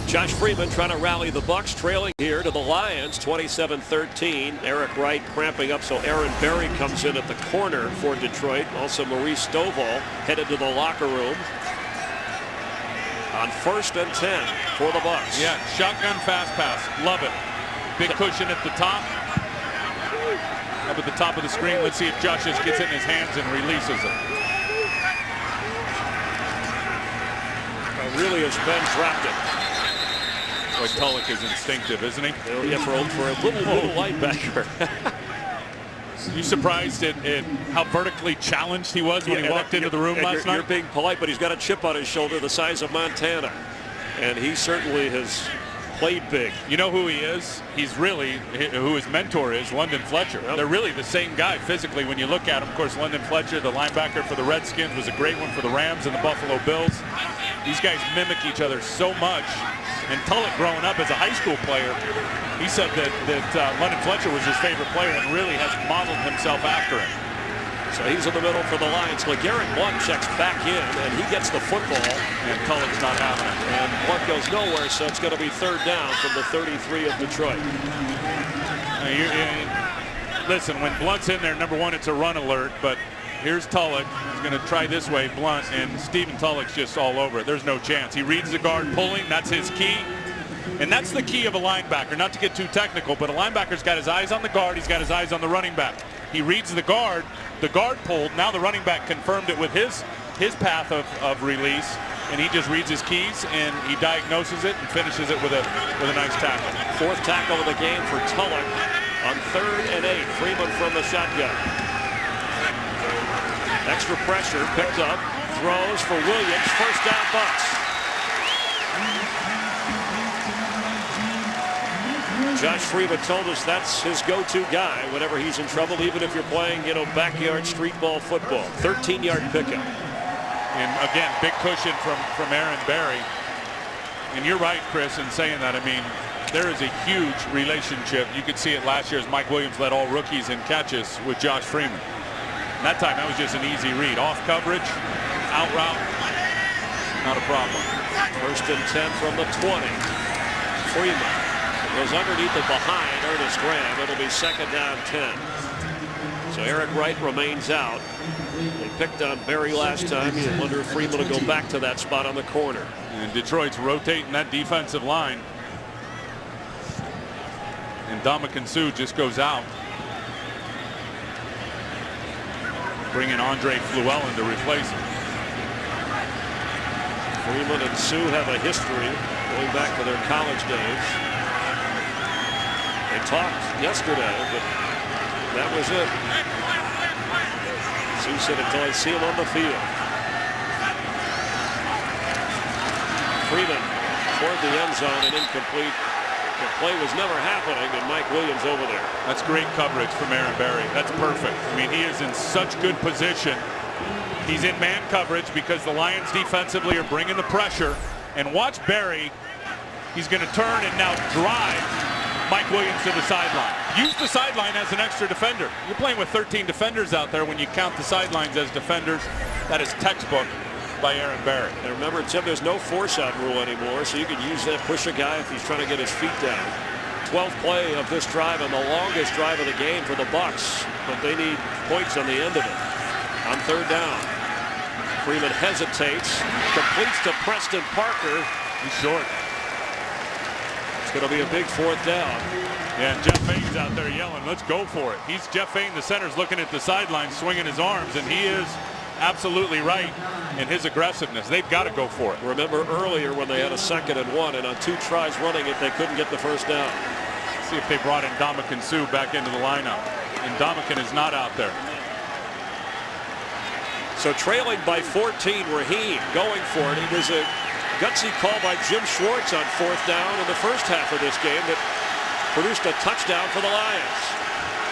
Josh Freeman trying to rally the Bucs, trailing here to the Lions, 27-13. Eric Wright cramping up, so Aaron Berry comes in at the corner for Detroit. Also Maurice Stovall headed to the locker room. On first and 10 for the Bucs. Yeah, shotgun fast pass, love it. Big cushion at the top. Up at the top of the screen, let's see if Josh just gets it in his hands and releases it. Really has been dropped it. Boy, Tulloch is instinctive, isn't he? Yeah, for a little linebacker. You surprised at how vertically challenged he was when he walked into the room last night? You're being polite, but he's got a chip on his shoulder the size of Montana. And he certainly has played big. You know who he is? He's really who his mentor is, London Fletcher. Yep. They're really the same guy physically when you look at him. Of course, London Fletcher, the linebacker for the Redskins, was a great one for the Rams and the Buffalo Bills. These guys mimic each other so much. And Tulloch, growing up as a high school player, he said that London Fletcher was his favorite player and really has modeled himself after him. So he's in the middle for the Lions. LeGarrette Blount checks back in, and he gets the football. And Tulloch's not having it. And Blount goes nowhere, so it's going to be third down from the 33 of Detroit. Listen, when Blount's in there, number one, it's a run alert, but here's Tulloch. He's going to try this way, Blount, and Stephen Tulloch's just all over it. There's no chance. He reads the guard pulling. That's his key. And that's the key of a linebacker, not to get too technical, but a linebacker's got his eyes on the guard. He's got his eyes on the running back. He reads the guard pulled. Now the running back confirmed it with his path of release, and he just reads his keys and he diagnoses it and finishes it with a nice tackle. Fourth tackle of the game for Tulloch on 3rd and 8. Freeman from the shotgun. Extra pressure picked up. Throws for Williams. First down, Bucs. Josh Freeman told us that's his go-to guy whenever he's in trouble, even if you're playing, backyard street ball football. 13-yard pickup. And again, big cushion from Aaron Berry. And you're right, Chris, in saying that. I mean, there is a huge relationship. You could see it last year as Mike Williams led all rookies in catches with Josh Freeman. And that time, that was just an easy read. Off coverage, out route, not a problem. 1st and 10 from the 20. Freeman goes underneath the behind Ernest Graham. It'll be 2nd down 10. So Eric Wright remains out. They picked on Berry last time. You wonder if Freeman will go back to that spot on the corner. And Detroit's rotating that defensive line. And Ndamukong Suh just goes out. Bringing Andre Fluellen to replace him. Freeman and Suh have a history going back to their college days. They talked yesterday, but that was it. Suh said until I see him on the field. Freeman toward the end zone and incomplete. The play was never happening, and Mike Williams over there. That's great coverage from Aaron Berry. That's perfect. I mean, he is in such good position. He's in man coverage because the Lions defensively are bringing the pressure. And watch Berry. He's going to turn and now drive Mike Williams to the sideline. Use the sideline as an extra defender. You're playing with 13 defenders out there. When you count the sidelines as defenders, that is textbook by Aaron Berry. And remember, Tim, there's no force-out rule anymore, so you can use that, push a guy if he's trying to get his feet down. 12th play of this drive and the longest drive of the game for the Bucs, but they need points on the end of it. On 3rd down, Freeman hesitates, completes to Preston Parker. He's short. It's going to be a big 4th down. Yeah, and Jeff Fane's out there yelling, let's go for it. He's Jeff Fane, the center's looking at the sideline, swinging his arms, and he is absolutely right in his aggressiveness. They've got to go for it. Remember earlier when they had a 2nd and 1, and on 2 tries running it, they couldn't get the first down. See if they brought in Ndamukong Suh back into the lineup. And Ndamukong is not out there. So trailing by 14, Raheem going for it. It was a gutsy call by Jim Schwartz on 4th down in the first half of this game that produced a touchdown for the Lions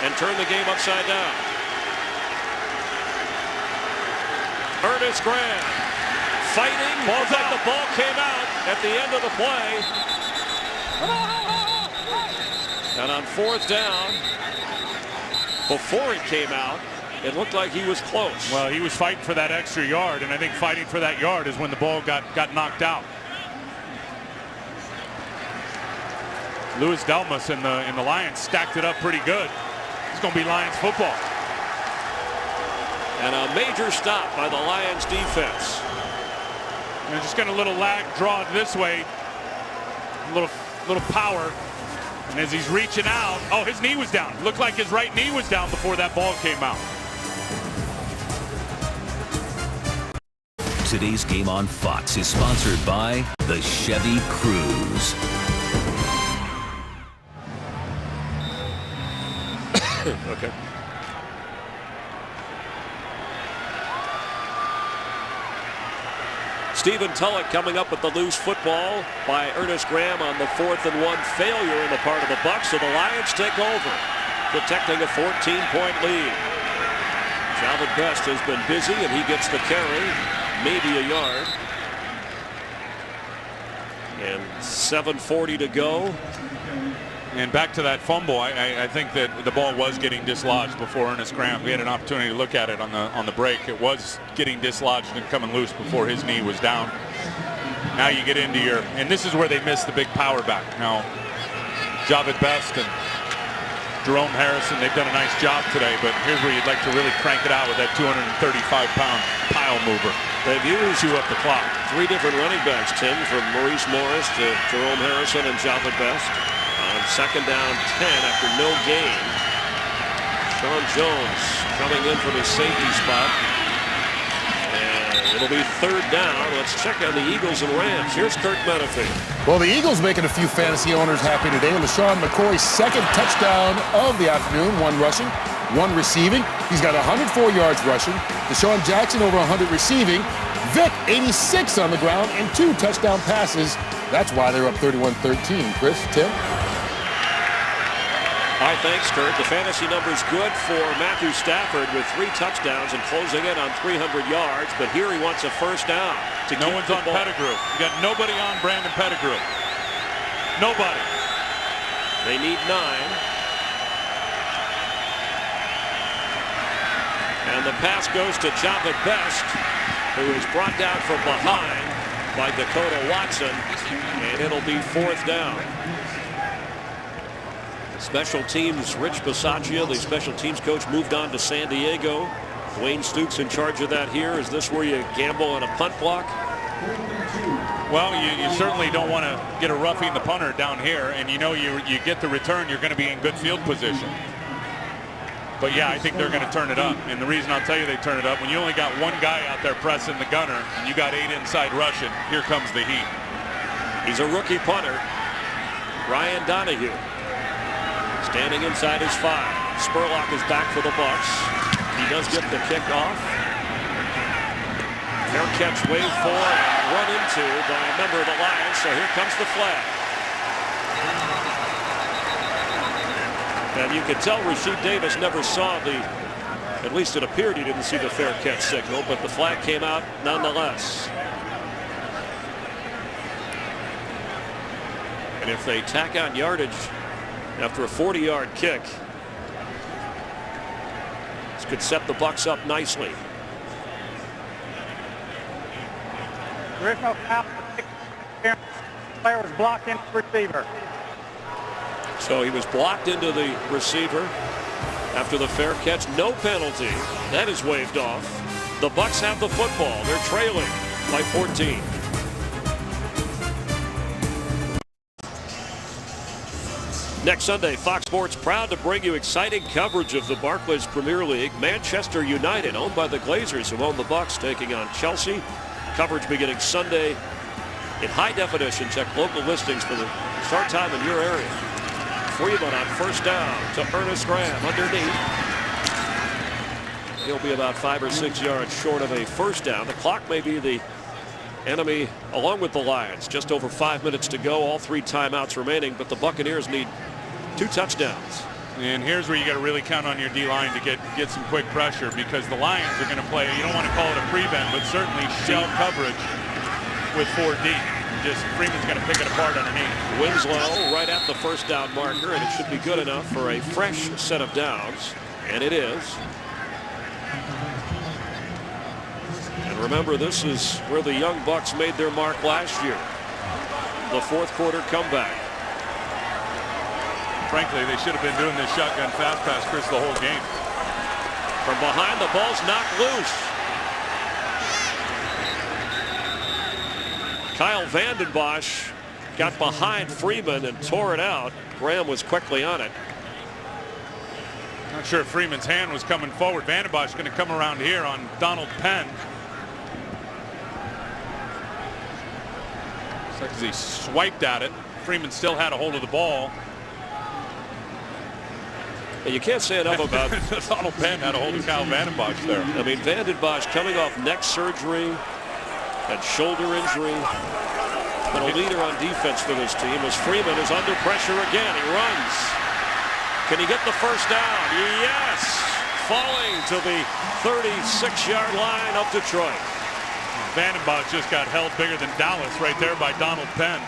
and turned the game upside down. Ernest Graham fighting. Looks like the ball came out at the end of the play. And on 4th down, before it came out, it looked like he was close. Well, he was fighting for that extra yard, and I think fighting for that yard is when the ball got knocked out. Louis Delmas and the Lions stacked it up pretty good. It's going to be Lions football. And a major stop by the Lions defense. And just getting a little lag, draw it this way. A little power. And as he's reaching out, oh, his knee was down. It looked like his right knee was down before that ball came out. Today's game on Fox is sponsored by the Chevy Cruze. Okay. Stephen Tulloch coming up with the loose football by Ernest Graham on the 4th and 1 failure on the part of the Bucs. So the Lions take over, protecting a 14-point lead. Jalvin Best has been busy, and he gets the carry, maybe a yard. And 7:40 to go. And back to that fumble, I think that the ball was getting dislodged before Ernest Graham. We had an opportunity to look at it on the break. It was getting dislodged and coming loose before his knee was down. Now you get into and this is where they missed the big power back. Now, Jalvin Best and Jerome Harrison, they've done a nice job today, but here's where you'd like to really crank it out with that 235-pound pile mover. They've used chew up the clock. 3 different running backs, Tim, from Maurice Morris to Jerome Harrison and Jalvin Best. On 2nd down 10 after no gain. Sean Jones coming in from his safety spot. And it'll be 3rd down. Let's check on the Eagles and Rams. Here's Kirk Menefee. Well, the Eagles making a few fantasy owners happy today. LaShawn McCoy's 2nd touchdown of the afternoon, 1 rushing, 1 receiving. He's got 104 yards rushing. Deshaun Jackson over 100 receiving. Vic 86 on the ground and 2 touchdown passes. That's why they're up 31-13. Chris, Tim? All right, thanks, Kurt. The fantasy number's good for Matthew Stafford with 3 touchdowns and closing in on 300 yards. But here he wants a 1st down. No one's on Pettigrew. You got nobody on Brandon Pettigrew. Nobody. They need 9. And the pass goes to Jalvin Best, who is brought down from behind by Dakota Watson. And it'll be 4th down. Special teams, Rich Bisaccia, the special teams coach, moved on to San Diego. Wayne Stooks in charge of that here. Is this where you gamble on a punt block? Well, you certainly don't want to get a roughing the punter down here, and you get the return, you're going to be in good field position. But yeah, I think they're going to turn it up. And the reason I'll tell you they turn it up, when you only got 1 guy out there pressing the gunner, and you got 8 inside rushing, here comes the heat. He's a rookie punter, Ryan Donahue. Standing inside his 5. Spurlock is back for the Bucs. He does get the kickoff. Fair catch waved for and run into by a member of the Lions. So here comes the flag. And you can tell Rasheed Davis never saw at least it appeared he didn't see the fair catch signal, but the flag came out nonetheless. And if they tack on yardage after a 40-yard kick, this could set the Bucs up nicely. There is no foul. The player was blocked into the receiver. So he was blocked into the receiver after the fair catch. No penalty. That is waved off. The Bucs have the football. They're trailing by 14. Next Sunday, Fox Sports proud to bring you exciting coverage of the Barclays Premier League. Manchester United, owned by the Glazers, who own the Bucs, taking on Chelsea. Coverage beginning Sunday in high definition. Check local listings for the start time in your area. Freeman on 1st down to Ernest Graham underneath. He'll be about 5 or 6 yards short of a 1st down. The clock may be the enemy along with the Lions. Just over 5 minutes to go. All 3 timeouts remaining, but the Buccaneers need 2 touchdowns. And here's where you got to really count on your D-line to get some quick pressure, because the Lions are going to play, you don't want to call it a prevent, but certainly shell coverage with 4 deep. Just Freeman's going to pick it apart underneath. Winslow right at the 1st down marker, and it should be good enough for a fresh set of downs, and it is. And remember, this is where the young Bucs made their mark last year. The 4th quarter comeback. Frankly, they should have been doing this shotgun fast pass, Chris, the whole game. From behind, the ball's knocked loose. Kyle Vanden Bosch got behind Freeman and tore it out. Graham was quickly on it. Not sure if Freeman's hand was coming forward. Vanden Bosch going to come around here on Donald Penn. Looks like as he swiped at it, Freeman still had a hold of the ball. And you can't say enough about Donald Penn had a hold of Kyle Vanden Bosch there. I mean, Vanden Bosch coming off neck surgery, and shoulder injury. Been a leader on defense for this team as Freeman is under pressure again. He runs. Can he get the first down? Yes! Falling to the 36-yard line of Detroit. Vandenbosch just got held bigger than Dallas right there by Donald Penn.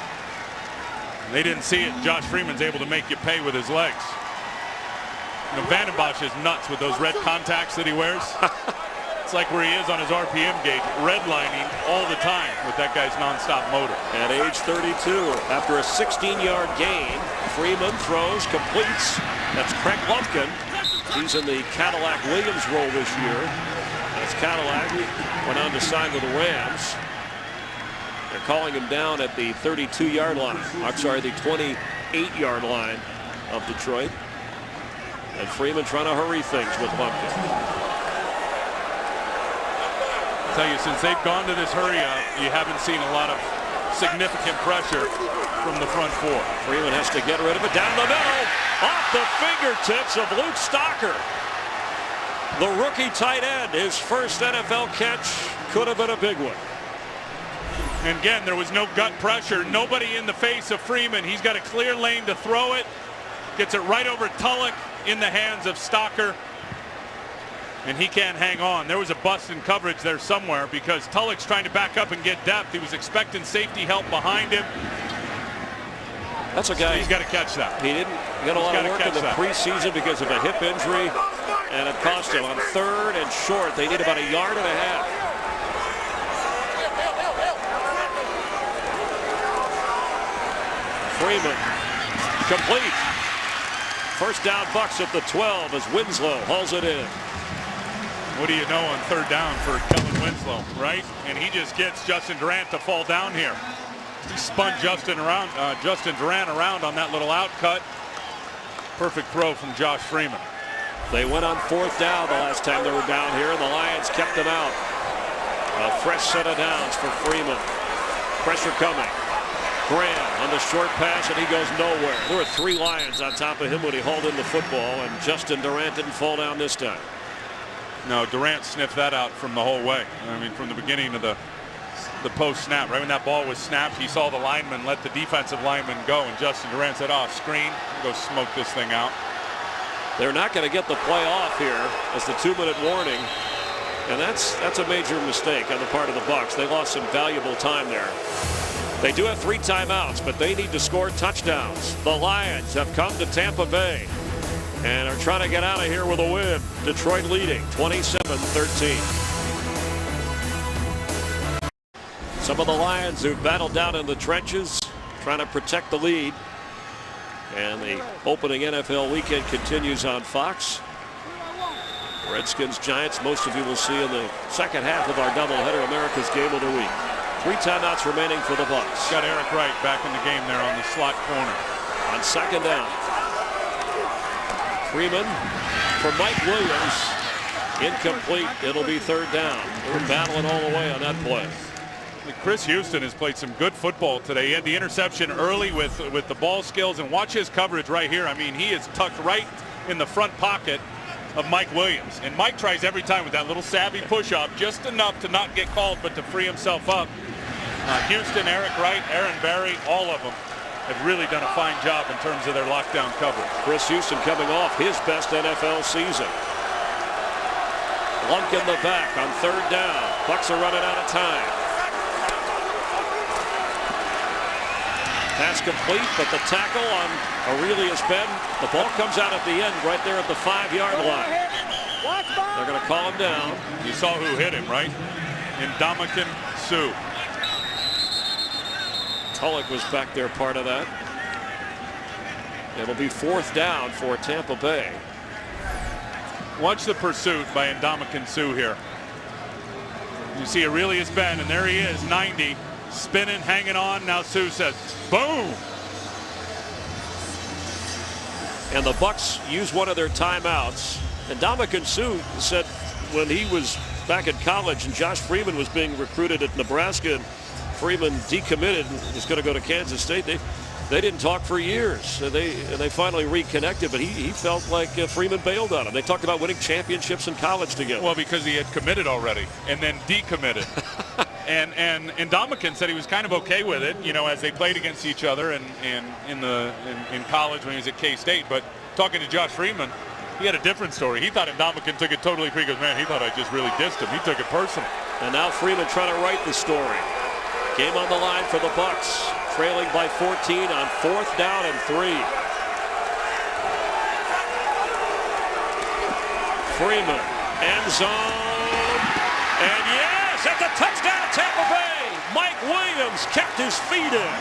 They didn't see it. Josh Freeman's able to make you pay with his legs. You know, Vandenbosch is nuts with those red contacts that he wears. It's like where he is on his RPM gauge, redlining all the time with that guy's nonstop motor. At age 32, after a 16-yard gain, Freeman throws, completes. That's Craig Lumpkin. He's in the Cadillac Williams role this year. That's Cadillac. Went on to sign with the Rams. They're calling him down at the 32-yard line. I'm sorry, the 28-yard line of Detroit. And Freeman trying to hurry things with Lumpkin. I tell you, since they've gone to this hurry up, you haven't seen a lot of significant pressure from the front four. Freeman has to get rid of it down the middle, off the fingertips of Luke Stocker. The rookie tight end, his first NFL catch, could have been a big one. And again, there was no gut pressure. Nobody in the face of Freeman. He's got a clear lane to throw it. Gets it right over Tulloch in the hands of Stocker. And he can't hang on. There was a bust in coverage there somewhere because Tulloch's trying to back up and get depth. He was expecting safety help behind him. That's a guy. He's got to catch that. He didn't get a lot of work in the preseason because of a hip injury, and it cost him on 3rd and short. They need about a yard and a half. Freeman, complete. First down, Bucs at the 12 as Winslow hauls it in. What do you know on 3rd down for Kellen Winslow, right? And he just gets Justin Durant to fall down here. He spun Justin Durant around on that little out cut. Perfect throw from Josh Freeman. They went on 4th down the last time they were down here, and the Lions kept them out. A fresh set of downs for Freeman. Pressure coming. Graham on the short pass, and he goes nowhere. There were 3 Lions on top of him when he hauled in the football, and Justin Durant didn't fall down this time. No, Durant sniffed that out from the whole way. I mean, from the beginning of the post snap. Right when that ball was snapped, he saw the lineman let the defensive lineman go, and Justin Durant said, "Oh, screen, go smoke this thing out." They're not going to get the play off here as the 2-minute warning, and that's a major mistake on the part of the Bucs. They lost some valuable time there. They do have 3 timeouts, but they need to score touchdowns. The Lions have come to Tampa Bay and are trying to get out of here with a win. Detroit leading 27-13. Some of the Lions who battled down in the trenches trying to protect the lead. And the opening NFL weekend continues on Fox. Redskins Giants, most of you will see in the second half of our doubleheader, America's Game of the Week. 3 timeouts remaining for the Bucs. Got Eric Wright back in the game there on the slot corner. On 2nd down. Freeman for Mike Williams. Incomplete. It'll be 3rd down. They were battling all the way on that play. Chris Houston has played some good football today. He had the interception early with the ball skills, and watch his coverage right here. I mean, he is tucked right in the front pocket of Mike Williams, and Mike tries every time with that little savvy push-up, just enough to not get called but to free himself up. Houston, Eric Wright, Aaron Barry, all of them have really done a fine job in terms of their lockdown coverage. Chris Houston coming off his best NFL season. Lumpkin the back on 3rd down. Bucs are running out of time. Pass complete, but the tackle on Aurelius Ben. The ball comes out at the end right there at the 5-yard line. They're going to call him down. You saw who hit him, right? Ndamukong Suh. Tulloch was back there, part of that. It'll be 4th down for Tampa Bay. Watch the pursuit by Ndamukong Suh here. You see Aurelius Ben, and there he is, 90. Spinning, hanging on. Now Suh says, boom! And the Bucs use one of their timeouts. And Ndamukong Suh said when he was back in college and Josh Freeman was being recruited at Nebraska, and Freeman decommitted and was going to go to Kansas State, they didn't talk for years. And they finally reconnected, but he felt like Freeman bailed on him. They talked about winning championships in college together. Well, because he had committed already and then decommitted. And Ndamukong said he was kind of okay with it, you know, as they played against each other in college when he was at K-State. But talking to Josh Freeman, he had a different story. He thought Ndamukong took it totally free. He goes, man, he thought I just really dissed him. He took it personal. And now Freeman trying to write the story. Game on the line for the Bucs, trailing by 14 on 4th down and 3. Freeman, end zone, and yes, that's a touchdown, Tampa Bay. Mike Williams kept his feet in.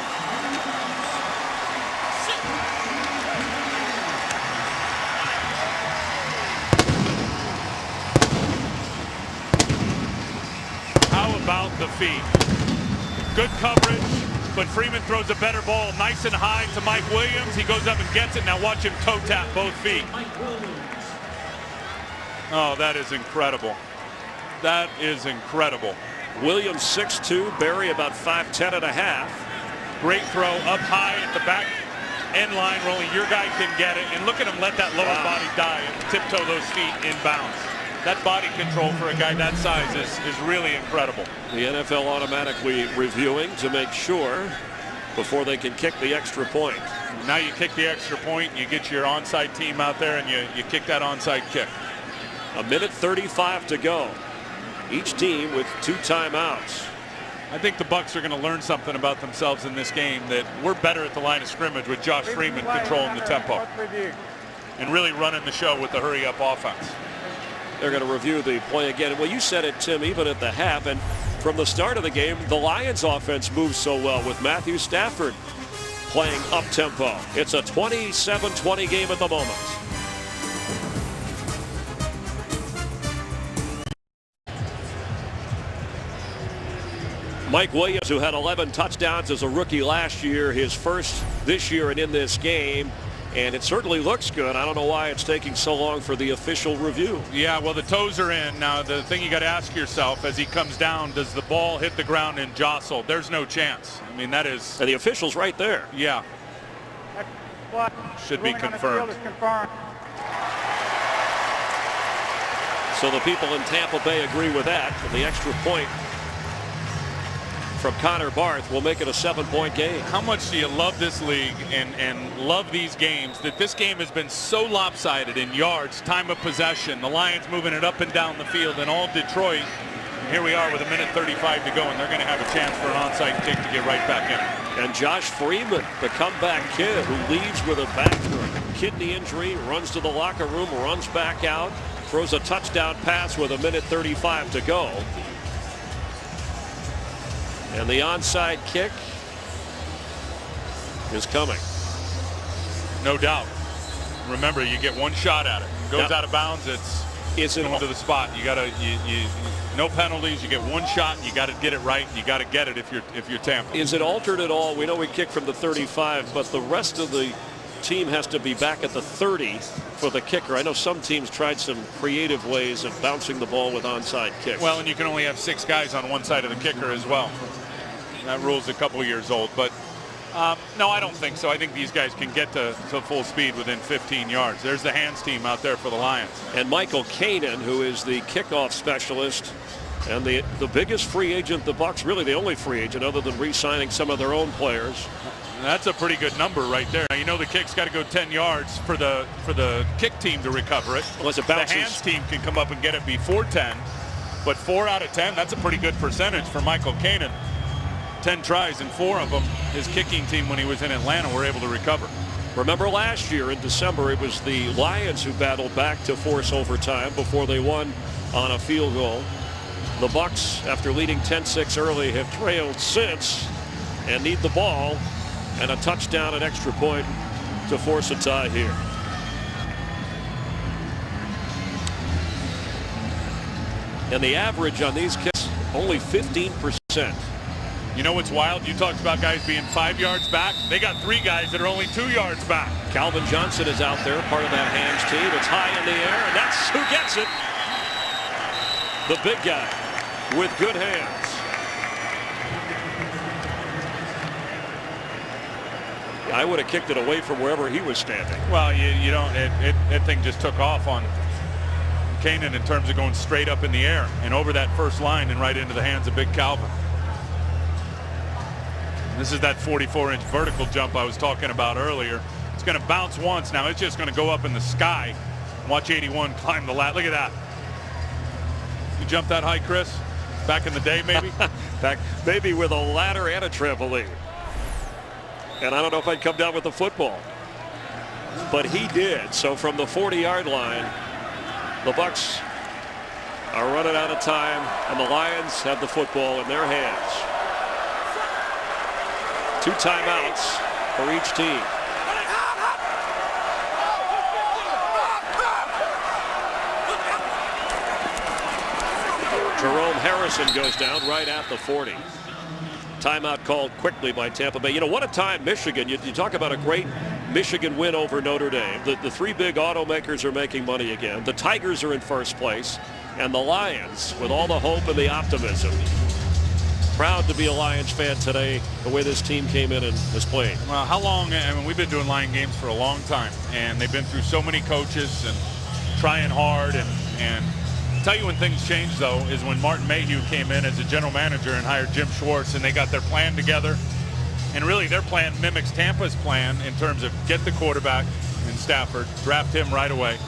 How about the feet? Good coverage, but Freeman throws a better ball nice and high to Mike Williams. He goes up and gets it. Now watch him toe tap both feet. Oh, that is incredible. That is incredible. Williams 6'2", Barry about 5'10 and a half. Great throw up high at the back end line where only your guy can get it. And look at him let that lower body die and tiptoe those feet inbounds. That body control for a guy that size is really incredible. The NFL automatically reviewing to make sure before they can kick the extra point. Now you kick the extra point, you get your onside team out there, and you kick that onside kick. A minute 35 to go. Each team with 2 timeouts. I think the Bucs are going to learn something about themselves in this game, that we're better at the line of scrimmage with Josh Freeman controlling the tempo and really running the show with the hurry-up offense. They're going to review the play again. Well, you said it, Tim, even at the half, and from the start of the game, the Lions offense moves so well with Matthew Stafford playing up-tempo. It's a 27-20 game at the moment. Mike Williams, who had 11 touchdowns as a rookie last year, his first this year and in this game. And it certainly looks good. I don't know why it's taking so long for the official review. Yeah, well, the toes are in. Now, the thing you got to ask yourself as he comes down, does the ball hit the ground and jostle? There's no chance. I mean, that is... And the official's right there. Yeah. Should be confirmed. So the people in Tampa Bay agree with that. And the extra point from Connor Barth will make it a 7-point game. How much do you love this league and love these games, that this game has been so lopsided in yards, time of possession, the Lions moving it up and down the field, and all Detroit. And here we are with a minute 35 to go, and they're going to have a chance for an onside kick to get right back in. And Josh Freeman, the comeback kid who leaves with a back or kidney injury, runs to the locker room, runs back out, throws a touchdown pass with a minute 35 to go. And the onside kick is coming. No doubt. Remember, you get one shot at it. Goes out of bounds, it's going to the spot. You got to no penalties. You get one shot. You got to get it right. You got to get it if you're Tampa. Is it altered at all? We know we kick from the 35, but the rest of the team has to be back at the 30 for the kicker. I know some teams tried some creative ways of bouncing the ball with onside kicks. Well, and you can only have 6 guys on one side of the kicker as well. That rule's a couple of years old, but no, I don't think so. I think these guys can get to full speed within 15 yards. There's the hands team out there for the Lions. And Michael Kanan, who is the kickoff specialist and the biggest free agent, the Bucs, really the only free agent other than re-signing some of their own players. That's a pretty good number right there. Now, you know the kick's got to go 10 yards for the kick team to recover it. Unless it bounces. The hands team can come up and get it before 10, but 4 out of 10, that's a pretty good percentage for Michael Kanan. 10 tries and 4 of them his kicking team when he was in Atlanta were able to recover. Remember last year in December, it was the Lions who battled back to force overtime before they won on a field goal. The Bucs, after leading 10-6 early, have trailed since and need the ball and a touchdown and extra point to force a tie here. And the average on these kicks, only 15%. You know what's wild? You talked about guys being 5 yards back. They got 3 guys that are only 2 yards back. Calvin Johnson is out there, part of that hands team. It's high in the air, and that's who gets it. The big guy with good hands. I would have kicked it away from wherever he was standing. Well, you don't. That thing just took off on Kanan in terms of going straight up in the air and over that first line and right into the hands of big Calvin. This is that 44-inch vertical jump I was talking about earlier. It's going to bounce once. Now it's just going to go up in the sky. Watch 81 climb the ladder. Look at that. You jumped that high, Chris? Back in the day, maybe? Back maybe with a ladder and a trampoline. And I don't know if I'd come down with the football. But he did. So from the 40-yard line, the Bucs are running out of time, and the Lions have the football in their hands. 2 timeouts for each team. Jerome Harrison goes down right at the 40. Timeout called quickly by Tampa Bay. You know, what a time Michigan. You talk about a great Michigan win over Notre Dame. The 3 big automakers are making money again. The Tigers are in first place. And the Lions, with all the hope and the optimism. Proud to be a Lions fan today, the way this team came in and was playing. Well, how long? I mean, we've been doing Lion games for a long time. And they've been through so many coaches and trying hard. And tell you when things changed, though, is when Martin Mayhew came in as a general manager and hired Jim Schwartz, and they got their plan together. And really, their plan mimics Tampa's plan in terms of get the quarterback in Stafford, draft him right away,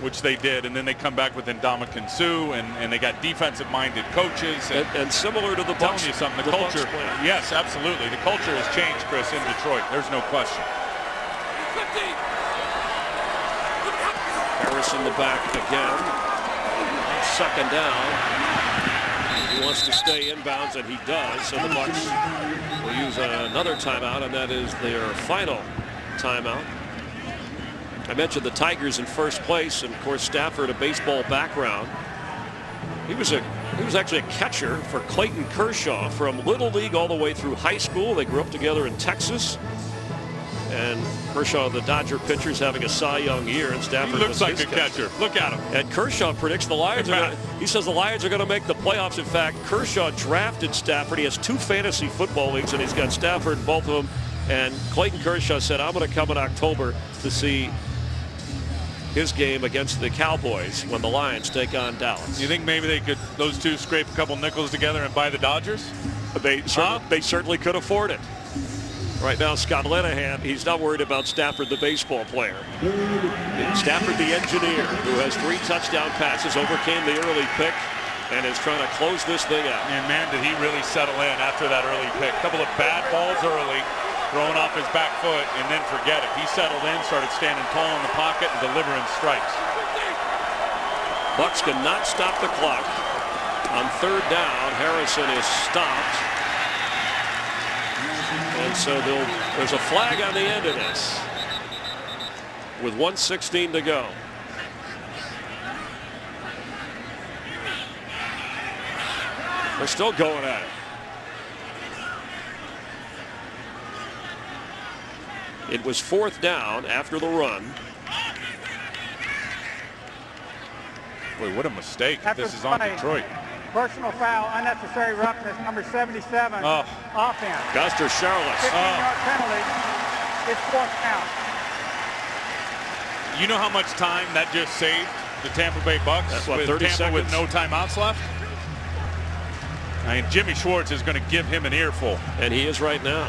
which they did, and then they come back with Ndamukong Suh, and they got defensive-minded coaches. And similar to the Bucs. Telling you something, the culture. Yes, absolutely. The culture has changed, Chris, in Detroit. There's no question. Harrison the back again. 2nd down. He wants to stay inbounds, and he does. So the Bucs will use another timeout, and that is their final timeout. I mentioned the Tigers in first place, and of course Stafford, a baseball background. He was actually a catcher for Clayton Kershaw from Little League all the way through high school. They grew up together in Texas. And Kershaw, the Dodger pitcher's having a Cy Young year, and Stafford looks like a catcher. Look at him. And Kershaw predicts the Lions he says the Lions are going to make the playoffs. In fact, Kershaw drafted Stafford. He has 2 fantasy football leagues, and he's got Stafford in both of them. And Clayton Kershaw said, I'm going to come in October to see his game against the Cowboys when the Lions take on Dallas. You think maybe those two scrape a couple nickels together and buy the Dodgers? They certainly could afford it. Right now, Scott Linehan, he's not worried about Stafford, the baseball player. Stafford, the engineer, who has 3 touchdown passes, overcame the early pick, and is trying to close this thing out. And man, did he really settle in after that early pick. A couple of bad balls early, throwing off his back foot, and then forget it. He settled in, started standing tall in the pocket, and delivering strikes. Bucs cannot stop the clock. On 3rd down, Harrison is stopped. And so there's a flag on the end of this with 1:16 to go. They're still going at it. It was 4th down after the run. Boy, what a mistake. This is on Detroit. Personal foul, unnecessary roughness, number 77, offense. Guster Charlotte. 15-yard penalty. It's 4th down. You know how much time that just saved the Tampa Bay Bucs? That's what, with 30 Tampa seconds? With no timeouts left? I mean, Jimmy Schwartz is going to give him an earful. And he is right now.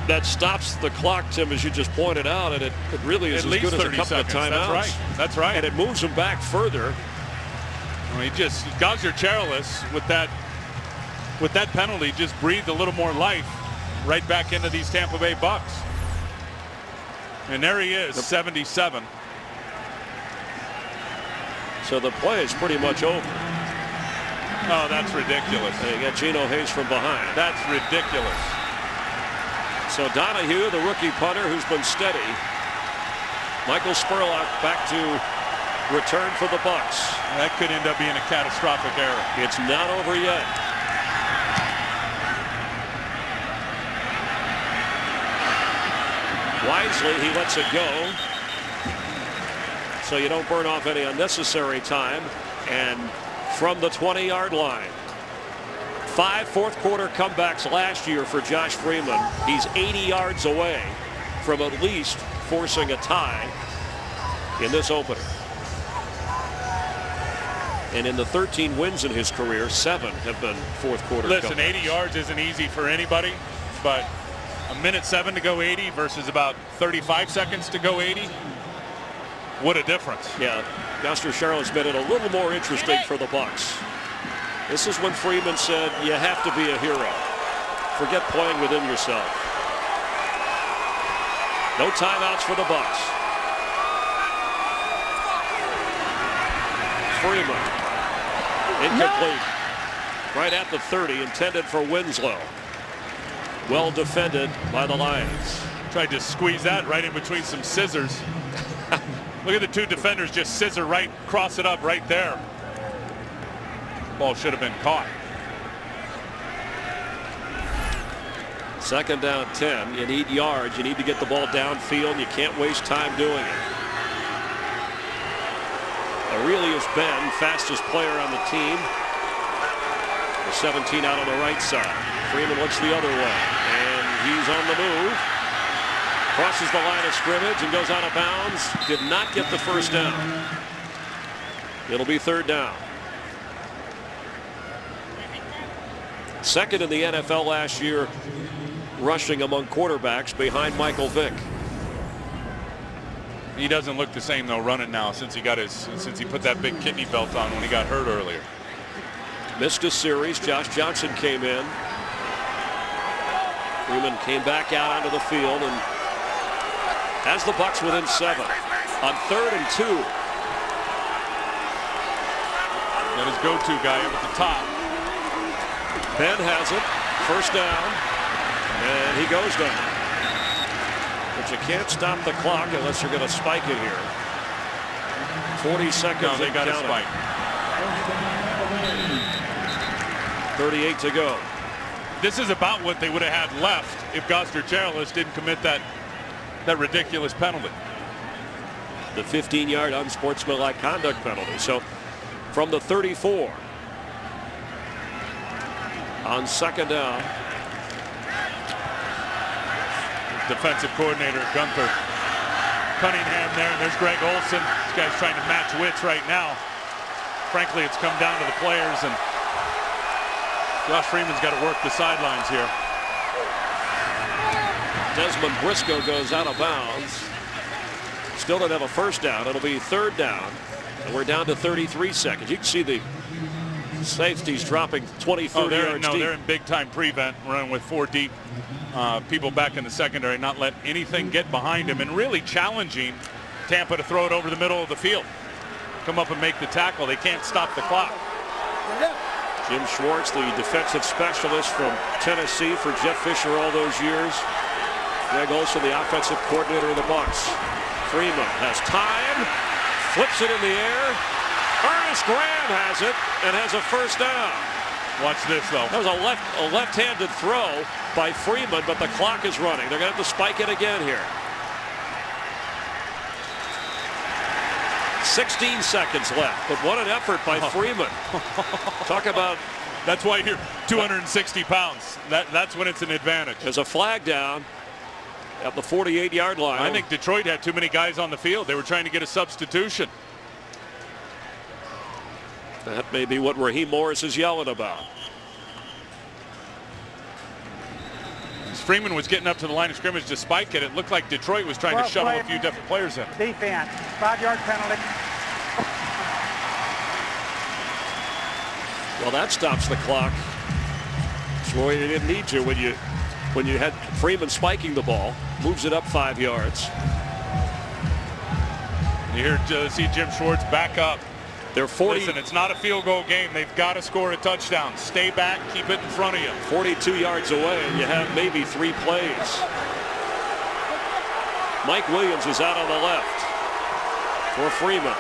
That stops the clock, Tim, as you just pointed out, and it really is as good as a couple of timeouts. That's right. That's right. And it moves him back further. Well, he just, Gauser Charles with that penalty just breathed a little more life right back into these Tampa Bay Bucs. And there he is, 77. So the play is pretty much over. Oh, that's ridiculous. And you got Geno Hayes from behind. That's ridiculous. So Donahue, the rookie punter who's been steady. Michael Spurlock back to return for the Bucs. That could end up being a catastrophic error. It's not over yet. Wisely, he lets it go, so you don't burn off any unnecessary time. And from the 20-yard line, 5 fourth-quarter comebacks last year for Josh Freeman. He's 80 yards away from at least forcing a tie in this opener. And in the 13 wins in his career, 7 have been fourth quarter. Listen, comebacks. 80 yards isn't easy for anybody, but a minute 7 to go 80 versus about 35 seconds to go 80. What a difference. Yeah, Master Charlotte's made it a little more interesting for the Bucs. This is when Freeman said, you have to be a hero. Forget playing within yourself. No timeouts for the Bucs. Freeman. Incomplete. Right at the 30, intended for Winslow. Well defended by the Lions. Tried to squeeze that right in between some scissors. Look at the two defenders just scissor right, cross it up right there. Ball should have been caught. Second down 10. You need yards. You need to get the ball downfield. You can't waste time doing it. Aurelius Ben, fastest player on the team. The 17 out on the right side. Freeman looks the other way, and he's on the move. Crosses the line of scrimmage and goes out of bounds. Did not get the first down. It'll be third down. Second in the NFL last year rushing among quarterbacks behind Michael Vick. He doesn't look the same though running now since he put that big kidney belt on when he got hurt earlier. Missed a series. Josh Johnson came in. Freeman came back out onto the field and has the Bucs within 7 on 3rd and 2. Got his go-to guy up at the top. Ben has it. First down. And he goes down. But you can't stop the clock unless you're going to spike it here. 40 seconds. No, they got a spike. 38 to go. This is about what they would have had left if Goster Charles didn't commit that ridiculous penalty. The 15-yard unsportsmanlike conduct penalty. So from the 34 on second down. Defensive coordinator Gunther Cunningham there, and there's Greg Olson. This guy's trying to match wits right now. Frankly, it's come down to the players, and Josh Freeman's got to work the sidelines here. Desmond Briscoe goes out of bounds. Still don't have a first down. It'll be third down. And we're down to 33 seconds. You can see the safeties dropping 20, 30 yards deep. They're in big-time prevent, running with 4 deep. People back in the secondary, not let anything get behind him, and really challenging Tampa to throw it over the middle of the field. Come up and make the tackle. They can't stop the clock. Jim Schwartz, the defensive specialist from Tennessee for Jeff Fisher all those years. Greg Olson, the offensive coordinator of the Bucs. Freeman has time, flips it in the air. Ernest Graham has it and has a first down. Watch this, though. That was a left-handed throw by Freeman, but the clock is running. They're going to have to spike it again here. 16 seconds left, but what an effort by Freeman. Talk about... That's why you're 260 pounds. That's when it's an advantage. There's a flag down at the 48-yard line. I think Detroit had too many guys on the field. They were trying to get a substitution. That may be what Raheem Morris is yelling about. As Freeman was getting up to the line of scrimmage to spike it, it looked like Detroit was trying to shuttle a few different players in. Defense, 5-yard penalty. Well, that stops the clock. Troy didn't need you when you had Freeman spiking the ball. Moves it up 5 yards. You hear see Jim Schwartz back up. They're 40. Listen, it's not a field goal game. They've got to score a touchdown. Stay back, keep it in front of you. 42 yards away, and you have maybe 3 plays. Mike Williams is out on the left for Freeman.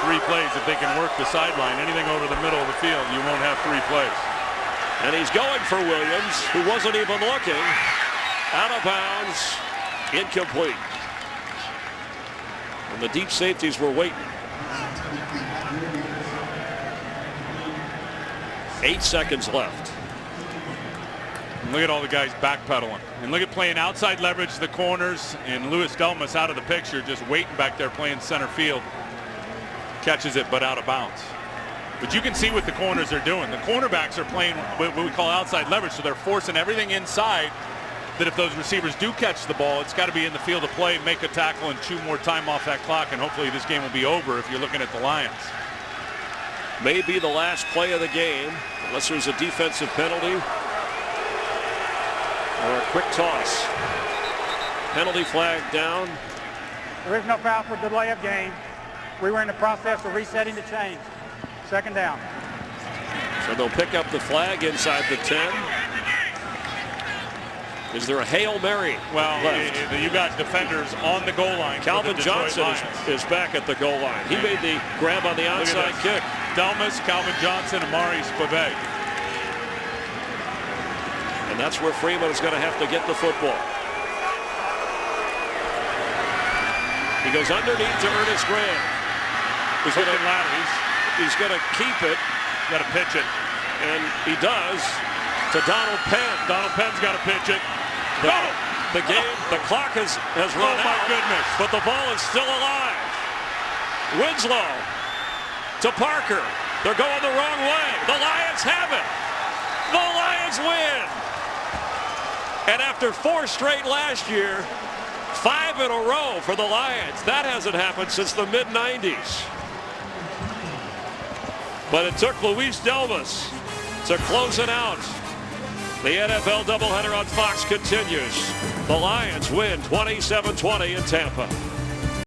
3 plays if they can work the sideline. Anything over the middle of the field, you won't have 3 plays. And he's going for Williams, who wasn't even looking. Out of bounds, incomplete. And the deep safeties were waiting. 8 seconds left. And look at all the guys backpedaling. And look at playing outside leverage the corners, and Louis Delmas out of the picture, just waiting back there playing center field. Catches it, but out of bounds. But you can see what the corners are doing. The cornerbacks are playing what we call outside leverage, so they're forcing everything inside, that if those receivers do catch the ball, it's got to be in the field of play, make a tackle, and chew more time off that clock, and hopefully this game will be over if you're looking at the Lions. May be the last play of the game, unless there's a defensive penalty or a quick toss. Penalty flag down. There is no foul for delay of game. We were in the process of resetting the chains. Second down. So they'll pick up the flag inside the 10. Is there a Hail Mary? Well, left? you got defenders on the goal line. Calvin Johnson is back at the goal line. He made the grab on the onside kick. Delmas, Calvin Johnson, Amari Spivey. And that's where Freeman is going to have to get the football. He goes underneath to Ernest Graham. He's going to keep it. Got to pitch it. And he does to Donald Penn. Donald Penn's got to pitch it. The clock has run out. Oh, my goodness. But the ball is still alive. Winslow to Parker. They're going the wrong way. The Lions have it. The Lions win. And after 4 straight last year, 5 in a row for the Lions. That hasn't happened since the mid-90s. But it took Luis Delmas to close it out. The NFL doubleheader on Fox continues. The Lions win 27-20 in Tampa.